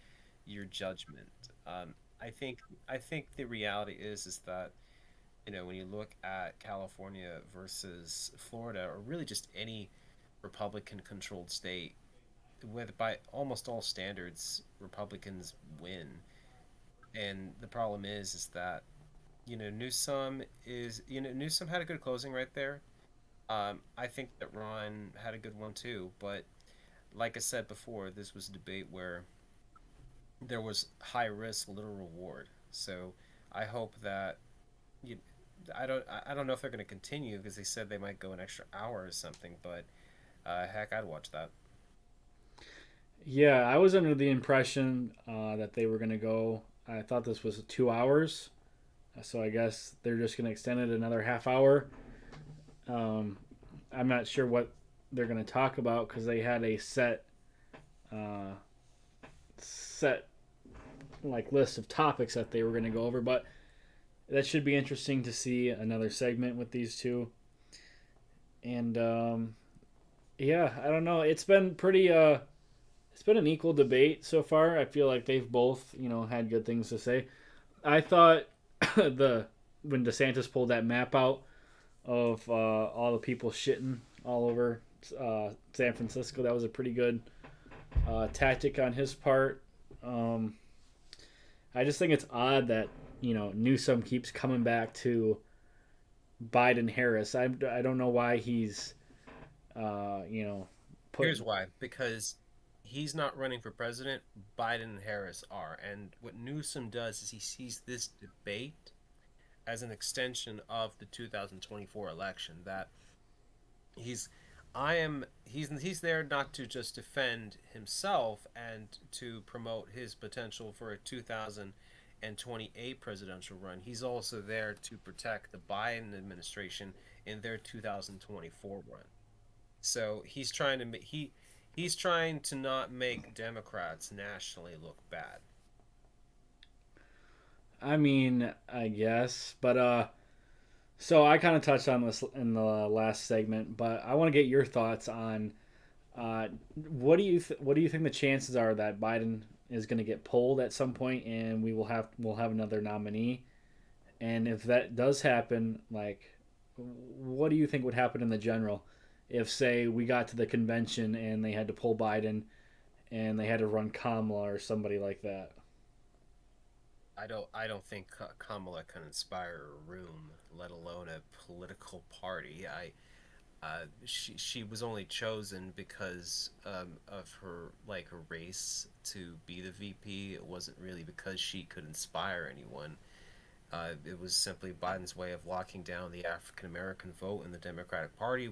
your judgment. I think the reality is that, you know, when you look at California versus Florida, or really just any Republican-controlled state, by almost all standards, Republicans win. And the problem is that, you know, Newsom had a good closing right there. I think that Ron had a good one too, but like I said before, this was a debate where there was high risk, little reward. So I hope that I don't know if they're going to continue, because they said they might go an extra hour or something, but heck, I'd watch that. Yeah, I was under the impression that they were going to go. I thought this was 2 hours, so I guess they're just going to extend it another half hour. I'm not sure what they're going to talk about, because they had a set like list of topics that they were going to go over, but that should be interesting to see another segment with these two. And yeah, I don't know. It's been pretty it's been an equal debate so far. I feel like they've both, you know, had good things to say. I thought when DeSantis pulled that map out of all the people shitting all over San Francisco, that was a pretty good tactic on his part. I just think it's odd that, you know, Newsom keeps coming back to Biden-Harris. I don't know why he's, you know... Here's why. Because he's not running for president. Biden and Harris are. And what Newsom does is he sees this debate as an extension of the 2024 election. That he's there not to just defend himself and to promote his potential for a 2028 presidential run. He's also there to protect the Biden administration in their 2024 run. So he's trying to not make Democrats nationally look bad. I mean, I guess, but so I kind of touched on this in the last segment, but I want to get your thoughts on what do you think the chances are that Biden is going to get pulled at some point and we'll have another nominee? And if that does happen, like, what do you think would happen in the general if, say, we got to the convention and they had to pull Biden and they had to run Kamala or somebody like that? I don't think Kamala can inspire a room, let alone a political party. She was only chosen because of her race to be the VP. It wasn't really because she could inspire anyone. It was simply Biden's way of locking down the African American vote in the Democratic Party,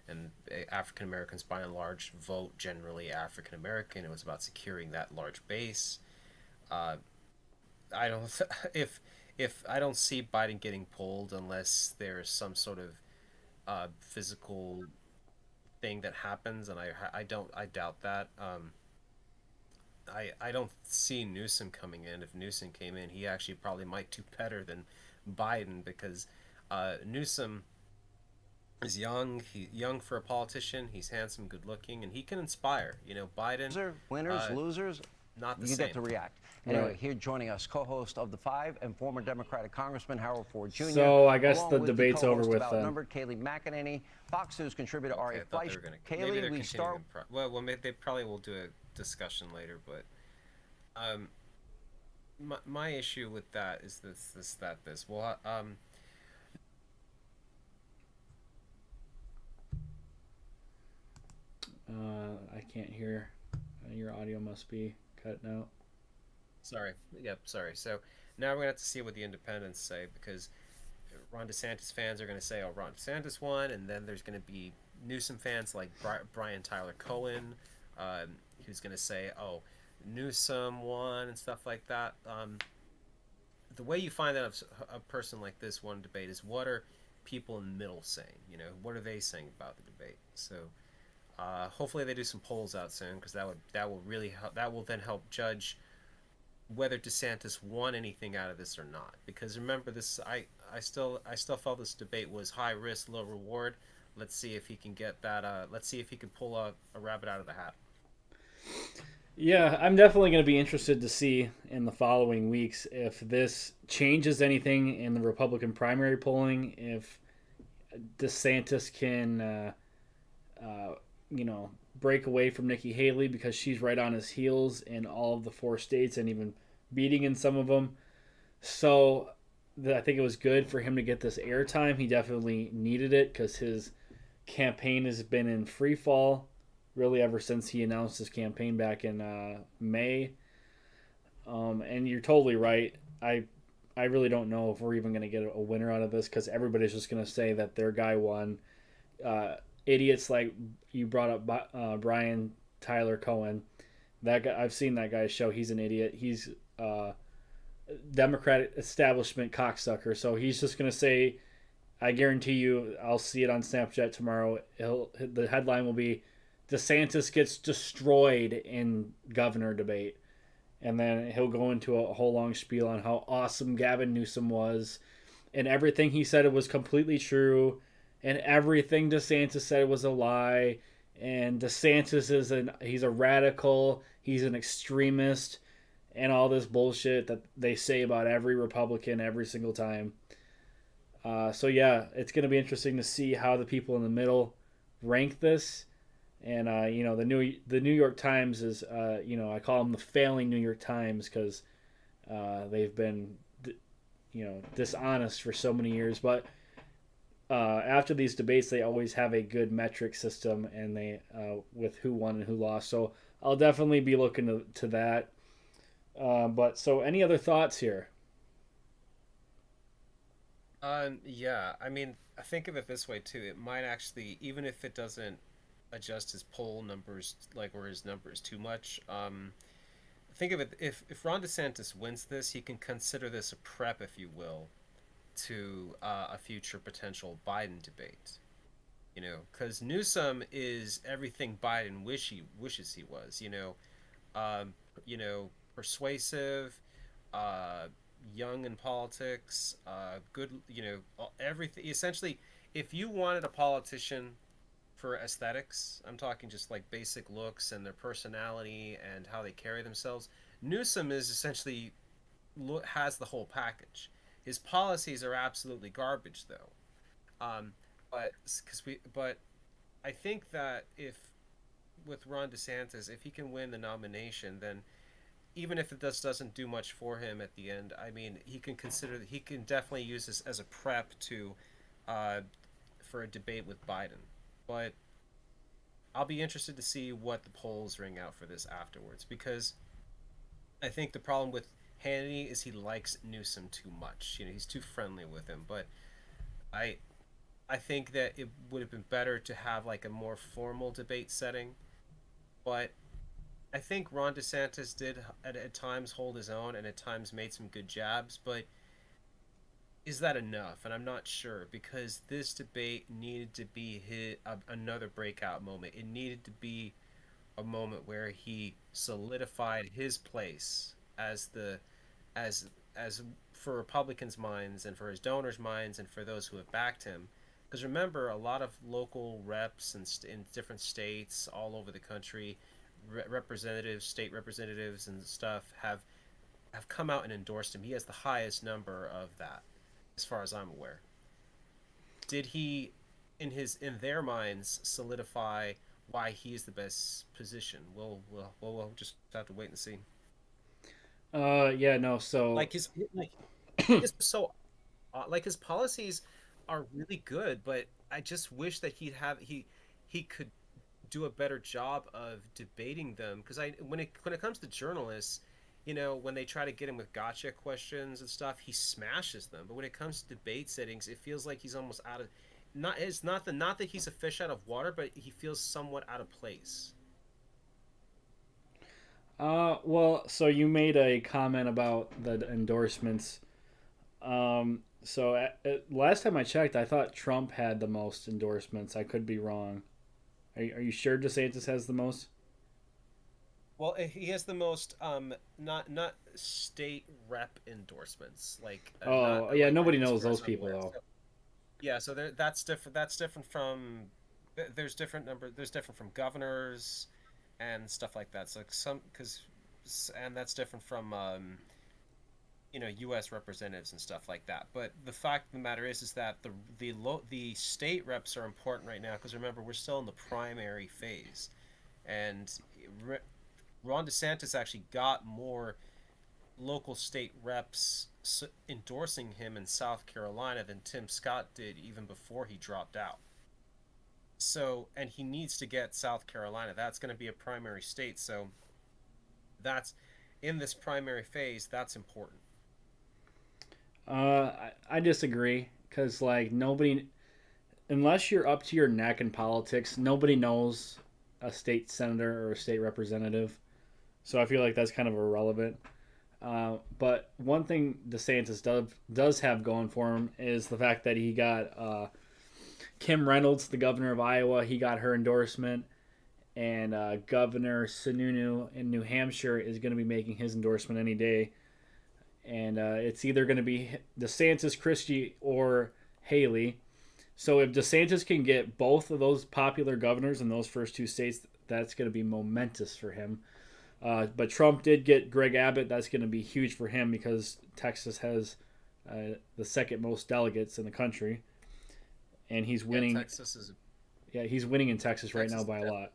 and African Americans by and large vote generally African American. It was about securing that large base. I don't if I don't see Biden getting pulled unless there's some sort of physical thing that happens, and I doubt that. I don't see Newsom coming in. If Newsom came in, he actually probably might do better than Biden because Newsom is young. He young for a politician. He's handsome, good looking, and he can inspire. You know, Biden. Winners, losers. Not the you same. get to react. Anyway, here joining us, co-host of The Five and former Democratic Congressman Harold Ford Jr. So I guess the debate's over with them. Kayleigh McEnany, Fox News contributor Ari Fleisch. Kayleigh, we start. Well, they probably will do a discussion later, but my issue with that is this. Well, I can't hear. Your audio must be cutting out. Sorry. Yep, sorry. So now we're going to have to see what the independents say, because Ron DeSantis fans are going to say, oh, Ron DeSantis won, and then there's going to be Newsom fans like Brian Tyler Cohen, who's going to say, oh, Newsom won and stuff like that. The way you find out a person like this won a debate is what are people in the middle saying? You know, what are they saying about the debate? So hopefully they do some polls out soon, because that will really help. That will then help judge whether DeSantis won anything out of this or not. Because remember, this I still felt this debate was high risk, low reward. Let's see if he can get that. Let's see if he can pull a rabbit out of the hat. Yeah, I'm definitely going to be interested to see in the following weeks if this changes anything in the Republican primary polling, if DeSantis can, break away from Nikki Haley, because she's right on his heels in all of the 4 states and even beating in some of them. So I think it was good for him to get this airtime. He definitely needed it, because his campaign has been in free fall really ever since he announced his campaign back in May. And you're totally right. I really don't know if we're even going to get a winner out of this, because everybody's just going to say that their guy won. Idiots like you brought up, Brian Tyler Cohen. That guy, I've seen that guy's show. He's an idiot. He's Democratic establishment cocksucker. So he's just going to say, I guarantee you, I'll see it on Snapchat tomorrow. The headline will be, DeSantis gets destroyed in governor debate. And then he'll go into a whole long spiel on how awesome Gavin Newsom was. And everything he said was completely true. And everything DeSantis said was a lie. And DeSantis he's a radical. He's an extremist. And all this bullshit that they say about every Republican every single time. So yeah, it's going to be interesting to see how the people in the middle rank this. And the New York Times is I call them the failing New York Times, because they've been dishonest for so many years. But after these debates, they always have a good metric system, and they with who won and who lost. So I'll definitely be looking to that. But so any other thoughts here? Yeah, I mean, I think of it this way too. It might actually, even if it doesn't adjust his poll numbers, or his numbers too much, think of it, if Ron DeSantis wins this, he can consider this a prep, if you will, to a future potential Biden debate. Because Newsom is everything Biden wishes he was. Persuasive, young in politics, good. Everything. Essentially, if you wanted a politician for aesthetics, I'm talking just like basic looks and their personality and how they carry themselves, Newsom is essentially has the whole package. His policies are absolutely garbage, though. But I think that with Ron DeSantis, if he can win the nomination, then even if it doesn't do much for him at the end, I mean, he can definitely use this as a prep for a debate with Biden. But I'll be interested to see what the polls ring out for this afterwards, because I think the problem with Hannity is he likes Newsom too much. He's too friendly with him. But I think that it would have been better to have like a more formal debate setting. But I think Ron DeSantis did at times hold his own and at times made some good jabs, but is that enough? And I'm not sure, because this debate needed to be another breakout moment. It needed to be a moment where he solidified his place as the as for Republicans' minds and for his donors' minds and for those who have backed him. Because remember, a lot of local reps in different states all over the country, representatives, state representatives, and stuff have come out and endorsed him. He has the highest number of that, as far as I'm aware. Did he, in their minds, solidify why he's the best position? We'll just have to wait and see. Yeah, no. So Like his policies are really good, but I just wish that he could do a better job of debating them, because when it comes to journalists, when they try to get him with gotcha questions and stuff, he smashes them. But when it comes to debate settings, it feels like he's almost out of not that he's a fish out of water, but he feels somewhat out of place. well, so you made a comment about the endorsements. So last time I checked, I thought Trump had the most endorsements. I could be wrong. Are you sure DeSantis has the most? Well, he has the most not state rep endorsements, like Oh, not yeah, like nobody as knows far as those I'm people aware. though. Yeah, so that's different. That's different from there's different number. There's different from governors and stuff like that. So some because and that's different from U.S. representatives and stuff like that. But the fact of the matter is that the state reps are important right now, because remember, we're still in the primary phase, and Ron DeSantis actually got more local state reps endorsing him in South Carolina than Tim Scott did even before he dropped out. So, and he needs to get South Carolina. That's going to be a primary state. So, that's in this primary phase. That's important. I disagree because like nobody, unless you're up to your neck in politics, nobody knows a state senator or a state representative. So I feel like that's kind of irrelevant. But one thing DeSantis does have going for him is the fact that he got Kim Reynolds, the governor of Iowa, he got her endorsement, and Governor Sununu in New Hampshire is going to be making his endorsement any day. And it's either going to be DeSantis, Christie, or Haley. So if DeSantis can get both of those popular governors in those first two states, that's going to be momentous for him. But Trump did get Greg Abbott. That's going to be huge for him because Texas has the second most delegates in the country, and he's winning. Texas is. Yeah, he's winning in Texas right now by a lot.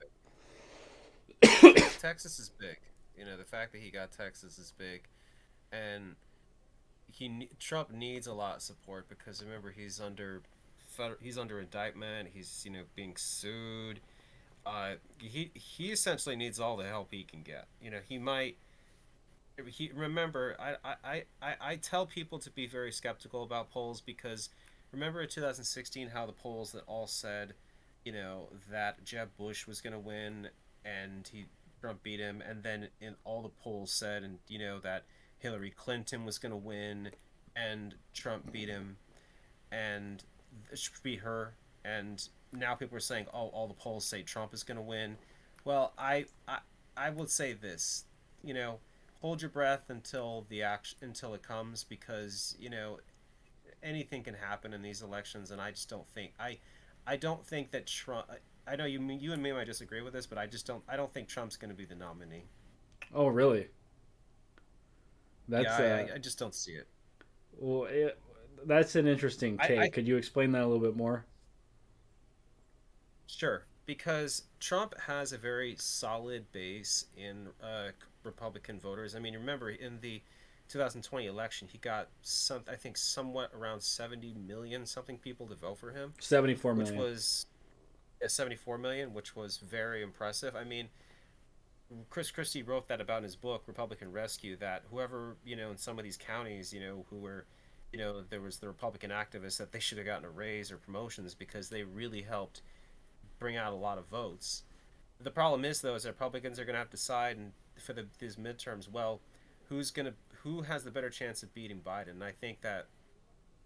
Texas is big. The fact that he got Texas is big, and Trump needs a lot of support, because remember, he's under indictment. He's being sued. He essentially needs all the help he can get. Remember, I tell people to be very skeptical about polls, because remember in 2016 how the polls that all said, that Jeb Bush was going to win and Trump beat him, and then in all the polls said, and that Hillary Clinton was going to win and Trump beat him and beat her, and now people are saying, oh, all the polls say Trump is going to win. Well, I would say this, hold your breath until until it comes, because anything can happen in these elections, and I just don't think I don't think that Trump. I know you and me might disagree with this, but I don't think Trump's going to be the nominee. Oh, really? That's I just don't see it. Well, that's an interesting take. Could you explain that a little bit more? Sure, because Trump has a very solid base in Republican voters. I mean, remember in the 2020 election, he got I think somewhat around 70 million something people to vote for him. 74 million. Which was 74 million, which was very impressive. I mean, Chris Christie wrote that about in his book Republican Rescue, that whoever in some of these counties who were there was the Republican activists, that they should have gotten a raise or promotions, because they really helped bring out a lot of votes. The problem is, though, is that Republicans are going to have to decide for these midterms. Well, who has the better chance of beating Biden? And I think that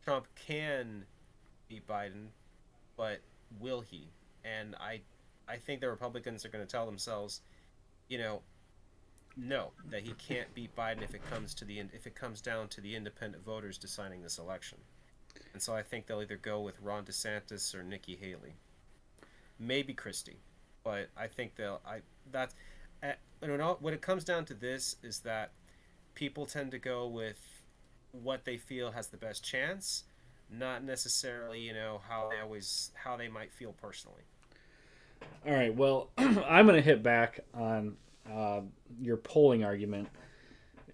Trump can beat Biden, but will he? And I think the Republicans are going to tell themselves, you know, no, that he can't beat Biden if it comes down to the independent voters deciding this election. And so I think they'll either go with Ron DeSantis or Nikki Haley, maybe Christie, but I think when it comes down to this is that people tend to go with what they feel has the best chance, not necessarily how they might feel personally. All right, well, I'm going to hit back on your polling argument.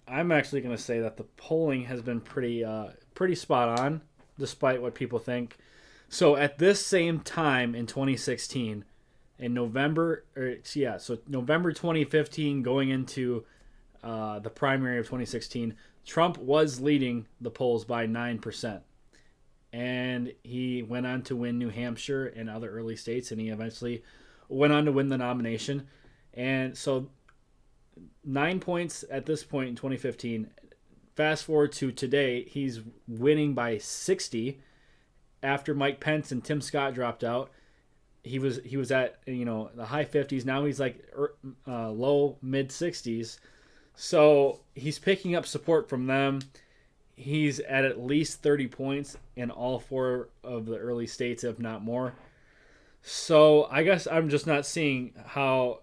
I'm actually going to say that the polling has been pretty spot on, despite what people think. So at this same time in 2016, in November 2015, going into the primary of 2016, Trump was leading the polls by 9%. And he went on to win New Hampshire and other early states, and he eventually went on to win the nomination. And so 9 points at this point in 2015. Fast forward to today, he's winning by 60 after Mike Pence and Tim Scott dropped out. He was at the high 50s. Now he's like low mid 60s. So he's picking up support from them. He's at least 30 points in all 4 of the early states, if not more. So I guess I'm just not seeing how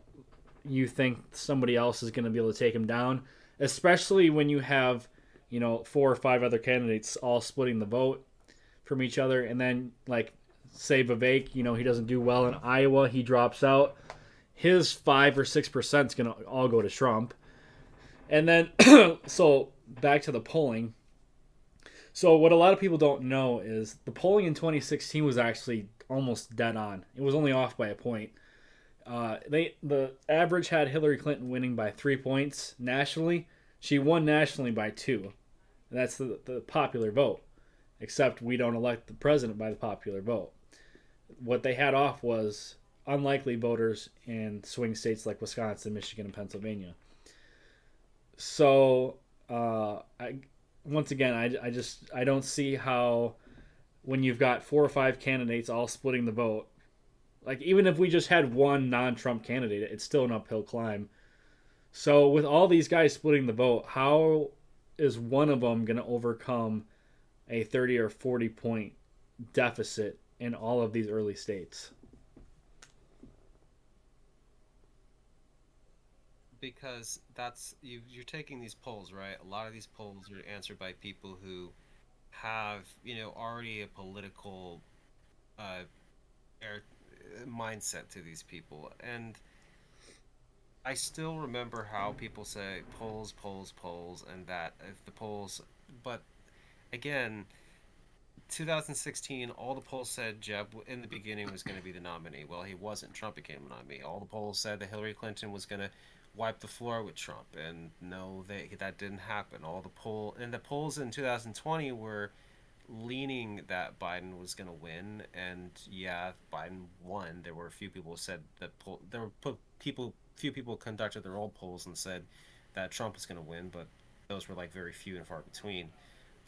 you think somebody else is going to be able to take him down, especially when you have 4 or 5 other candidates all splitting the vote from each other. And then, like, say Vivek, he doesn't do well in Iowa, he drops out. His 5 or 6% is going to all go to Trump. And then, so back to the polling. So what a lot of people don't know is the polling in 2016 was actually almost dead on. It was only off by a point. The average had Hillary Clinton winning by 3 points nationally. She won nationally by 2. And that's the popular vote. Except we don't elect the president by the popular vote. What they had off was unlikely voters in swing states like Wisconsin, Michigan, and Pennsylvania. So, once again, I don't see how, when you've got 4 or 5 candidates all splitting the vote, like, even if we just had one non-Trump candidate, it's still an uphill climb. So with all these guys splitting the vote, how is one of them going to overcome a 30 or 40 point deficit in all of these early states? Because you're taking these polls, right? A lot of these polls are answered by people who have already a political mindset to these people. And I still remember how people say polls, and that if the polls, but again, 2016, all the polls said Jeb in the beginning was going to be the nominee. Well, he wasn't. Trump became the nominee. All the polls said that Hillary Clinton was going to wipe the floor with Trump, and no, that didn't happen. The polls in 2020 were leaning that Biden was going to win, and yeah, Biden won. There were a few people who said that few people conducted their own polls and said that Trump was going to win, but those were like very few and far between.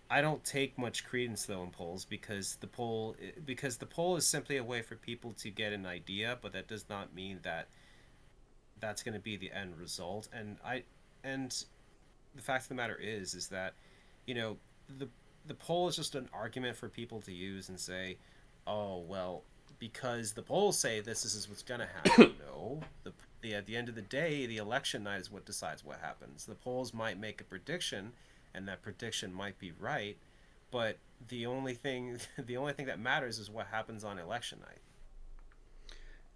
I don't take much credence though in polls because the poll is simply a way for people to get an idea, but that does not mean that that's going to be the end result. And the fact of the matter is that the poll is just an argument for people to use and say, oh well, because the polls say this is what's going to happen. No, at the end of the day, the election night is what decides what happens. The polls might make a prediction, and that prediction might be right, but the only thing that matters is what happens on election night.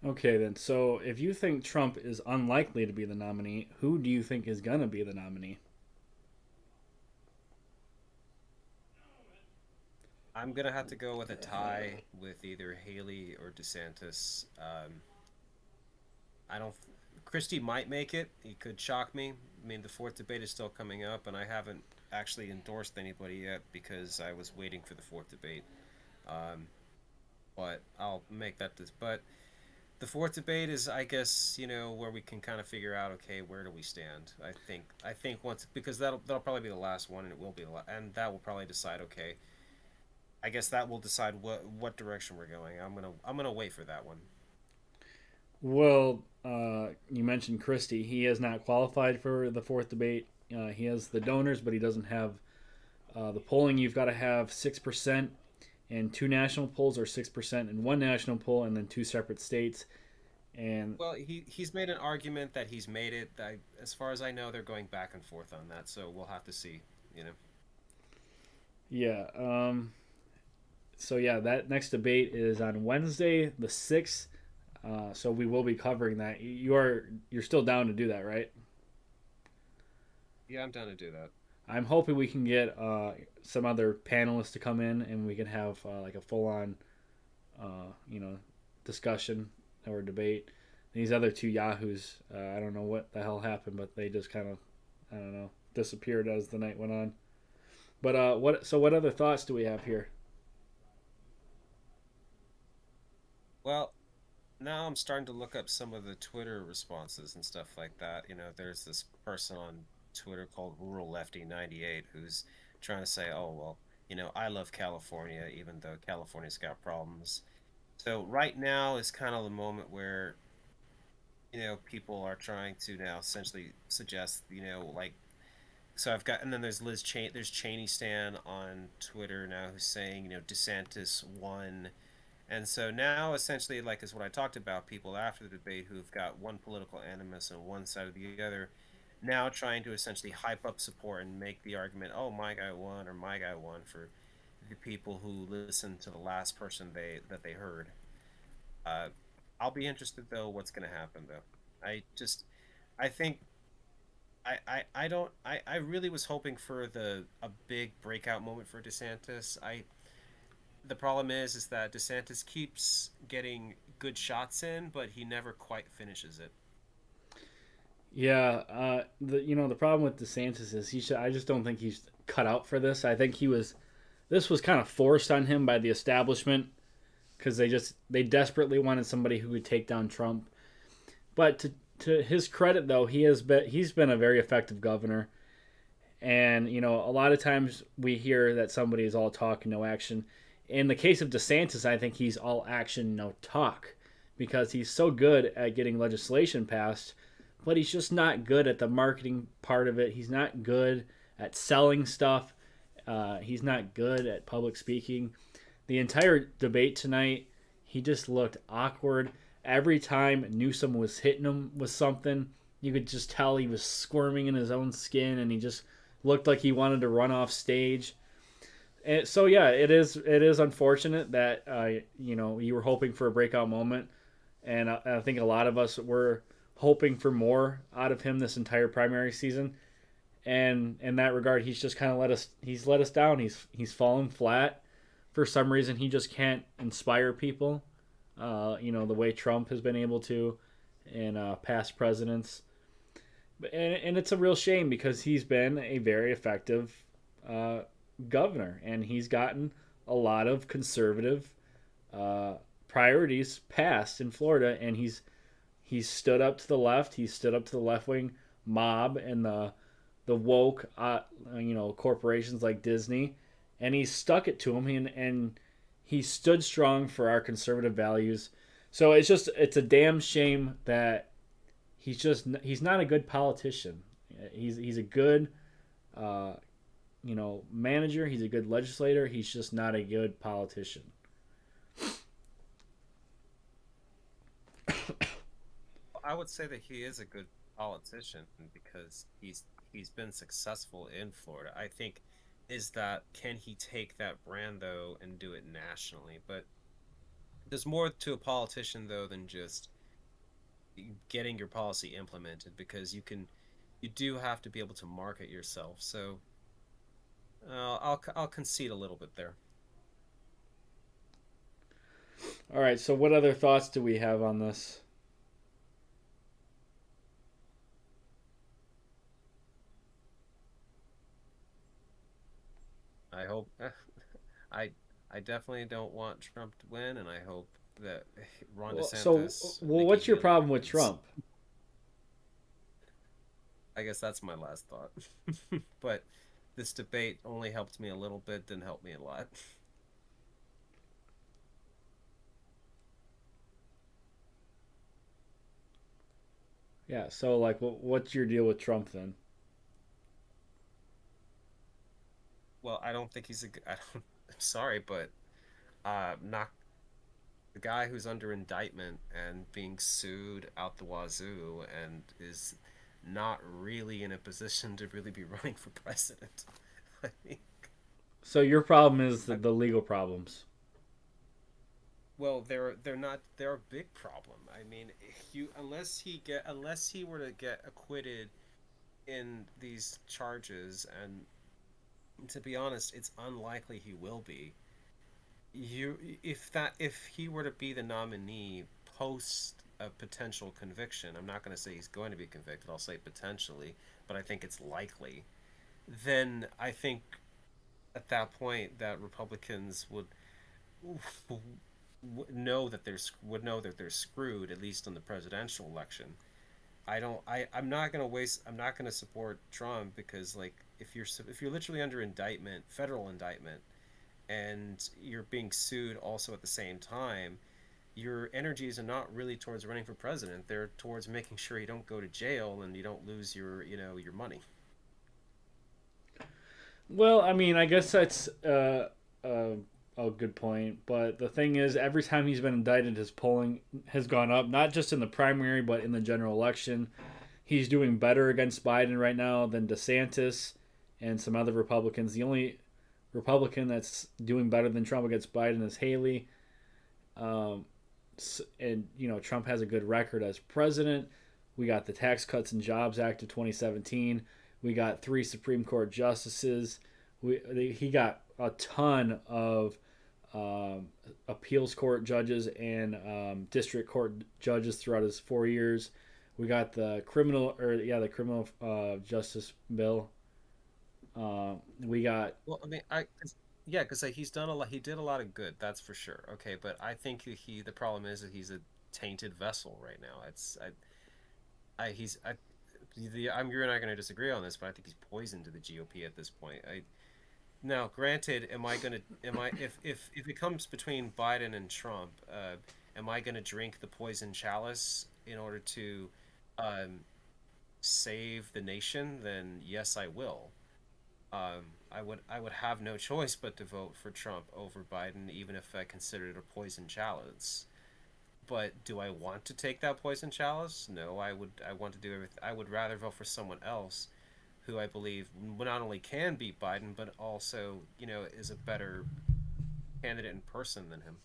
Okay, then. So if you think Trump is unlikely to be the nominee, who do you think is going to be the nominee? I'm going to have to go with a tie with either Haley or DeSantis. Christie might make it. He could shock me. I mean, the 4th debate is still coming up, and I haven't actually endorsed anybody yet because I was waiting for the 4th debate. But I'll make that. But The fourth debate is, I guess, where we can kind of figure out, okay, where do we stand? I think once, because that'll probably be the last one, and it will be and that will probably decide, okay, I guess that will decide what direction we're going. I'm gonna wait for that one. Well, you mentioned Christie. He has not qualified for the fourth debate. He has the donors, but he doesn't have the polling. You've got to have 6% in two national polls, or 6% in one national poll, and then two separate states. And Well, he's made an argument that he's made it. As far as I know, they're going back and forth on that, so we'll have to see. You know. yeah, so yeah, that next debate is on Wednesday, the 6th. So we will be covering that. You're still down to do that, right? Yeah, I'm down to do that. I'm hoping we can get some other panelists to come in, and we can have like a full-on, discussion or debate. These other two yahoos, I don't know what the hell happened, but they just kind of, I don't know, disappeared as the night went on. But what other thoughts do we have here? Well, now I'm starting to look up some of the Twitter responses and stuff like that. There's this person on Twitter called Rural Lefty 98 who's trying to say, oh, well, I love California, even though California's got problems. So right now is kind of the moment where, people are trying to now essentially suggest, like, so I've got, and then there's there's Cheney Stan on Twitter now who's saying, DeSantis won. And so now, essentially, like is what I talked about, people after the debate who've got one political animus on one side or the other, now trying to essentially hype up support and make the argument, oh, my guy won or my guy won, for the people who listened to the last person that they heard. I'll be interested, though, what's going to happen, though. I think, I don't, I really was hoping for a big breakout moment for DeSantis. The problem is that DeSantis keeps getting good shots in, but he never quite finishes it. Yeah, the problem with DeSantis is I just don't think he's cut out for this. I think this was kind of forced on him by the establishment, because they desperately wanted somebody who would take down Trump. But to his credit, though, he's been a very effective governor. And a lot of times we hear that somebody is all talk and no action. In the case of DeSantis, I think he's all action, no talk, because he's so good at getting legislation passed, but he's just not good at the marketing part of it. He's not good at selling stuff. He's not good at public speaking. The entire debate tonight, he just looked awkward. Every time Newsom was hitting him with something, you could just tell he was squirming in his own skin, and he just looked like he wanted to run off stage. And so yeah, it is unfortunate that you were hoping for a breakout moment, and I think a lot of us were hoping for more out of him this entire primary season. And in that regard, he's just kind of let us down. He's fallen flat. For some reason, he just can't inspire people, the way Trump has been able to in past presidents. And it's a real shame, because he's been a very effective governor, and he's gotten a lot of conservative priorities passed in Florida, and he's stood up to the left. He's stood up to the left-wing mob and the woke corporations like Disney, and he stuck it to him, and he stood strong for our conservative values. So it's a damn shame that he's not a good politician. He's a good manager. He's a good legislator. He's just not a good politician. I would say that he is a good politician because he's been successful in Florida. I think can he take that brand, though, and do it nationally? But there's more to a politician, though, than just getting your policy implemented, because you do have to be able to market yourself. So I'll concede a little bit there. All right, so what other thoughts do we have on this? I hope I definitely don't want Trump to win, and I hope that Ron Well, DeSantis. what's your problem with Trump? I guess that's my last thought. But this debate only helped me a little bit, didn't help me a lot. Yeah, so like, what's your deal with Trump then? Well, I don't think he's a. I don't. I'm sorry, but not the guy who's under indictment and being sued out the wazoo and is not really in a position to really be running for president. I mean, So your problem is the legal problems. well, they're a big problem. I mean, unless he were to get acquitted in these charges, and to be honest, it's unlikely he will be. If he were to be the nominee post a potential conviction, I'm not going to say he's going to be convicted. I'll say potentially, but I think it's likely. Then I think at that point that Republicans would know that they're screwed, at least in the presidential election. I'm not going to support Trump because, like, if you're literally under indictment, federal indictment, and you're being sued also at the same time, your energies are not really towards running for president. They're towards making sure you don't go to jail and you don't lose your money. Well, I mean, I guess that's a good point. But the thing is, every time he's been indicted, his polling has gone up, not just in the primary, but in the general election. He's doing better against Biden right now than DeSantis and some other Republicans. The only Republican that's doing better than Trump against Biden is Haley. And, Trump has a good record as president. We got the Tax Cuts and Jobs Act of 2017. We got 3 Supreme Court justices. He got a ton of appeals court judges and district court judges throughout his 4 years. We got the criminal justice bill. We got. Well, I mean, yeah, because he's done a lot. He did a lot of good, that's for sure. Okay, but I think the problem is that he's a tainted vessel right now. You're not going to disagree on this, but I think he's poison to the GOP at this point. Now, granted, if it comes between Biden and Trump, am I going to drink the poison chalice in order to save the nation? Then yes, I will. I would have no choice but to vote for Trump over Biden, even if I considered it a poison chalice. But do I want to take that poison chalice? No, I want to do everything. I would rather vote for someone else who I believe not only can beat Biden, but also, is a better candidate in person than him.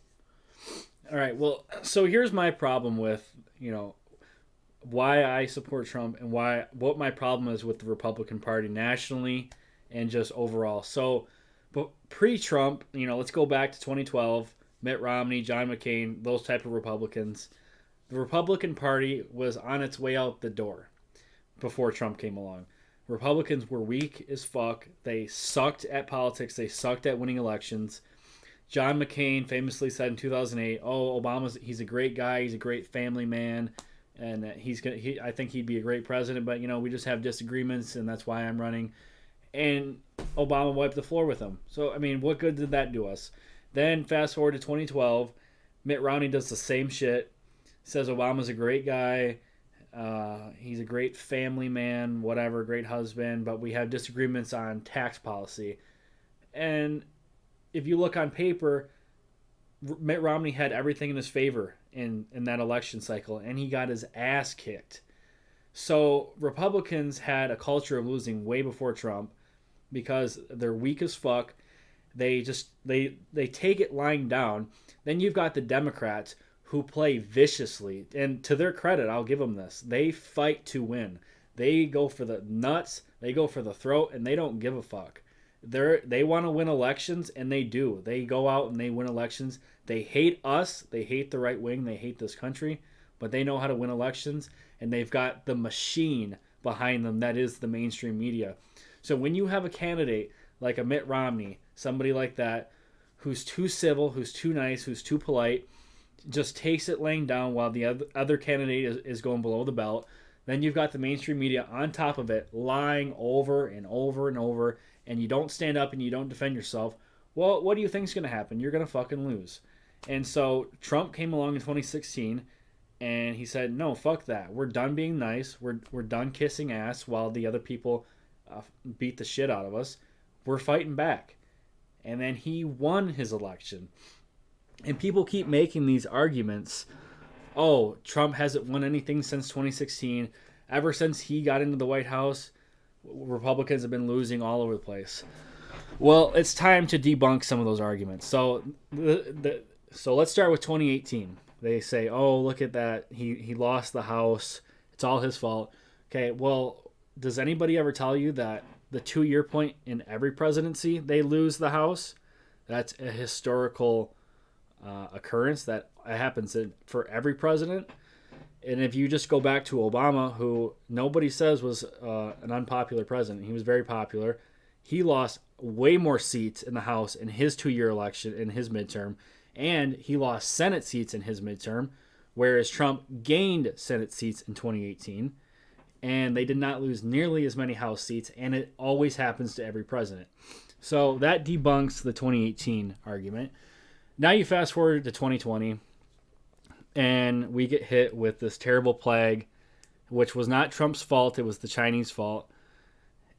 All right. Well, so here's my problem with, why I support Trump and what my problem is with the Republican Party nationally and just overall. So, but pre-Trump, let's go back to 2012, Mitt Romney, John McCain, those type of Republicans. The Republican Party was on its way out the door before Trump came along. Republicans were weak as fuck. They sucked at politics. They sucked at winning elections. John McCain famously said in 2008, "Oh, he's a great guy. He's a great family man, and I think he'd be a great president. But we just have disagreements, and that's why I'm running." And Obama wiped the floor with him. So I mean, what good did that do us? Then fast forward to 2012, Mitt Romney does the same shit. Says Obama's a great guy. He's a great family man, whatever, great husband, but we have disagreements on tax policy. And if you look on paper, Mitt Romney had everything in his favor in that election cycle, and he got his ass kicked. So Republicans had a culture of losing way before Trump because they're weak as fuck. They take it lying down. Then you've got the Democrats who play viciously, and to their credit, I'll give them this. They fight to win. They go for the nuts, they go for the throat, and they don't give a fuck. They want to win elections, and they do. They go out and they win elections. They hate us. They hate the right wing. They hate this country, but they know how to win elections, and they've got the machine behind them that is the mainstream media. So when you have a candidate like a Mitt Romney, somebody like that, who's too civil, who's too nice, who's too polite, just takes it laying down while the other candidate is going below the belt. Then you've got the mainstream media on top of it, lying over and over and over, and you don't stand up and you don't defend yourself. Well, what do you think's going to happen? You're going to fucking lose. And so Trump came along in 2016, and he said, no, fuck that. We're done being nice. We're done kissing ass while the other people beat the shit out of us. We're fighting back. And then he won his election. And people keep making these arguments. Oh, Trump hasn't won anything since 2016. Ever since he got into the White House, Republicans have been losing all over the place. Well, it's time to debunk some of those arguments. So let's start with 2018. They say, oh, look at that. He lost the House. It's all his fault. Okay, well, does anybody ever tell you that the 2-year point in every presidency, they lose the House? That's a historical occurrence that happens for every president. And if you just go back to Obama, who nobody says was an unpopular president, he was very popular. He lost way more seats in the House in his 2-year election, in his midterm, and he lost Senate seats in his midterm, whereas Trump gained Senate seats in 2018, and they did not lose nearly as many House seats, and it always happens to every president. So that debunks the 2018 argument. Now you fast forward to 2020, and we get hit with this terrible plague, which was not Trump's fault. It was the Chinese fault.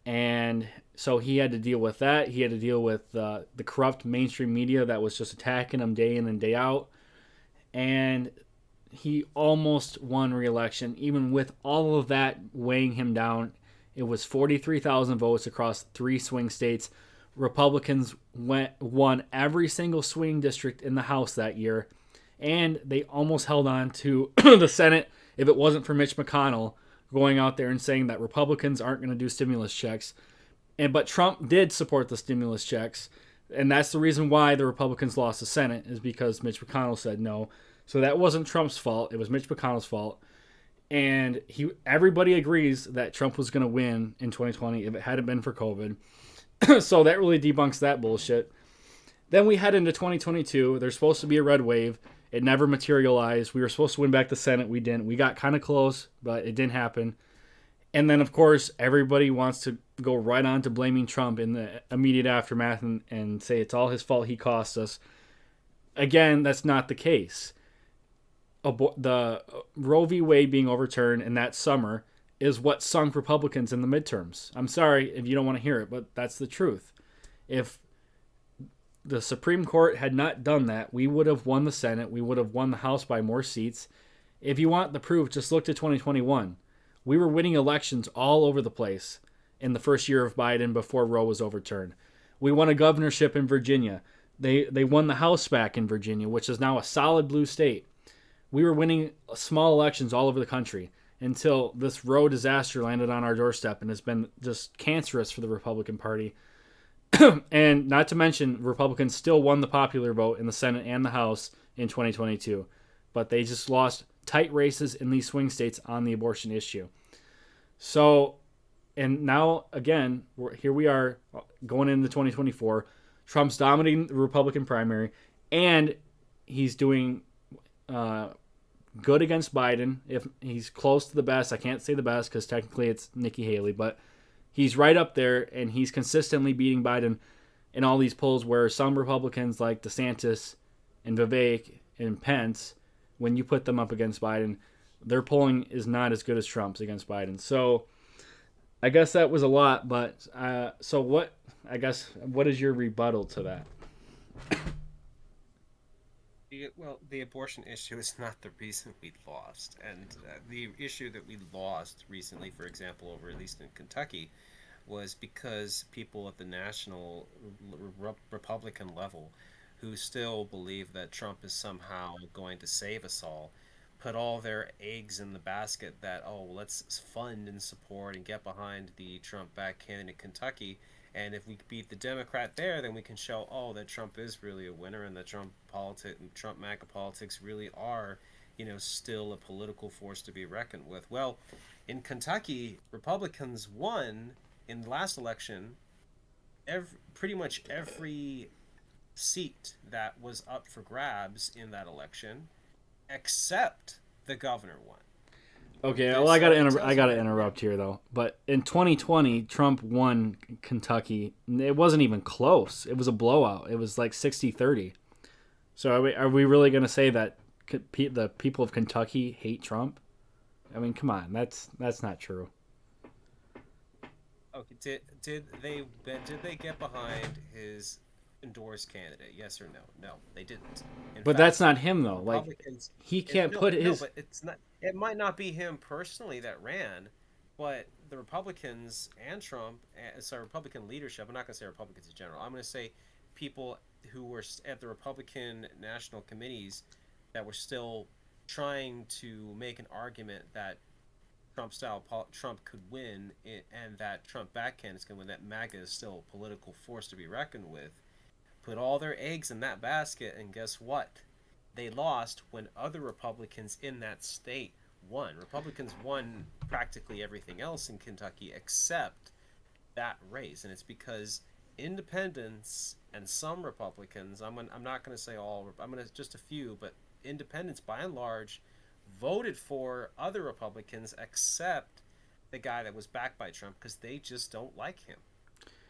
And so he had to deal with that. He had to deal with the corrupt mainstream media that was just attacking him day in and day out. And he almost won re-election. Even with all of that weighing him down, it was 43,000 votes across 3 swing states. Republicans won every single swing district in the House that year. And they almost held on to the Senate if it wasn't for Mitch McConnell going out there and saying that Republicans aren't going to do stimulus checks. But Trump did support the stimulus checks. And that's the reason why the Republicans lost the Senate, is because Mitch McConnell said no. So that wasn't Trump's fault. It was Mitch McConnell's fault. And everybody agrees that Trump was going to win in 2020 if it hadn't been for COVID. So that really debunks that bullshit. Then we head into 2022. There's supposed to be a red wave. It never materialized. We were supposed to win back the Senate. We didn't. We got kind of close, but it didn't happen. And then, of course, everybody wants to go right on to blaming Trump in the immediate aftermath and say it's all his fault, he cost us. Again, that's not the case. The Roe v. Wade being overturned in that summer is what sunk Republicans in the midterms. I'm sorry if you don't want to hear it, but that's the truth. If the Supreme Court had not done that, we would have won the Senate. We would have won the House by more seats. If you want the proof, just look to 2021. We were winning elections all over the place in the first year of Biden before Roe was overturned. We won a governorship in Virginia. They won the House back in Virginia, which is now a solid blue state. We were winning small elections all over the country until this Roe disaster landed on our doorstep and has been just cancerous for the Republican Party. And not to mention, Republicans still won the popular vote in the Senate and the House in 2022. But they just lost tight races in these swing states on the abortion issue. So, and now, again, here we are going into 2024. Trump's dominating the Republican primary, and he's doing good against Biden. If he's close to the best, I can't say the best because technically it's Nikki Haley, but he's right up there, and he's consistently beating Biden in all these polls where some Republicans like DeSantis and Vivek and Pence, when you put them up against Biden, their polling is not as good as Trump's against Biden. So I guess that was a lot, but so what is your rebuttal to that? Well, the abortion issue is not the reason we lost. And the issue that we lost recently, for example, over at least in Kentucky, was because people at the national Republican level who still believe that Trump is somehow going to save us all put all their eggs in the basket that, oh, let's fund and support and get behind the Trump-backed candidate in Kentucky. And if we beat the Democrat there, then we can show, oh, that Trump is really a winner and that Trump MAGA politics really are, still a political force to be reckoned with. Well, in Kentucky, Republicans won in the last election pretty much every seat that was up for grabs in that election. except the governor won. Okay, well, I gotta interrupt here though. But in 2020, Trump won Kentucky. It wasn't even close. It was a blowout. It was like 60-30. So are we really gonna say that the people of Kentucky hate Trump? I mean, come on, that's not true. Okay, did they get behind his endorsed candidate? Yes or no? No, they didn't. But that's not him though. Like he can't put his. No, but it's not. It might not be him personally that ran, but the Republicans and Trump, Republican leadership. I'm not going to say Republicans in general. I'm going to say people who were at the Republican national committees that were still trying to make an argument that Trump could win, and that Trump back candidates can win. That MAGA is still a political force to be reckoned with. Put all their eggs in that basket, and guess what? They lost when other Republicans in that state won. Republicans won practically everything else in Kentucky except that race, and it's because independents and some Republicans, I'm not going to say all, I'm going to just a few, but independents by and large voted for other Republicans except the guy that was backed by Trump because they just don't like him.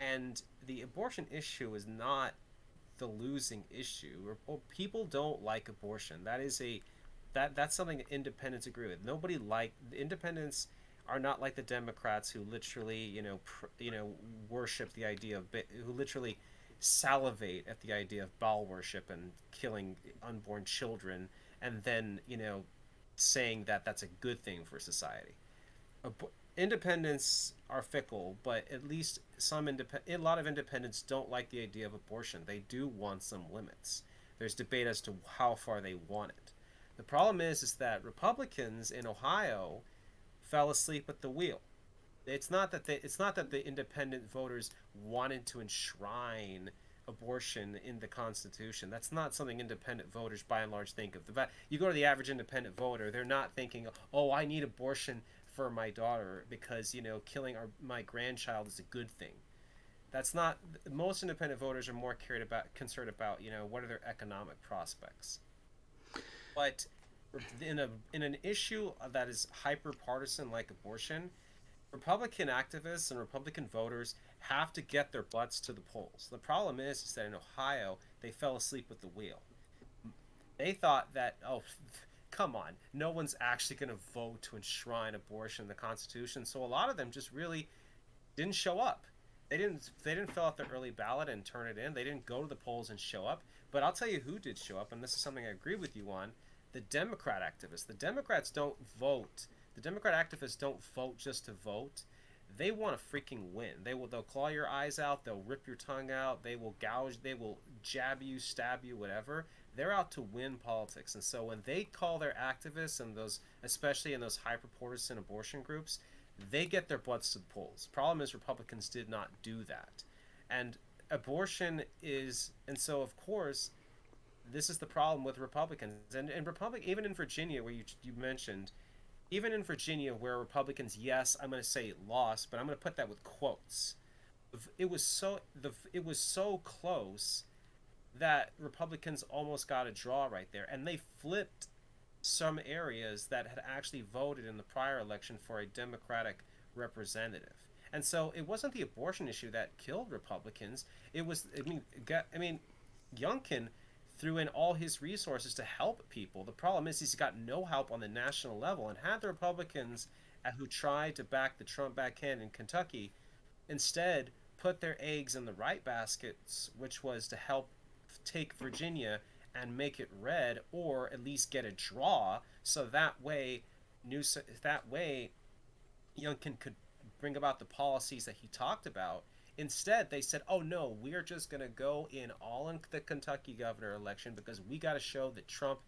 And the abortion issue is not the losing issue. People don't like abortion. That's something that independents agree with. Independents are not like the Democrats who literally worship the idea of who literally salivate at the idea of bowel worship and killing unborn children, and then saying that that's a good thing for society. Independents are fickle, but at least a lot of independents don't like the idea of abortion. They do want some limits. There's debate as to how far they want it. The problem is that Republicans in Ohio fell asleep at the wheel. It's not that the independent voters wanted to enshrine abortion in the Constitution. That's not something independent voters by and large think of. You go to the average independent voter, they're not thinking, "Oh, I need abortion for my daughter because killing my grandchild is a good thing." That's not. Most independent voters are more concerned about what are their economic prospects. But in an issue that is hyper partisan like abortion, Republican activists and Republican voters have to get their butts to the polls. The problem is that in Ohio they fell asleep at the wheel. They thought that, oh, come on, no one's actually going to vote to enshrine abortion in the Constitution. So a lot of them just really didn't show up. They didn't fill out the early ballot and turn it in. They didn't go to the polls and show up. But I'll tell you who did show up, and this is something I agree with you on: the Democrat activists. The Democrats don't vote. The Democrat activists don't vote just to vote. They want to freaking win. They'll claw your eyes out. They'll rip your tongue out. They will gouge. They will jab you, stab you, whatever. They're out to win politics. And so when they call their activists and those, especially in those hyper-partisan abortion groups, they get their butts to the polls. Problem is Republicans did not do that. And abortion is, and so of course, this is the problem with Republicans. And even in Virginia, where you mentioned, even in Virginia, where Republicans, yes, I'm going to say lost, but I'm going to put that with quotes. It was so close that Republicans almost got a draw right there, and they flipped some areas that had actually voted in the prior election for a Democratic representative. And so it wasn't the abortion issue that killed Republicans. It was, Youngkin threw in all his resources to help people. The problem is he's got no help on the national level, and had the Republicans who tried to back the Trump back candidate in Kentucky instead put their eggs in the right baskets, which was to help take Virginia and make it red, or at least get a draw, so that way Youngkin could bring about the policies that he talked about. Instead, they said, oh no, we're just going to go in all in the Kentucky governor election because we got to show that Trump,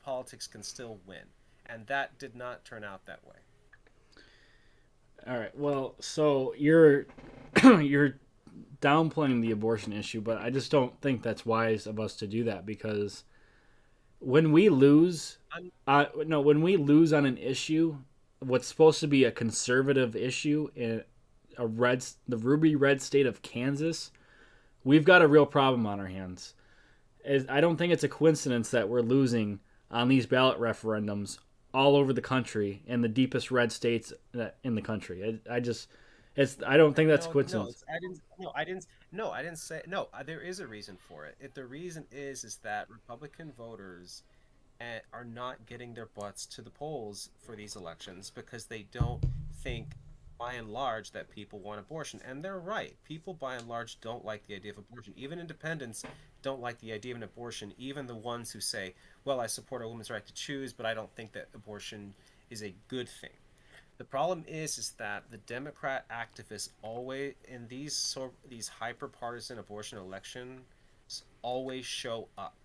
politics can still win. And that did not turn out that way. All right. Well, so you're downplaying the abortion issue, but I just don't think that's wise of us to do that, because when we lose on an issue, what's supposed to be a conservative issue in the ruby red state of Kansas, we've got a real problem on our hands. I don't think it's a coincidence that we're losing on these ballot referendums all over the country in the deepest red states in the country. I don't think that's a coincidence. I didn't say no. There is a reason for it. The reason is that Republican voters are not getting their butts to the polls for these elections because they don't think, by and large, that people want abortion. And they're right. People, by and large, don't like the idea of abortion. Even independents don't like the idea of an abortion. Even the ones who say, well, I support a woman's right to choose, but I don't think that abortion is a good thing. The problem is that the Democrat activists always, in these hyper-partisan abortion elections, always show up.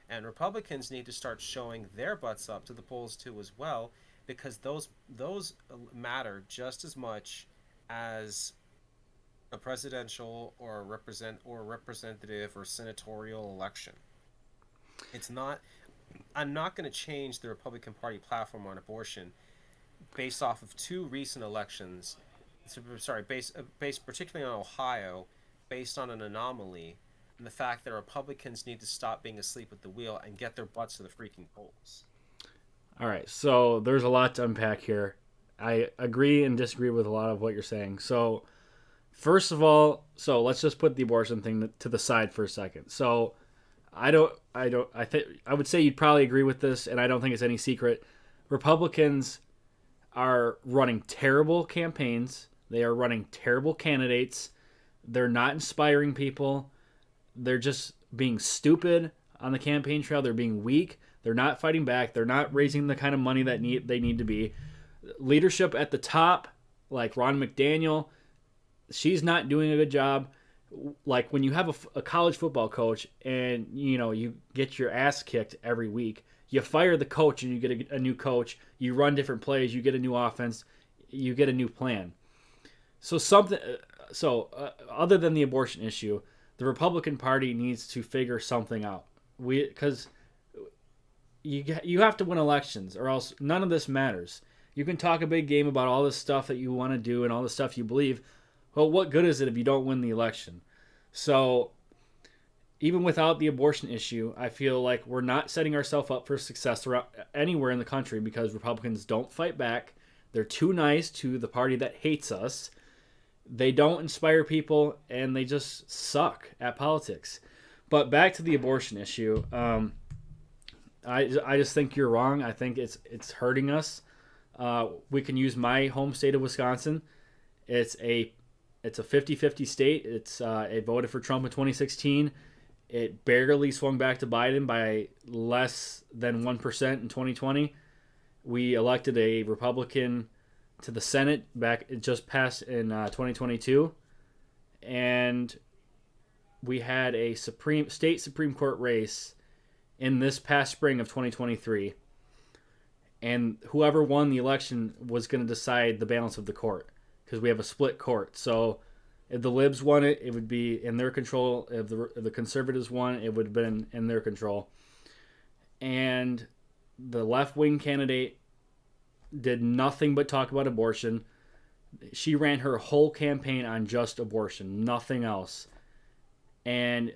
And Republicans need to start showing their butts up to the polls too as well, because those matter just as much as a presidential or representative or senatorial election. It's not. I'm not going to change the Republican Party platform on abortion based off of two recent elections. Based particularly on Ohio, based on an anomaly, and the fact that Republicans need to stop being asleep at the wheel and get their butts to the freaking polls. All right, so there's a lot to unpack here. I agree and disagree with a lot of what you're saying. So, first of all, let's just put the abortion thing to the side for a second. So, I would say you'd probably agree with this, and I don't think it's any secret. Republicans are running terrible campaigns. They are running terrible candidates. They're not inspiring people. They're just being stupid on the campaign trail. They're being weak. They're not fighting back. They're not raising the kind of money that they need to be. Leadership at the top, like Ron McDaniel, she's not doing a good job. Like when you have a college football coach and you get your ass kicked every week, you fire the coach and you get a new coach. You run different plays. You get a new offense. You get a new plan. Other than the abortion issue, the Republican Party needs to figure something out. Because you have to win elections, or else none of this matters. You can talk a big game about all this stuff that you want to do and all the stuff you believe. Well, what good is it if you don't win the election? So, even without the abortion issue, I feel like we're not setting ourselves up for success anywhere in the country because Republicans don't fight back. They're too nice to the party that hates us. They don't inspire people, and they just suck at politics. But back to the abortion issue, I just think you're wrong. I think it's hurting us. We can use my home state of Wisconsin. It's a 50-50 state. It voted for Trump in 2016. It barely swung back to Biden by less than 1% in 2020. We elected a Republican to the Senate it just passed in 2022. And we had a state Supreme Court race in this past spring of 2023. And whoever won the election was going to decide the balance of the court because we have a split court. So if the libs won it, it would be in their control. If the conservatives won, it would have been in their control. And the left-wing candidate did nothing but talk about abortion. She ran her whole campaign on just abortion, nothing else. And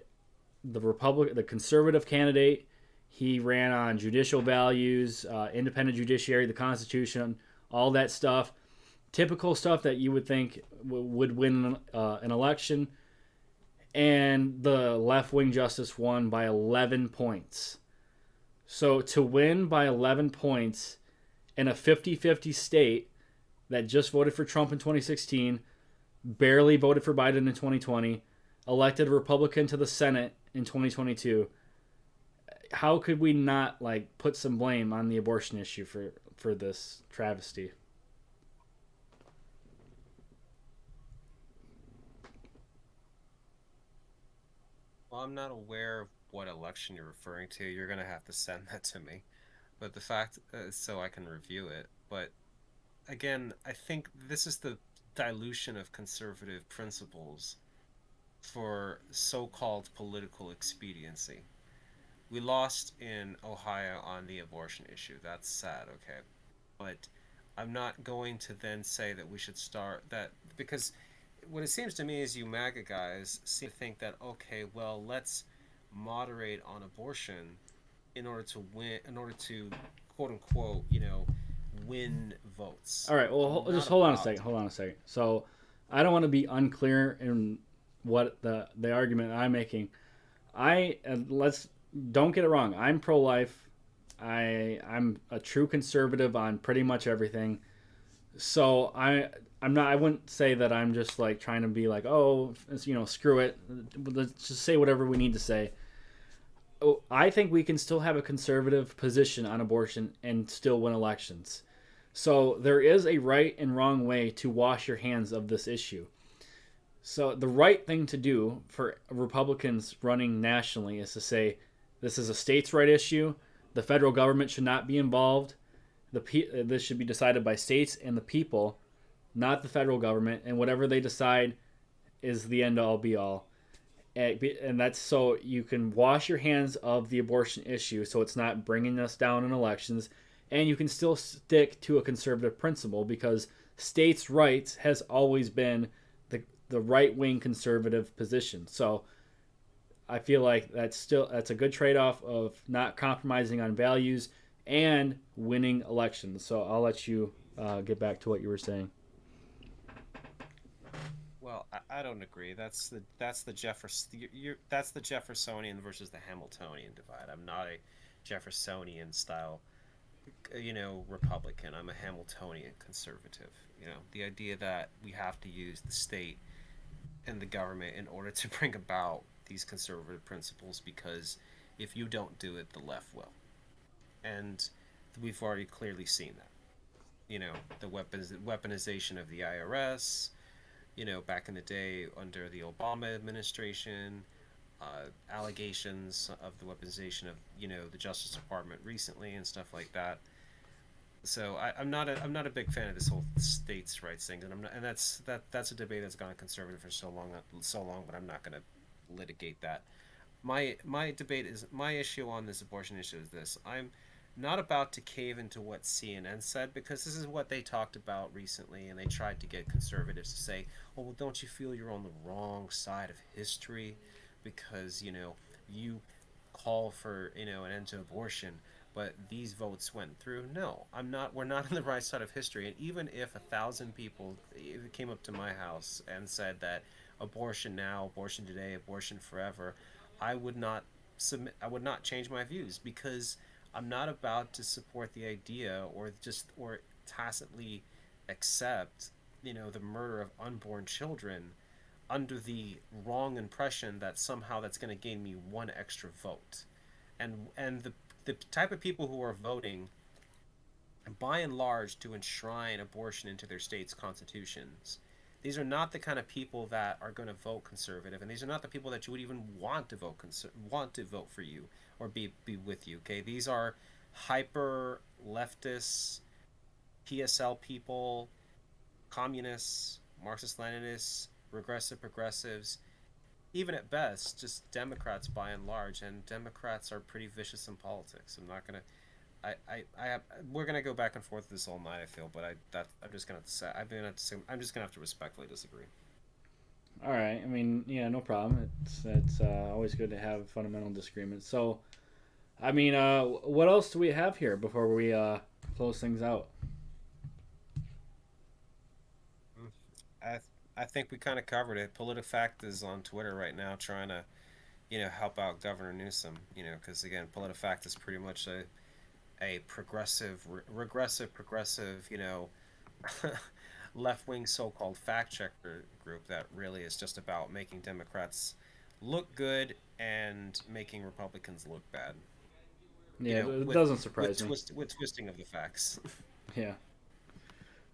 the conservative candidate, he ran on judicial values, independent judiciary, the Constitution, all that stuff. Typical stuff that you would think would win an election. And the left-wing justice won by 11 points. So to win by 11 points in a 50-50 state that just voted for Trump in 2016, barely voted for Biden in 2020, elected a Republican to the Senate in 2022, how could we not put some blame on the abortion issue for this travesty? Well, I'm not aware of what election you're referring to. You're going to have to send that to me. But the fact, so I can review it. But again, I think this is the dilution of conservative principles for so-called political expediency. We lost in Ohio on the abortion issue. That's sad, okay? But I'm not going to then say that we should start that, because what it seems to me is you MAGA guys seem to think that, okay, well, let's moderate on abortion in order to win, in order to quote unquote, you know, win votes. All right. Well, just hold on a second. Hold on a second. So, I don't want to be unclear in what the argument I'm making. Let's don't get it wrong. I'm pro-life. I'm a true conservative on pretty much everything. So I'm not. I wouldn't say that I'm just like trying to be like, oh, you know, screw it. Let's just say whatever we need to say. I think we can still have a conservative position on abortion and still win elections. So there is a right and wrong way to wash your hands of this issue. So the right thing to do for Republicans running nationally is to say this is a states' right issue. The federal government should not be involved. This should be decided by states and the people, not the federal government. And whatever they decide is the end all be all. And that's so you can wash your hands of the abortion issue so it's not bringing us down in elections. And you can still stick to a conservative principle because states' rights has always been the right-wing conservative position. So I feel like that's a good trade-off of not compromising on values and winning elections. So I'll let you get back to what you were saying. Well, I don't agree. That's the Jeffersonian versus the Hamiltonian divide. I'm not a Jeffersonian style, you know, Republican. I'm a Hamiltonian conservative. You know, the idea that we have to use the state and the government in order to bring about these conservative principles, because if you don't do it, the left will. And we've already clearly seen that. You know, the weaponization of the IRS, you know, back in the day under the Obama administration, allegations of the weaponization of, you know, the Justice Department recently and stuff like that. So I'm not a big fan of this whole states' rights thing, and that's a debate that's gone conservative for so long, but I'm not going to litigate that. My issue on this abortion issue is this: I'm not about to cave into what CNN said, because this is what they talked about recently, and they tried to get conservatives to say, "Oh, well, don't you feel you're on the wrong side of history because, you know, you call for, you know, an end to abortion, but these votes went through"? No, I'm not. We're not on the right side of history. And even if 1,000 people came up to my house and said that abortion now, abortion today, abortion forever, I would not change my views, because I'm not about to support the idea or tacitly accept, you know, the murder of unborn children under the wrong impression that somehow that's going to gain me one extra vote. And the type of people who are voting, by and large, to enshrine abortion into their state's constitutions, these are not the kind of people that are going to vote conservative, and these are not the people that you would even want to vote for you or be with you. Okay, these are hyper leftists, PSL people, communists, Marxist-Leninists, regressive progressives, even at best, just Democrats by and large. And Democrats are pretty vicious in politics. I'm not gonna. We're gonna go back and forth this all night, I feel, but I'm just gonna have to respectfully disagree. All right. I mean, yeah, no problem. It's always good to have fundamental disagreements. So, I mean, what else do we have here before we close things out? I think we kind of covered it. PolitiFact is on Twitter right now trying to, you know, help out Governor Newsom. You know, because again, PolitiFact is pretty much a progressive, you know, left-wing so-called fact-checker group that really is just about making Democrats look good and making Republicans look bad. Yeah, it doesn't surprise me. With twisting of the facts. Yeah.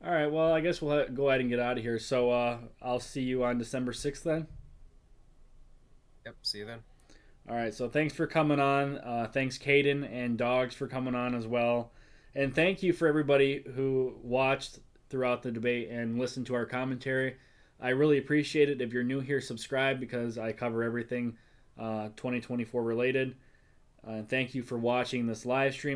All right, well, I guess we'll go ahead and get out of here. So I'll see you on December 6th then? Yep, see you then. All right, so thanks for coming on. Thanks, Caden and Dogs, for coming on as well. And thank you for everybody who watched throughout the debate and listened to our commentary. I really appreciate it. If you're new here, subscribe, because I cover everything 2024 related. Thank you for watching this live stream.